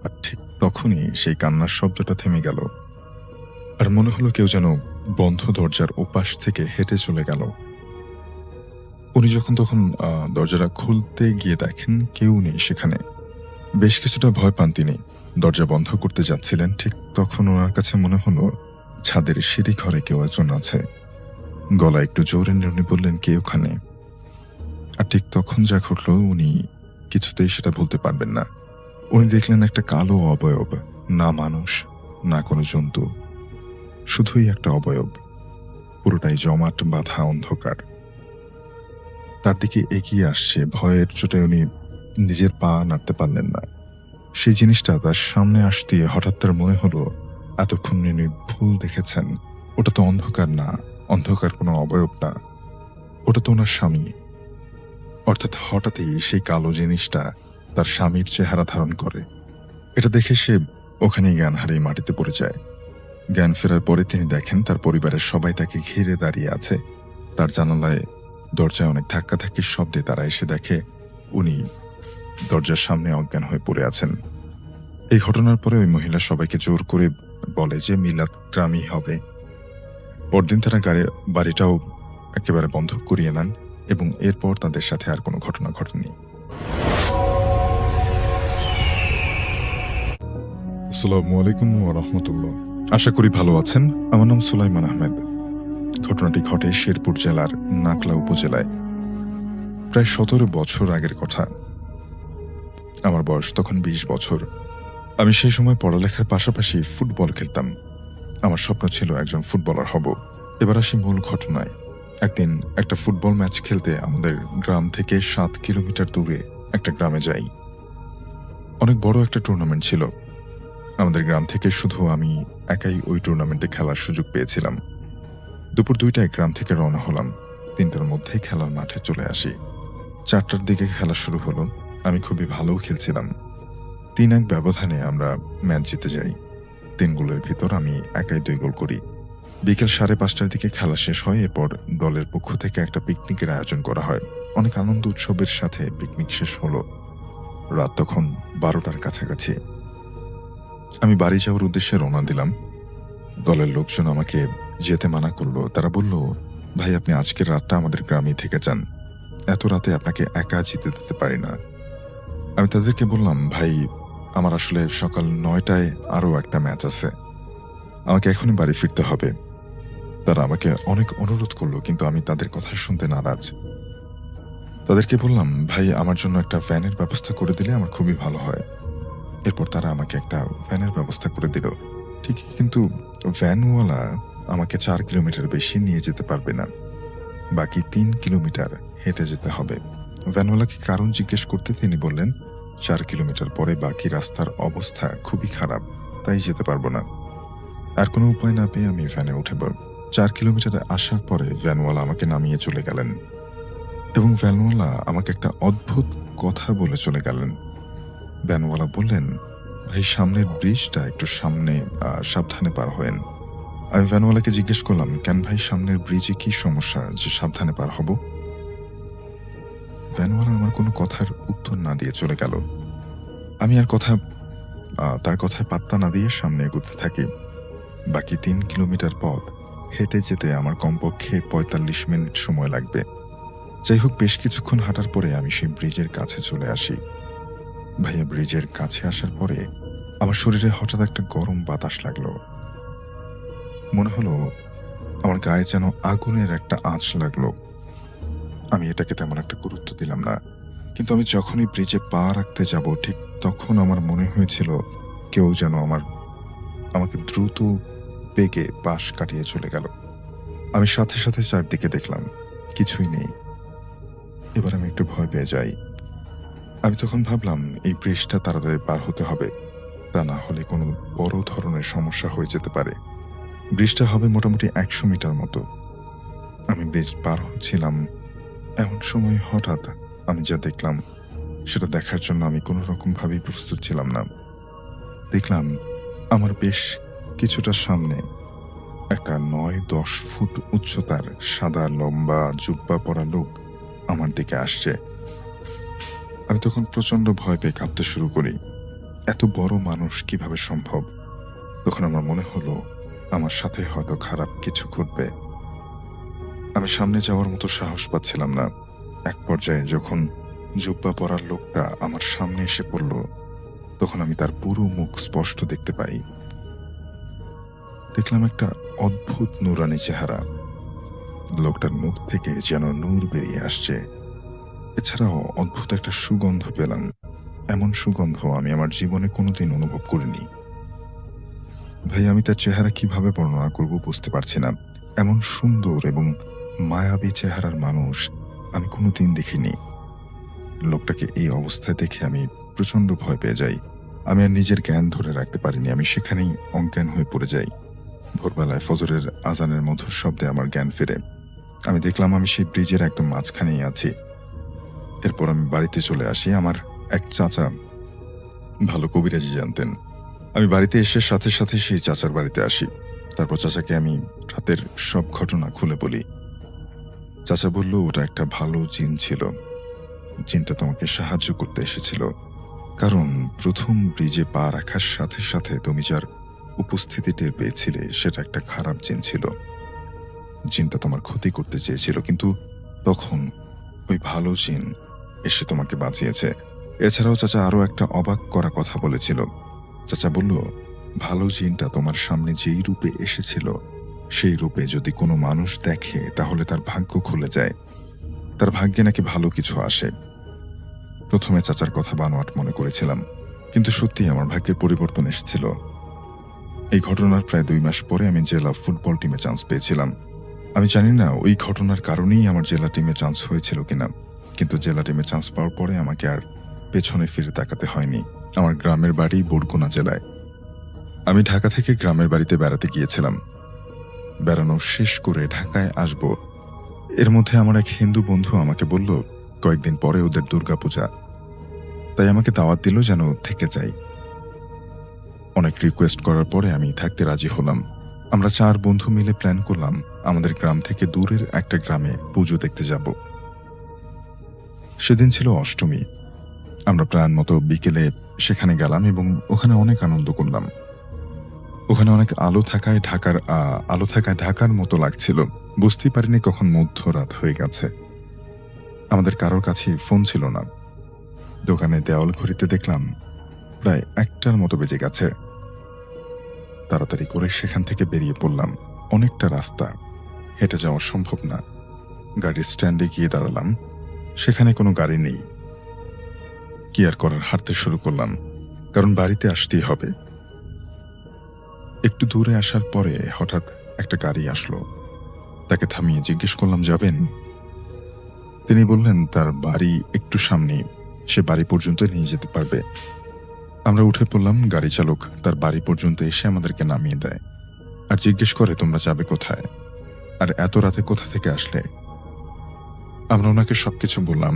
আর ঠিক তখনই সেই কান্নার শব্দটা থেমে গেল। আর মনে হলো কেউ যেন বন্ধ দরজার ওপাশ থেকে হেঁটে চলে গেল। উনি যখন তখন দরজাটা খুলতে গিয়ে দেখেন কেউ নেই সেখানে। বেশ কিছুটা ভয় পান তিনি। দরজা বন্ধ করতে যাচ্ছিলেন, ঠিক তখন ওনার কাছে মনে হলো ছাদের সিঁড়ি ঘরে কেউ একজন আছে। গলা একটু জোরে নিয়ে উনি বললেন, কে ওখানে? আর ঠিক তখন যা ঘটল উনি কিছুতেই সেটা ভুলতে পারবেন না। উনি দেখলেন একটা কালো অবয়ব, না মানুষ না কোনো জন্তু, শুধুই একটা অবয়ব, পুরোটাই জমাট বাঁধা অন্ধকার। তার দিকে এগিয়ে আসছে। ভয়ের চোটে উনি নিজের পা নাড়তে পারলেন না। সেই জিনিসটা তার সামনে আসতে হঠাৎ তার মনে হলো এতক্ষণ উনি ভুল দেখেছেন। ওটা তো অন্ধকার না, অন্ধকার কোনো অবয়ব না, ওটা তো ওনার স্বামী। অর্থাৎ হঠাৎই সেই কালো জিনিসটা তার স্বামীর চেহারা ধারণ করে। এটা দেখে সে ওখানেই জ্ঞান হারিয়ে মাটিতে পড়ে যায়। জ্ঞান ফেরার পরে তিনি দেখেন তার পরিবারের সবাই তাকে ঘিরে দাঁড়িয়ে আছে। তার জানালায় দরজায় অনেক ধাক্কাধাক্কির শব্দে তারা এসে দেখে উনি দরজার সামনে অজ্ঞান হয়ে পড়ে আছেন। এই ঘটনার পরে ওই মহিলা সবাইকে জোর করে বলে যে মিলাদ গ্রামই হবে। পরদিন তারা বাড়িটাও একেবারে বন্ধ করিয়ে নেন এবং এরপর তাদের সাথে আর কোনো ঘটনা ঘটেনি। আসসালামু আলাইকুম ওয়া রাহমাতুল্লাহ। আশা করি ভালো আছেন। আমার নাম সুলাইমান আহমেদ। ঘটনাটি ঘটে শেরপুর জেলার নাকলা উপজেলায়। প্রায় 17 বছর আগের কথা। আমার বয়স তখন 20 বছর। আমি সেই সময় পড়ালেখার পাশাপাশি ফুটবল খেলতাম। আমার স্বপ্ন ছিল একজন ফুটবলার হব। এবার আসি মূল ঘটনায়। একদিন একটা ফুটবল ম্যাচ খেলতে আমাদের গ্রাম থেকে 7 কিলোমিটার দূরে একটা গ্রামে যাই। অনেক বড় একটা টুর্নামেন্ট ছিল। আমাদের গ্রাম থেকে শুধু আমি একাই ওই টুর্নামেন্টে খেলার সুযোগ পেয়েছিলাম। দুপুর 2টায় গ্রাম থেকে রওনা হলাম। 3টার মধ্যেই খেলার মাঠে চলে আসি। 4টার দিকে খেলা শুরু হলো। আমি খুবই ভালো খেলছিলাম। 3-1 ব্যবধানে আমরা ম্যাচ জিতে যাই। 3 গোলের ভিতর আমি একাই 2 গোল করি। বিকেল 5:30টার দিকে খেলা শেষ হয়। এরপর দলের পক্ষ থেকে একটা পিকনিকের আয়োজন করা হয়। অনেক আনন্দ উৎসবের সাথে পিকনিক শেষ হলো। রাত তখন 12টার কাছাকাছি। আমি বাড়ি যাওয়ার উদ্দেশ্যে রওনা দিলাম। দলের লোকজন আমাকে যেতে মানা করলো। তারা বলল, ভাই আপনি আজকের রাতটা আমাদের গ্রামেই থেকে যান, এত রাতে আপনাকে একা যেতে দিতে পারি না। আমি তাদেরকে বললাম, ভাই আমার আসলে সকাল 9টায় আরও একটা ম্যাচ আছে, আমাকে এখনই বাড়ি ফিরতে হবে। তারা আমাকে অনেক অনুরোধ করলো, কিন্তু আমি তাদের কথা শুনতে নারাজ। তাদেরকে বললাম, ভাই আমার জন্য একটা ভ্যানের ব্যবস্থা করে দিলে আমার খুবই ভালো হয়। এরপর তারা আমাকে একটা ভ্যানের ব্যবস্থা করে দিল। ঠিক, কিন্তু ভ্যানওয়ালা আমাকে 4 কিলোমিটার বেশি নিয়ে যেতে পারবে না, বাকি 3 কিলোমিটার হেঁটে যেতে হবে। ভ্যানওয়ালাকে কারণ জিজ্ঞেস করতে তিনি বললেন, 4 কিলোমিটার পরে বাকি রাস্তার অবস্থা খুবই খারাপ, তাই যেতে পারবো না। আর কোনো উপায় না পেয়ে আমি ভ্যানে উঠে 4 কিলোমিটার আসার পরে ভ্যানওয়ালা আমাকে নামিয়ে চলে গেলেন এবং ভ্যানওয়ালা আমাকে একটা অদ্ভুত কথা বলে চলে গেলেন। ভ্যানওয়ালা বললেন, ভাই সামনের ব্রিজটা একটু সাবধানে পার হয়েন। আমি ভ্যানওয়ালাকে জিজ্ঞেস করলাম, কেন ভাই সামনের ব্রিজে কি সমস্যা যে সাবধানে পার হব? ভ্যানওয়ালা আমার কোনো কথার উত্তর না দিয়ে চলে গেল। আমি তার কথায় পাত্তা না দিয়ে সামনে এগোতে থাকি। বাকি 3 কিলোমিটার পথ হেঁটে যেতে আমার কমপক্ষে 45 মিনিট সময় লাগবে। যাই হোক, বেশ কিছুক্ষণ হাঁটার পরে আমি সেই ব্রিজের কাছে চলে আসি। ভাইয়া, ব্রিজের কাছে আসার পরে আমার শরীরে হঠাৎ একটা গরম বাতাস লাগলো। মনে হলো আমার গায়ে যেন আগুনের একটা আঁচ লাগলো। আমি এটাকে তেমন একটা গুরুত্ব দিলাম না, কিন্তু আমি যখনই ব্রিজে পা রাখতে যাব ঠিক তখন আমার মনে হয়েছিল কেউ যেন আমাকে দ্রুত বেগে পাশ কাটিয়ে চলে গেল। আমি সাথে সাথে চারদিকে দেখলাম, কিছুই নেই। এবার আমি একটু ভয় পেয়ে যাই। আমি তখন ভাবলাম এই ব্রিজটা তাড়াতাড়ি পার হতে হবে, তা না হলে কোনো বড় ধরনের সমস্যা হয়ে যেতে পারে। ব্রিজটা হবে মোটামুটি 100 মিটার মতো। আমি ব্রিজ পার হচ্ছিলাম, এমন সময় হঠাৎ আমি যা দেখলাম সেটা দেখার জন্য আমি কোনো রকম ভাবেই প্রস্তুত ছিলাম না। দেখলাম আমার বেশ কিছুটা সামনে একটা 9-10 ফুট উচ্চতার সাদা লম্বা জুব্বা পরা লোক আমার দিকে আসছে। আমি তখন প্রচন্ড ভয় পেয়ে কাঁপতে শুরু করি। এত বড় মানুষ কিভাবে সম্ভব? তখন আমার মনে হলো আমার সাথে হয়তো খারাপ কিছু ঘটবে। আমি সামনে যাওয়ার মতো সাহস পাচ্ছিলাম না। এক পর্যায়ে যখন জুব্বা পরার লোকটা আমার সামনে এসে পড়ল, তখন আমি তার পুরো মুখ স্পষ্ট দেখতে পাই। দেখলাম একটা অদ্ভুত নূরানি চেহারা। লোকটার মুখ থেকে যেন নূর বেরিয়ে আসছে। এছাড়াও অদ্ভুত একটা সুগন্ধ পেলাম। এমন সুগন্ধ আমি আমার জীবনে কোনোদিন অনুভব করিনি। ভাই, আমি তার চেহারা কিভাবে বর্ণনা করব বুঝতে পারছি না। এমন সুন্দর এবং মায়াবী চেহারার মানুষ আমি কোনোদিন দেখিনি। লোকটাকে এই অবস্থায় দেখে আমি প্রচন্ড ভয় পেয়ে যাই। আমি আর নিজের জ্ঞান ধরে রাখতে পারিনি। আমি সেখানেই অজ্ঞান হয়ে পড়ে যাই। ভোরবেলায় ফজরের আজানের মধুর শব্দে আমার জ্ঞান ফেরে। আমি দেখলাম আমি সেই ব্রিজের একদম মাঝখানেই আছি। এরপর আমি বাড়িতে চলে আসি। আমার এক চাচা ভালো কবিরাজি জানতেন। আমি বাড়িতে এসে সাথে সাথে সেই চাচার বাড়িতে আসি। তারপর চাচাকে আমি রাতের সব ঘটনা খুলে বলি। চাচা বলল, ওটা একটা ভালো জিন ছিল। জিনটা তোমাকে সাহায্য করতে এসেছিল, কারণ প্রথম ব্রিজে পা রাখার সাথে সাথে তুমি যার উপস্থিতি টের পেয়েছিলে সেটা একটা খারাপ জিন ছিল। জিনটা তোমার ক্ষতি করতে চেয়েছিল, কিন্তু তখন ওই ভালো জিন এসে তোমাকে বাঁচিয়েছে। এছাড়াও চাচা আরো একটা অবাক করা কথা বলেছিল। চাচা বলল, ভালো জিনটা তোমার সামনে যেই রূপে এসেছিল সেই রূপে যদি কোনো মানুষ দেখে তাহলে তার ভাগ্য খুলে যায়, তার ভাগ্যে নাকি ভালো কিছু আসে। প্রথমে চাচার কথা বানোয়াট মনে করেছিলাম, কিন্তু সত্যি আমার ভাগ্যের পরিবর্তন এসেছিল। এই ঘটনার প্রায় 2 মাস পরে আমি জেলা ফুটবল টিমে চান্স পেয়েছিলাম। আমি জানি না ওই ঘটনার কারণেই আমার জেলা টিমে চান্স হয়েছিল কিনা, কিন্তু জেলা টিমে চান্স পাওয়ার পরে আমাকে আর পেছনে ফিরে তাকাতে হয়নি। আমার গ্রামের বাড়ি বরগুনা জেলায়। আমি ঢাকা থেকে গ্রামের বাড়িতে বেড়াতে গিয়েছিলাম। বেড়ানো শেষ করে ঢাকায় আসব, এর মধ্যে আমার এক হিন্দু বন্ধু আমাকে বলল কয়েকদিন পরে ওদের দুর্গাপূজা, তাই আমাকে দাওয়াত দিল যেন থেকে যাই। অনেক রিকোয়েস্ট করার পরে আমি থাকতে রাজি হলাম। আমরা 4 বন্ধু মিলে প্ল্যান করলাম আমাদের গ্রাম থেকে দূরের একটা গ্রামে পুজো দেখতে যাব। সেদিন ছিল অষ্টমী। আমরা প্ল্যান মতো বিকেলে সেখানে গেলাম এবং ওখানে অনেক আনন্দ করলাম। ওখানে অনেক আলো থাকায় ঢাকার মতো লাগছিল। বুঝতেই পারিনি কখন মধ্যরাত হয়ে গেছে। আমাদের কারোর কাছে ফোন ছিল না। দোকানে দেওয়াল ঘড়িতে দেখলাম প্রায় 1টার মতো বেজে গেছে। তাড়াতাড়ি করে সেখান থেকে বেরিয়ে পড়লাম। অনেকটা রাস্তা, হেঁটে যাওয়া সম্ভব না। গাড়ির স্ট্যান্ডে গিয়ে দাঁড়ালাম। সেখানে কোনো গাড়ি নেই। কি আর করার, হাঁটতে শুরু করলাম, কারণ বাড়িতে আসতেই হবে। একটু দূরে আসার পরে হঠাৎ একটা গাড়ি আসলো। তাকে থামিয়ে জিজ্ঞেস করলাম, যাবেন? তিনি বললেন তার বাড়ি একটু সামনে, সে বাড়ি পর্যন্ত নিয়ে যেতে পারবে। আমরা উঠে পড়লাম। গাড়ি চালক তার বাড়ি পর্যন্ত এসে আমাদেরকে নামিয়ে দেয় আর জিজ্ঞেস করে, তোমরা যাবে কোথায় আর এত রাতে কোথা থেকে আসলে? আমরা ওনাকে সবকিছু বললাম।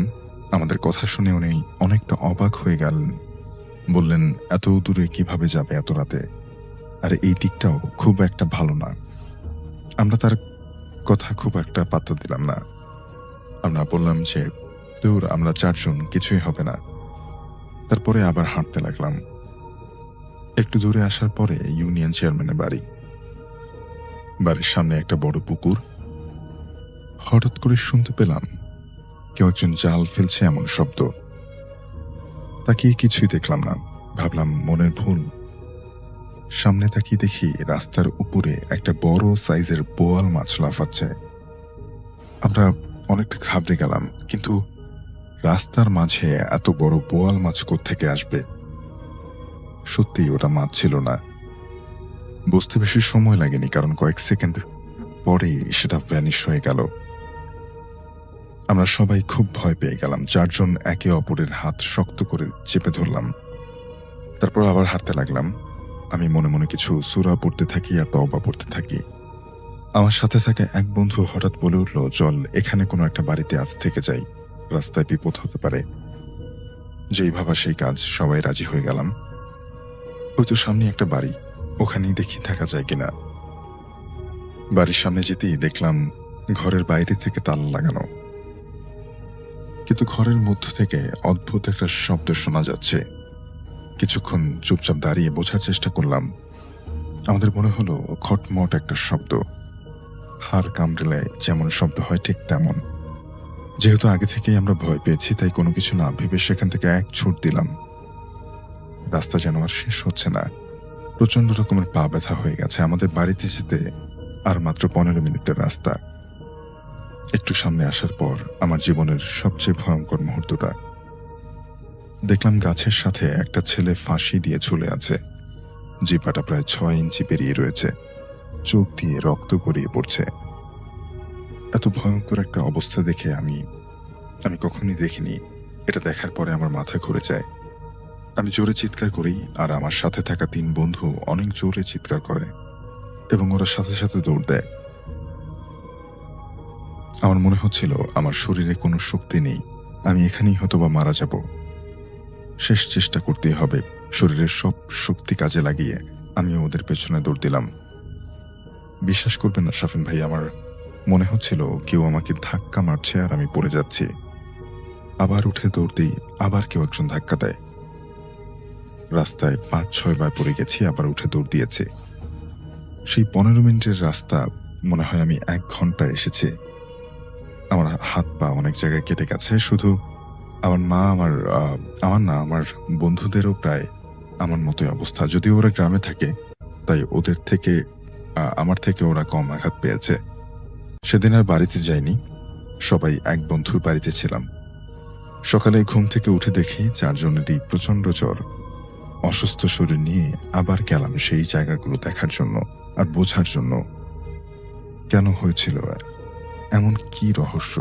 আমাদের কথা শুনে উনি অনেকটা অবাক হয়ে গেলেন। বললেন, এত দূরে কিভাবে যাবে এত রাতে, আর এই দিকটাও খুব একটা ভালো না। আমরা তার কথা খুব একটা পাত্তা দিলাম না। আমরা বললাম যে দূর, আমরা 4 জন, কিছুই হবে না। তারপরে আবার হাঁটতে লাগলাম। একটু দূরে আসার পরে ইউনিয়ন চেয়ারম্যানের বাড়ি। বাড়ির সামনে একটা বড় পুকুর। হঠাৎ করে শুনতে পেলাম কেউ একজন জাল ফেলছে এমন শব্দ। তাকিয়ে কিছুই দেখলাম না, ভাবলাম মনের ভুল। সামনে তাকিয়ে দেখি রাস্তার উপরে একটা বড় সাইজের বোয়াল মাছ লাফাচ্ছে। আমরা অনেকটা ঘাবড়ে গেলাম, কিন্তু রাস্তার মাঝে এত বড় বোয়াল মাছ কোত্থেকে আসবে? সত্যি ওটা মাছ ছিল না। বুঝতে বেশি সময় লাগেনি, কারণ কয়েক সেকেন্ড পরেই সেটা ভ্যানিশ হয়ে গেল। আমরা সবাই খুব ভয় পেয়ে গেলাম। 4 জন একে অপরের হাত শক্ত করে চেপে ধরলাম। তারপর আবার হাঁটতে লাগলাম। আমি মনে মনে কিছু সূরা পড়তে থাকি আর তওবা পড়তে থাকি। আমার সাথে থাকা এক বন্ধু হঠাৎ বলে উঠল, চল এখানে কোনো একটা বাড়িতে আজ থেকে যাই, রাস্তায় বিপদ হতে পারে। যেই ভাবা সেই কাজ, সবাই রাজি হয়ে গেলাম। হয়তো সামনে একটা বাড়ি, ওখানেই দেখি থাকা যায় কিনা। বাড়ির সামনে যেতেই দেখলাম ঘরের বাইরে থেকে তালা লাগানো, কিন্তু ঘরের মধ্য থেকে অদ্ভুত একটা শব্দ শোনা যাচ্ছে। কিছুক্ষণ চুপচাপ দাঁড়িয়ে বোঝার চেষ্টা করলাম। আমাদের মনে হলো খটমট একটা শব্দ, হাড় কামড়েলে যেমন শব্দ হয় ঠিক তেমন। যেহেতু আগে থেকেই আমরা ভয় পেয়েছি, তাই কোনো কিছু না ভেবে সেখান থেকে এক ছুট দিলাম। রাস্তা যেন আর শেষ হচ্ছে না, প্রচন্ড রকমের পা ব্যথা হয়ে গেছে। আমাদের বাড়িতে যেতে আর মাত্র 15 মিনিটের রাস্তা। একটু সামনে আসার পর আমার জীবনের সবচেয়ে ভয়ঙ্কর মুহূর্তটা দেখলাম। গাছের সাথে একটা ছেলে ফাঁসি দিয়ে ঝুলে আছে। জিপাটা প্রায় 6 ইঞ্চি পেরিয়ে রয়েছে, চোখ দিয়ে রক্ত গড়িয়ে পড়ছে। এত ভয়ঙ্কর একটা অবস্থা দেখে আমি কখনোই দেখিনি। এটা দেখার পরে আমার মাথা ঘুরে যায়। আমি জোরে চিৎকার করি, আর আমার সাথে থাকা 3 বন্ধু অনেক জোরে চিৎকার করে এবং ওরা সাথে সাথে দৌড় দেয়। আমার মনে হচ্ছিল আমার শরীরে কোনো শক্তি নেই, আমি এখানেই হয়তোবা মারা যাব। শেষ চেষ্টা করতেই হবে। শরীরের সব শক্তি কাজে লাগিয়ে আমি ওদের পেছনে দৌড় দিলাম। বিশ্বাস করবেন না শাফিন ভাই, আমার মনে হচ্ছিল কেউ আমাকে ধাক্কা মারছে আর আমি পড়ে যাচ্ছি। আবার উঠে দৌড় দিই, আবার কেউ একজন ধাক্কা দেয়। রাস্তায় 5-6 বার পড়ে গেছি, আবার উঠে দৌড় দিয়েছি। সেই 15 মিনিটের রাস্তা মনে হয় আমি 1 ঘন্টায় এসেছি। আমার হাত পা অনেক জায়গায় কেটে গেছে। শুধু আমার মা, আমার বন্ধুদেরও প্রায় আমার মতোই অবস্থা। যদিও ওরা গ্রামে থাকে, তাই ওদের থেকে আমার থেকে ওরা কম আঘাত পেয়েছে। সেদিন আর বাড়িতে যাইনি, সবাই এক বন্ধুর বাড়িতে ছিলাম। সকালে ঘুম থেকে উঠে দেখি 4 জনেরই প্রচন্ড জ্বর। অসুস্থ শরীর নিয়ে আবার গেলাম সেই জায়গাগুলো দেখার জন্য আর বোঝার জন্য কেন হয়েছিল, এমন কি রহস্য।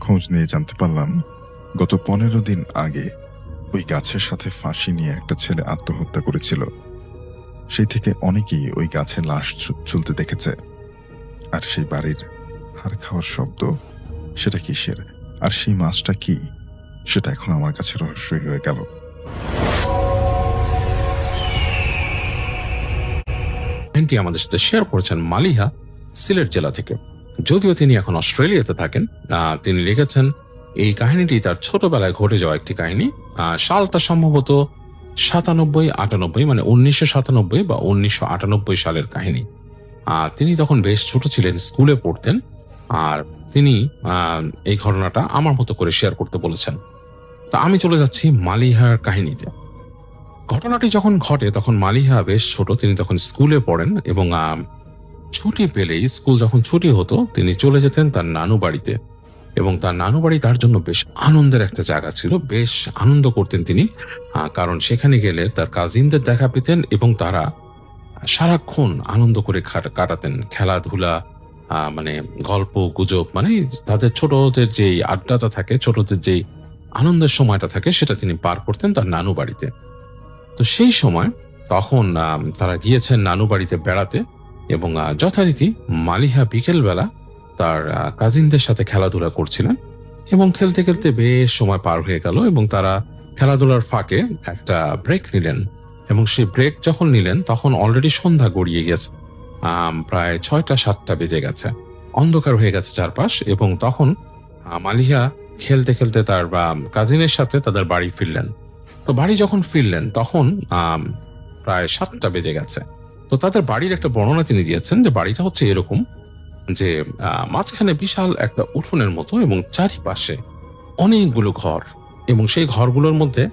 খোঁজ নিয়ে জানতে পারলাম গত 15 দিন আগে ওই গাছের সাথে ফাঁসি নিয়ে একটা ছেলে আত্মহত্যা করেছিল। সেই থেকে অনেকেই ওই গাছে লাশ ঝুলতে দেখেছে। আর সেই বাড়ির হাড় খাওয়ার শব্দ, সেটা কিসের, আর সেই মাছটা কি, সেটা এখন আমার কাছে রহস্যই হয়ে গেল। আমাদের সাথে শেয়ার করেছেন মালিহা, সিলেট জেলা থেকে। যদিও তিনি এখন অস্ট্রেলিয়াতে থাকেন, তিনি লিখেছেন এই কাহিনীটি তার ছোটবেলায় ঘটে যাওয়া একটি কাহিনী। সালটা সম্ভবত 97-98, মানে 1997 বা 1998 সালের কাহিনী। তিনি তখন বেশ ছোট ছিলেন, স্কুলে পড়তেন, আর তিনি এই ঘটনাটা আমার মতো করে শেয়ার করতে বলেছেন। তা আমি চলে যাচ্ছি মালিহার কাহিনীতে। ঘটনাটি যখন ঘটে তখন মালিহা বেশ ছোট, তিনি তখন স্কুলে পড়েন এবং ছুটি পেলেই, স্কুল যখন ছুটি হতো, তিনি চলে যেতেন তার নানু বাড়িতে। এবং তার নানু বাড়ি তার জন্য বেশ আনন্দের একটা জায়গা ছিল, বেশ আনন্দ করতেন তিনি, কারণ সেখানে গেলে তার কাজিনদের দেখা পেতেন এবং তারা সারাক্ষণ আনন্দ করে কাটাতেন। খেলাধুলা, মানে গল্প গুজব, মানে তাদের ছোটদের যেই আড্ডাটা থাকে, ছোটদের যেই আনন্দের সময়টা থাকে, সেটা তিনি পার করতেন তার নানু বাড়িতে। তো সেই সময় তখন তারা গিয়েছেন নানু বাড়িতে বেড়াতে এবং যথারীতি মালিহা বিকেলবেলা তার কাজিনদের সাথে খেলাধুলা করছিলেন এবং খেলতে খেলতে বেশ সময় পার হয়ে গেল এবং তারা খেলাধুলার ফাঁকে একটা ব্রেক নিলেন এবং সেই ব্রেক যখন নিলেন তখন অলরেডি সন্ধ্যা গড়িয়ে গেছে, প্রায় 6টা-7টা বেজে গেছে। অন্ধকার হয়ে গেছে চারপাশ, এবং তখন মালিহা খেলতে খেলতে তার কাজিনের সাথে তাদের বাড়ি ফিরলেন। তো বাড়ি যখন ফিরলেন তখন প্রায় 7টা বেজে গেছে। তো তাদের বাড়ির একটা বর্ণনা তিনি দিয়েছেন যে বাড়িটা হচ্ছে এরকম যে মাঝখানে বিশাল একটা উঠোনের মতো এবং চারিপাশে অনেকগুলো ঘর, এবং সেই ঘরগুলোর মধ্যে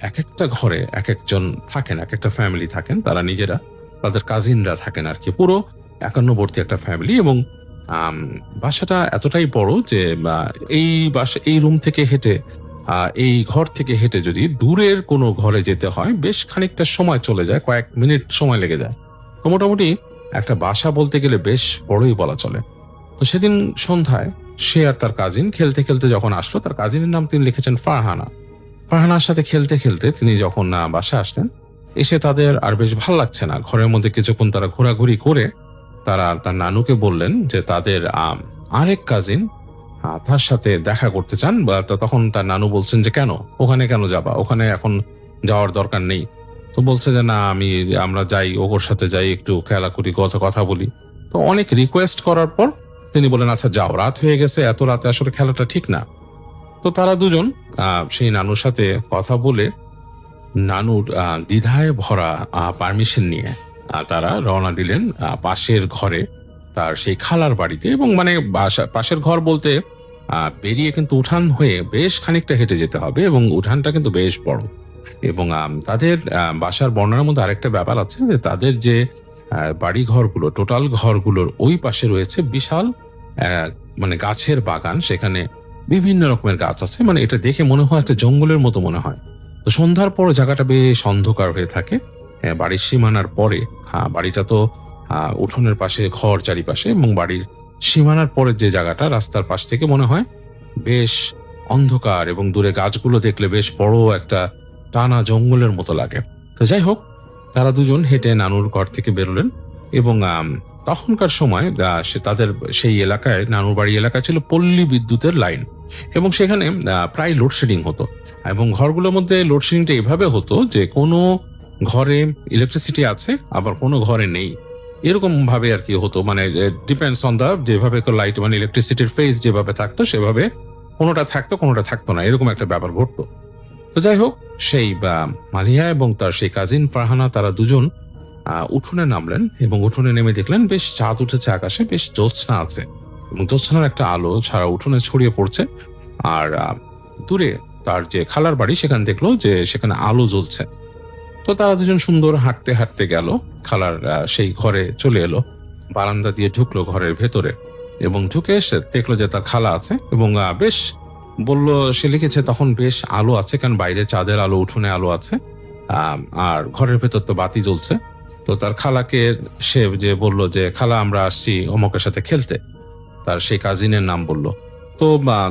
এক একটা ঘরে এক একজন থাকেন, এক একটা ফ্যামিলি থাকেন, তারা নিজেরা তাদের কাজিনরা থাকেন আর কি, পুরো একান্নবর্তী একটা ফ্যামিলি। এবং বাসাটা এতটাই বড় যে এই রুম থেকে হেঁটে এই ঘর থেকে হেঁটে যদি দূরের কোনো ঘরে যেতে হয় বেশ খানিকটা সময় চলে যায়, কয়েক মিনিট সময় লেগে যায়। তো মোটামুটি একটা বাসা বলতে গেলে বেশ বড়ই বলা চলে। তো সেদিন সন্ধ্যায় সে আর তার কাজিন খেলতে খেলতে যখন আসলো, তার কাজিনের নাম তিনি লিখেছেন ফারহানা। ফারহানার সাথে খেলতে খেলতে তিনি যখন বাসা আসলেন, এসে তাদের আর বেশ ভালো লাগছে না। ঘরের মধ্যে কিছুক্ষণ তারা ঘোরাঘুরি করে তারা তার নানুকে বললেন যে তাদের আরেক কাজিন তার সাথে দেখা করতে চান। তখন তার নানু বলছেন যে কেন, ওখানে কেন যাবা, ওখানে এখন যাওয়ার দরকার নেই। তো বলছে যে না, আমরা যাই, ওর সাথে যাই, একটু খেলা করি, কথা বলি। তো অনেক রিকোয়েস্ট করার পর তিনি বলেন আচ্ছা যাও, রাত হয়ে গেছে, এত রাতে আসলে খেলাটা ঠিক না। তো তারা দুজন সেই নানুর সাথে কথা বলে নানুর দ্বিধায় ভরা পারমিশন নিয়ে তারা রওনা দিলেন পাশের ঘরে, তার সেই খালার বাড়িতে। এবং মানে পাশের ঘর বলতে বেরিয়ে কিন্তু উঠান হয়ে বেশ খানিকটা হেঁটে যেতে হবে, এবং উঠানটা কিন্তু বেশ বড়। এবং তাদের বাসার বর্ণনার মধ্যে আরেকটা ব্যাপার আছে যে তাদের যে বাড়ি ঘরগুলো, টোটাল ঘরগুলোর ওই পাশে রয়েছে বিশাল মানে গাছের বাগান, সেখানে বিভিন্ন রকমের গাছ আছে, মানে এটা দেখে মনে হয় একটা জঙ্গলের মতো মনে হয়। তো সন্ধ্যার পর জায়গাটা বেশ অন্ধকার হয়ে থাকে। বাড়ির সীমানার পরে বাড়িটা তো উঠোনের পাশে ঘর চারিপাশে, এবং বাড়ির সীমানার পরে যে জায়গাটা, রাস্তার পাশ থেকে মনে হয় বেশ অন্ধকার, এবং দূরে গাছগুলো দেখলে বেশ বড় একটা টানা জঙ্গলের মতো লাগে। তো যাই হোক, তারা দুজন হেঁটে নানুর ঘর থেকে বেরোলেন। এবং তখনকার সময় তাদের সেই এলাকায়, নানুর বাড়ি এলাকা ছিল পল্লী বিদ্যুতের লাইন, এবং সেখানে প্রায় লোডশেডিং হতো। এবং ঘরগুলোর মধ্যে লোডশেডিংটা এভাবে হতো যে কোনো ঘরে ইলেকট্রিসিটি আছে, আবার কোনো ঘরে নেই, এরকম ভাবে আর কি হতো। মানে ডিপেন্ডস অন দা যেভাবে লাইট, মানে ইলেকট্রিসিটির ফেজ যেভাবে থাকতো সেভাবে কোনোটা থাকতো কোনোটা থাকতো না, এরকম একটা ব্যাপার ঘটতো। তো যাই হোক, সেই মালিহা এবং তার সেই কাজিন ফারহানা তারা দুজন উঠোনে নামলেন, এবং উঠোনে নেমে দেখলেন বেশ চাঁদ উঠেছে আকাশে, বেশ জ্যোৎস্না আছে, এবং জ্যোৎস্নার একটা আলো সারা উঠোনে ছড়িয়ে পড়ছে। আর দূরে তার যে খালার বাড়ি, সেখানে দেখলো যে সেখানে আলো জ্বলছে। তো তারা দুজন সুন্দর হাঁটতে হাঁটতে গেল, খালার সেই ঘরে চলে এলো, বারান্দা দিয়ে ঢুকলো ঘরের ভেতরে, এবং ঢুকে এসে দেখলো যে তার খালা আছে। এবং বেশ বললো, সে লিখেছে তখন বেশ আলো আছে, কারণ বাইরে চাঁদের আলো, উঠোনে আলো আছে, আর ঘরের ভেতর তো বাতি জ্বলছে। তো তার খালাকে সে যে বললো যে খালা, আমরা আসছি অমকের সাথে খেলতে, তার সেই কাজিনের নাম বললো। তো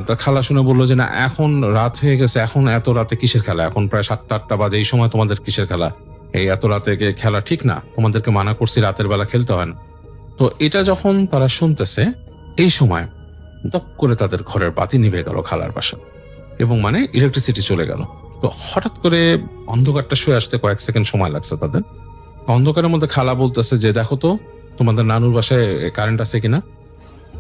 তার খালা শুনে বললো যে না, এখন রাত হয়ে গেছে, এখন এত রাতে কিসের খেলা, এখন প্রায় 7টা-8টা বাজে, এই সময় তোমাদের কিসের খেলা, এই এত রাতে খেলা ঠিক না, তোমাদেরকে মানা করছি রাতের বেলা খেলতে হয় না। তো এটা যখন তারা শুনতেছে, এই সময় দপ করে তাদের ঘরের বাতি নিভে গেল খালার বাসা, এবং মানে ইলেকট্রিসিটি চলে গেল। তো হঠাৎ করে অন্ধকারটা শুয়ে আসতে কয়েক সেকেন্ড সময় লাগছে তাদের। অন্ধকারের মধ্যে খালা বলতেছে যে দেখো তো তোমাদের নানুর বাসায় কারেন্ট আছে কিনা।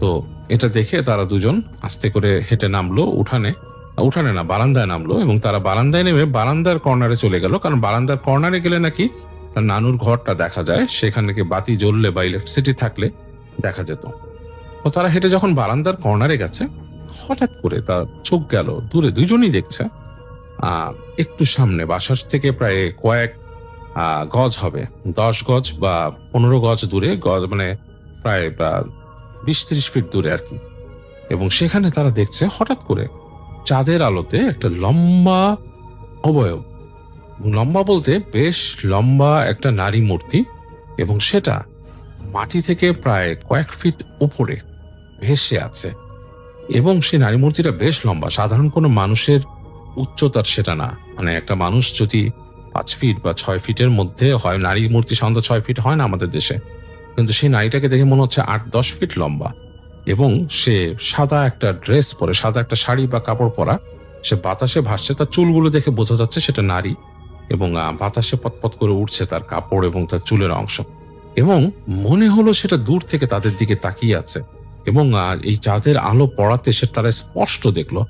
তো এটা দেখে তারা দুজন আস্তে করে হেঁটে নামলো, উঠানে না, বারান্দায় নামলো, এবং তারা বারান্দায় নেমে বারান্দার কর্নারে চলে গেল, কারণ বারান্দার কর্নারে গেলে নাকি তার নানুর ঘরটা দেখা যায়, সেখানে নাকি বাতি জ্বললে বা ইলেকট্রিসিটি থাকলে দেখা যেত। তো তারা হেঁটে যখন বারান্দার কর্নারে গেছে, হঠাৎ করে তার চোখ গেল দূরে, দুজনই দেখছে একটু সামনে, বাসার থেকে প্রায় কয়েক গজ হবে, 10 গজ বা 15 গজ দূরে, গজ মানে প্রায় 20-30 ফিট দূরে আর কি। এবং সেখানে তারা দেখছে হঠাৎ করে চাঁদের আলোতে একটা লম্বা অবয়ব, লম্বা বলতে বেশ লম্বা একটা নারী মূর্তি, এবং সেটা মাটি থেকে প্রায় কয়েক ফিট উপরে ভেসে আছে। এবং সেই নারী মূর্তিটা বেশ লম্বা, সাধারণ কোনো মানুষের উচ্চতার সেটা না। মানে একটা মানুষ যদি 5 ফিট বা 6 ফিটের মধ্যে হয়, নারী মূর্তি সাধারণত 6 ফিট হয় না আমাদের দেশে, কিন্তু সেই নারীটাকে দেখে মনে হচ্ছে 8-10 ফিট লম্বা। এবং সে সাদা একটা ড্রেস পরে, সাদা একটা শাড়ি বা কাপড় পরা, সে বাতাসে ভাসছে, তার চুলগুলো দেখে বোঝা যাচ্ছে সেটা নারী, এবং বাতাসে পতপত করে উঠছে তার কাপড় এবং তার চুলের অংশ। এবং মনে হলো সেটা দূর থেকে তাদের দিকে তাকিয়ে আছে, এবং এই চাঁদের আলো পড়াতে সে তারা স্পষ্ট দেখলো।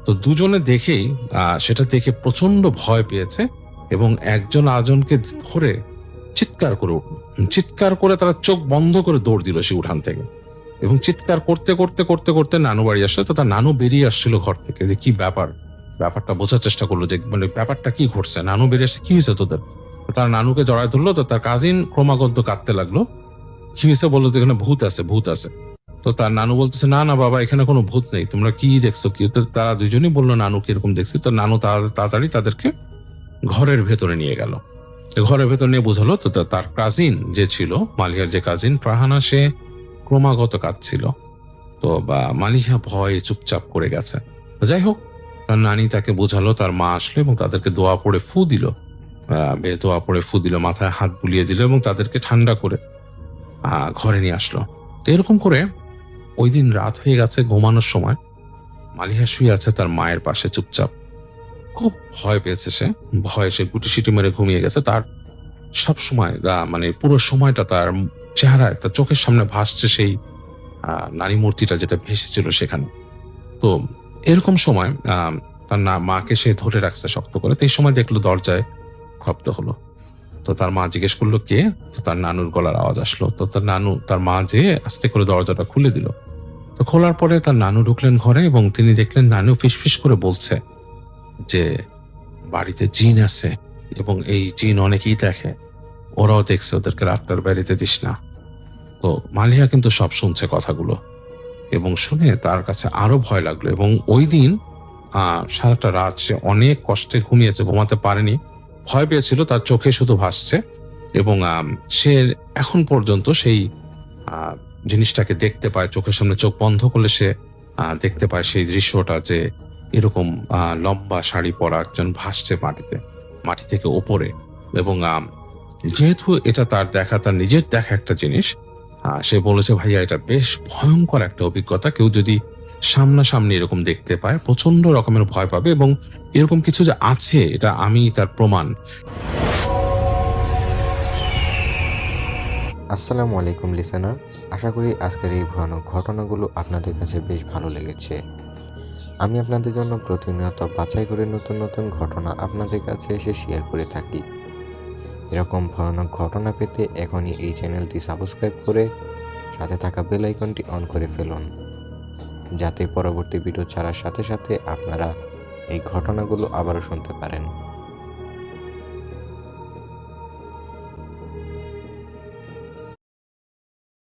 তো দুজনে দেখেই সেটা দেখে প্রচন্ড ভয় পেয়েছে এবং একজন আরেকজনকে ধরে চিৎকার করে উঠল। চিৎকার করে তারা চোখ বন্ধ করে দৌড় দিল সে উঠান থেকে, এবং চিৎকার করতে করতে করতে করতে নানু বাড়ি আসলো। তো তার নানু বেরিয়ে আসছিল ঘর থেকে, যে কি ব্যাপারটা বোঝার চেষ্টা করলো যে মানে ব্যাপারটা কি ঘটছে। নানু বেরিয়ে আসছে, কি হয়েছে তোদের? তো তার নানুকে জড়ায় ধরলো। তো তার কাজিন ক্রমাগত কাঁদতে লাগলো। কি হয়েছে বললো, তো এখানে ভূত আছে, ভূত আছে। তো তার নানু বলতেছে, না না বাবা, এখানে কোনো ভূত নেই, তোমরা কি দেখছো কি? তো তারা দুজনই বললো নানু কিরকম দেখছি। তো নানু তাড়াতাড়ি তাদেরকে ঘরের ভেতরে নিয়ে গেল। ঘরের ভেতর নিয়ে বোঝালো। তো তার কাজিন যে ছিল, মালিহার যে কাজিন ফারহানা, সে ক্রমাগত কাঁদছিল। তো মালিহা ভয়ে চুপচাপ করে গেছে। তো যাই হোক, তার নানি তাকে বোঝালো, তার মা আসলো এবং তাদেরকে দোয়া পড়ে ফু দিল। দোয়া পড়ে ফু দিল, মাথায় হাত বুলিয়ে দিল এবং তাদেরকে ঠান্ডা করে ঘরে নিয়ে আসলো। তো এরকম করে ওই দিন রাত হয়ে গেছে। ঘুমানোর সময় মালিহা শুয়ে আছে তার মায়ের পাশে চুপচাপ। খুব ভয় পেয়েছে সে, ভয়ে সে গুটি সিটি মেরে ঘুমিয়ে গেছে। তার সব সময় মানে পুরো সময়টা তার চেহারায়, তার চোখের সামনে ভাসছে সেই নারী মূর্তিটা যেটা ভেসেছিল সেখানে। তো এরকম সময় তার মাকে সে ধরে রাখছে শক্ত করে। তো এই সময় দেখলো দরজায় শব্দ হলো। তো তার মা জিজ্ঞেস করলো কে? তো তার নানুর গলার আওয়াজ আসলো। তো তার মা যে আস্তে করে দরজাটা খুলে দিল। তো খোলার পরে তার নানু ঢুকলেন ঘরে এবং তিনি দেখলেন নানু ফিসফিস করে বলছে যে বাড়িতে জিন আছে এবং এই জিন অনেকেই দেখে, ওরাও দেখছে, ওদেরকে রাতটার বাড়িতে দিস না। তো মালিহা কিন্তু সব শুনছে কথাগুলো, এবং শুনে তার কাছে আরো ভয় লাগলো। এবং ওই দিন সারাটা রাত সে অনেক কষ্টে ঘুমিয়েছে, ঘুমাতে পারেনি, ভয় পেয়েছিল, তার চোখে শুধু ভাসছে। এবং সে এখন পর্যন্ত সেই জিনিসটাকে দেখতে পায়, চোখের সামনে চোখ বন্ধ করলে সে দেখতে পায় সেই দৃশ্যটা, যে এরকম লম্বা শাড়ি পরা একজন ভাসছে মাটি থেকে ওপরে। এবং যেহেতু এটা তার নিজের দেখা একটা জিনিস, সে বলেছে ভাইয়া এটা বেশ ভয়ঙ্কর একটা অভিজ্ঞতা, কেউ যদি সামনাসামনি এরকম দেখতে পায় প্রচন্ড রকমের ভয় পাবে, এবং এরকম কিছু যে আছে এটা আমি তার প্রমাণ। আসসালামু আলাইকুম লিসেনার, আশা করি আজকের এই ভয়ানক ঘটনাগুলো আপনাদের কাছে বেশ ভালো লেগেছে। আমি আপনাদের জন্য প্রতিনিয়ত বাছাই করে নতুন নতুন ঘটনা আপনাদের কাছে এসে শেয়ার করে থাকি। এরকম ভয়ানক ঘটনা পেতে এখনই এই চ্যানেলটি সাবস্ক্রাইব করে সাথে থাকা বেল আইকনটি অন করে ফেলুন, যাতে পরবর্তী ভিডিও ছাড়ার সাথে সাথে আপনারা এই ঘটনাগুলো আবারও শুনতে পারেন।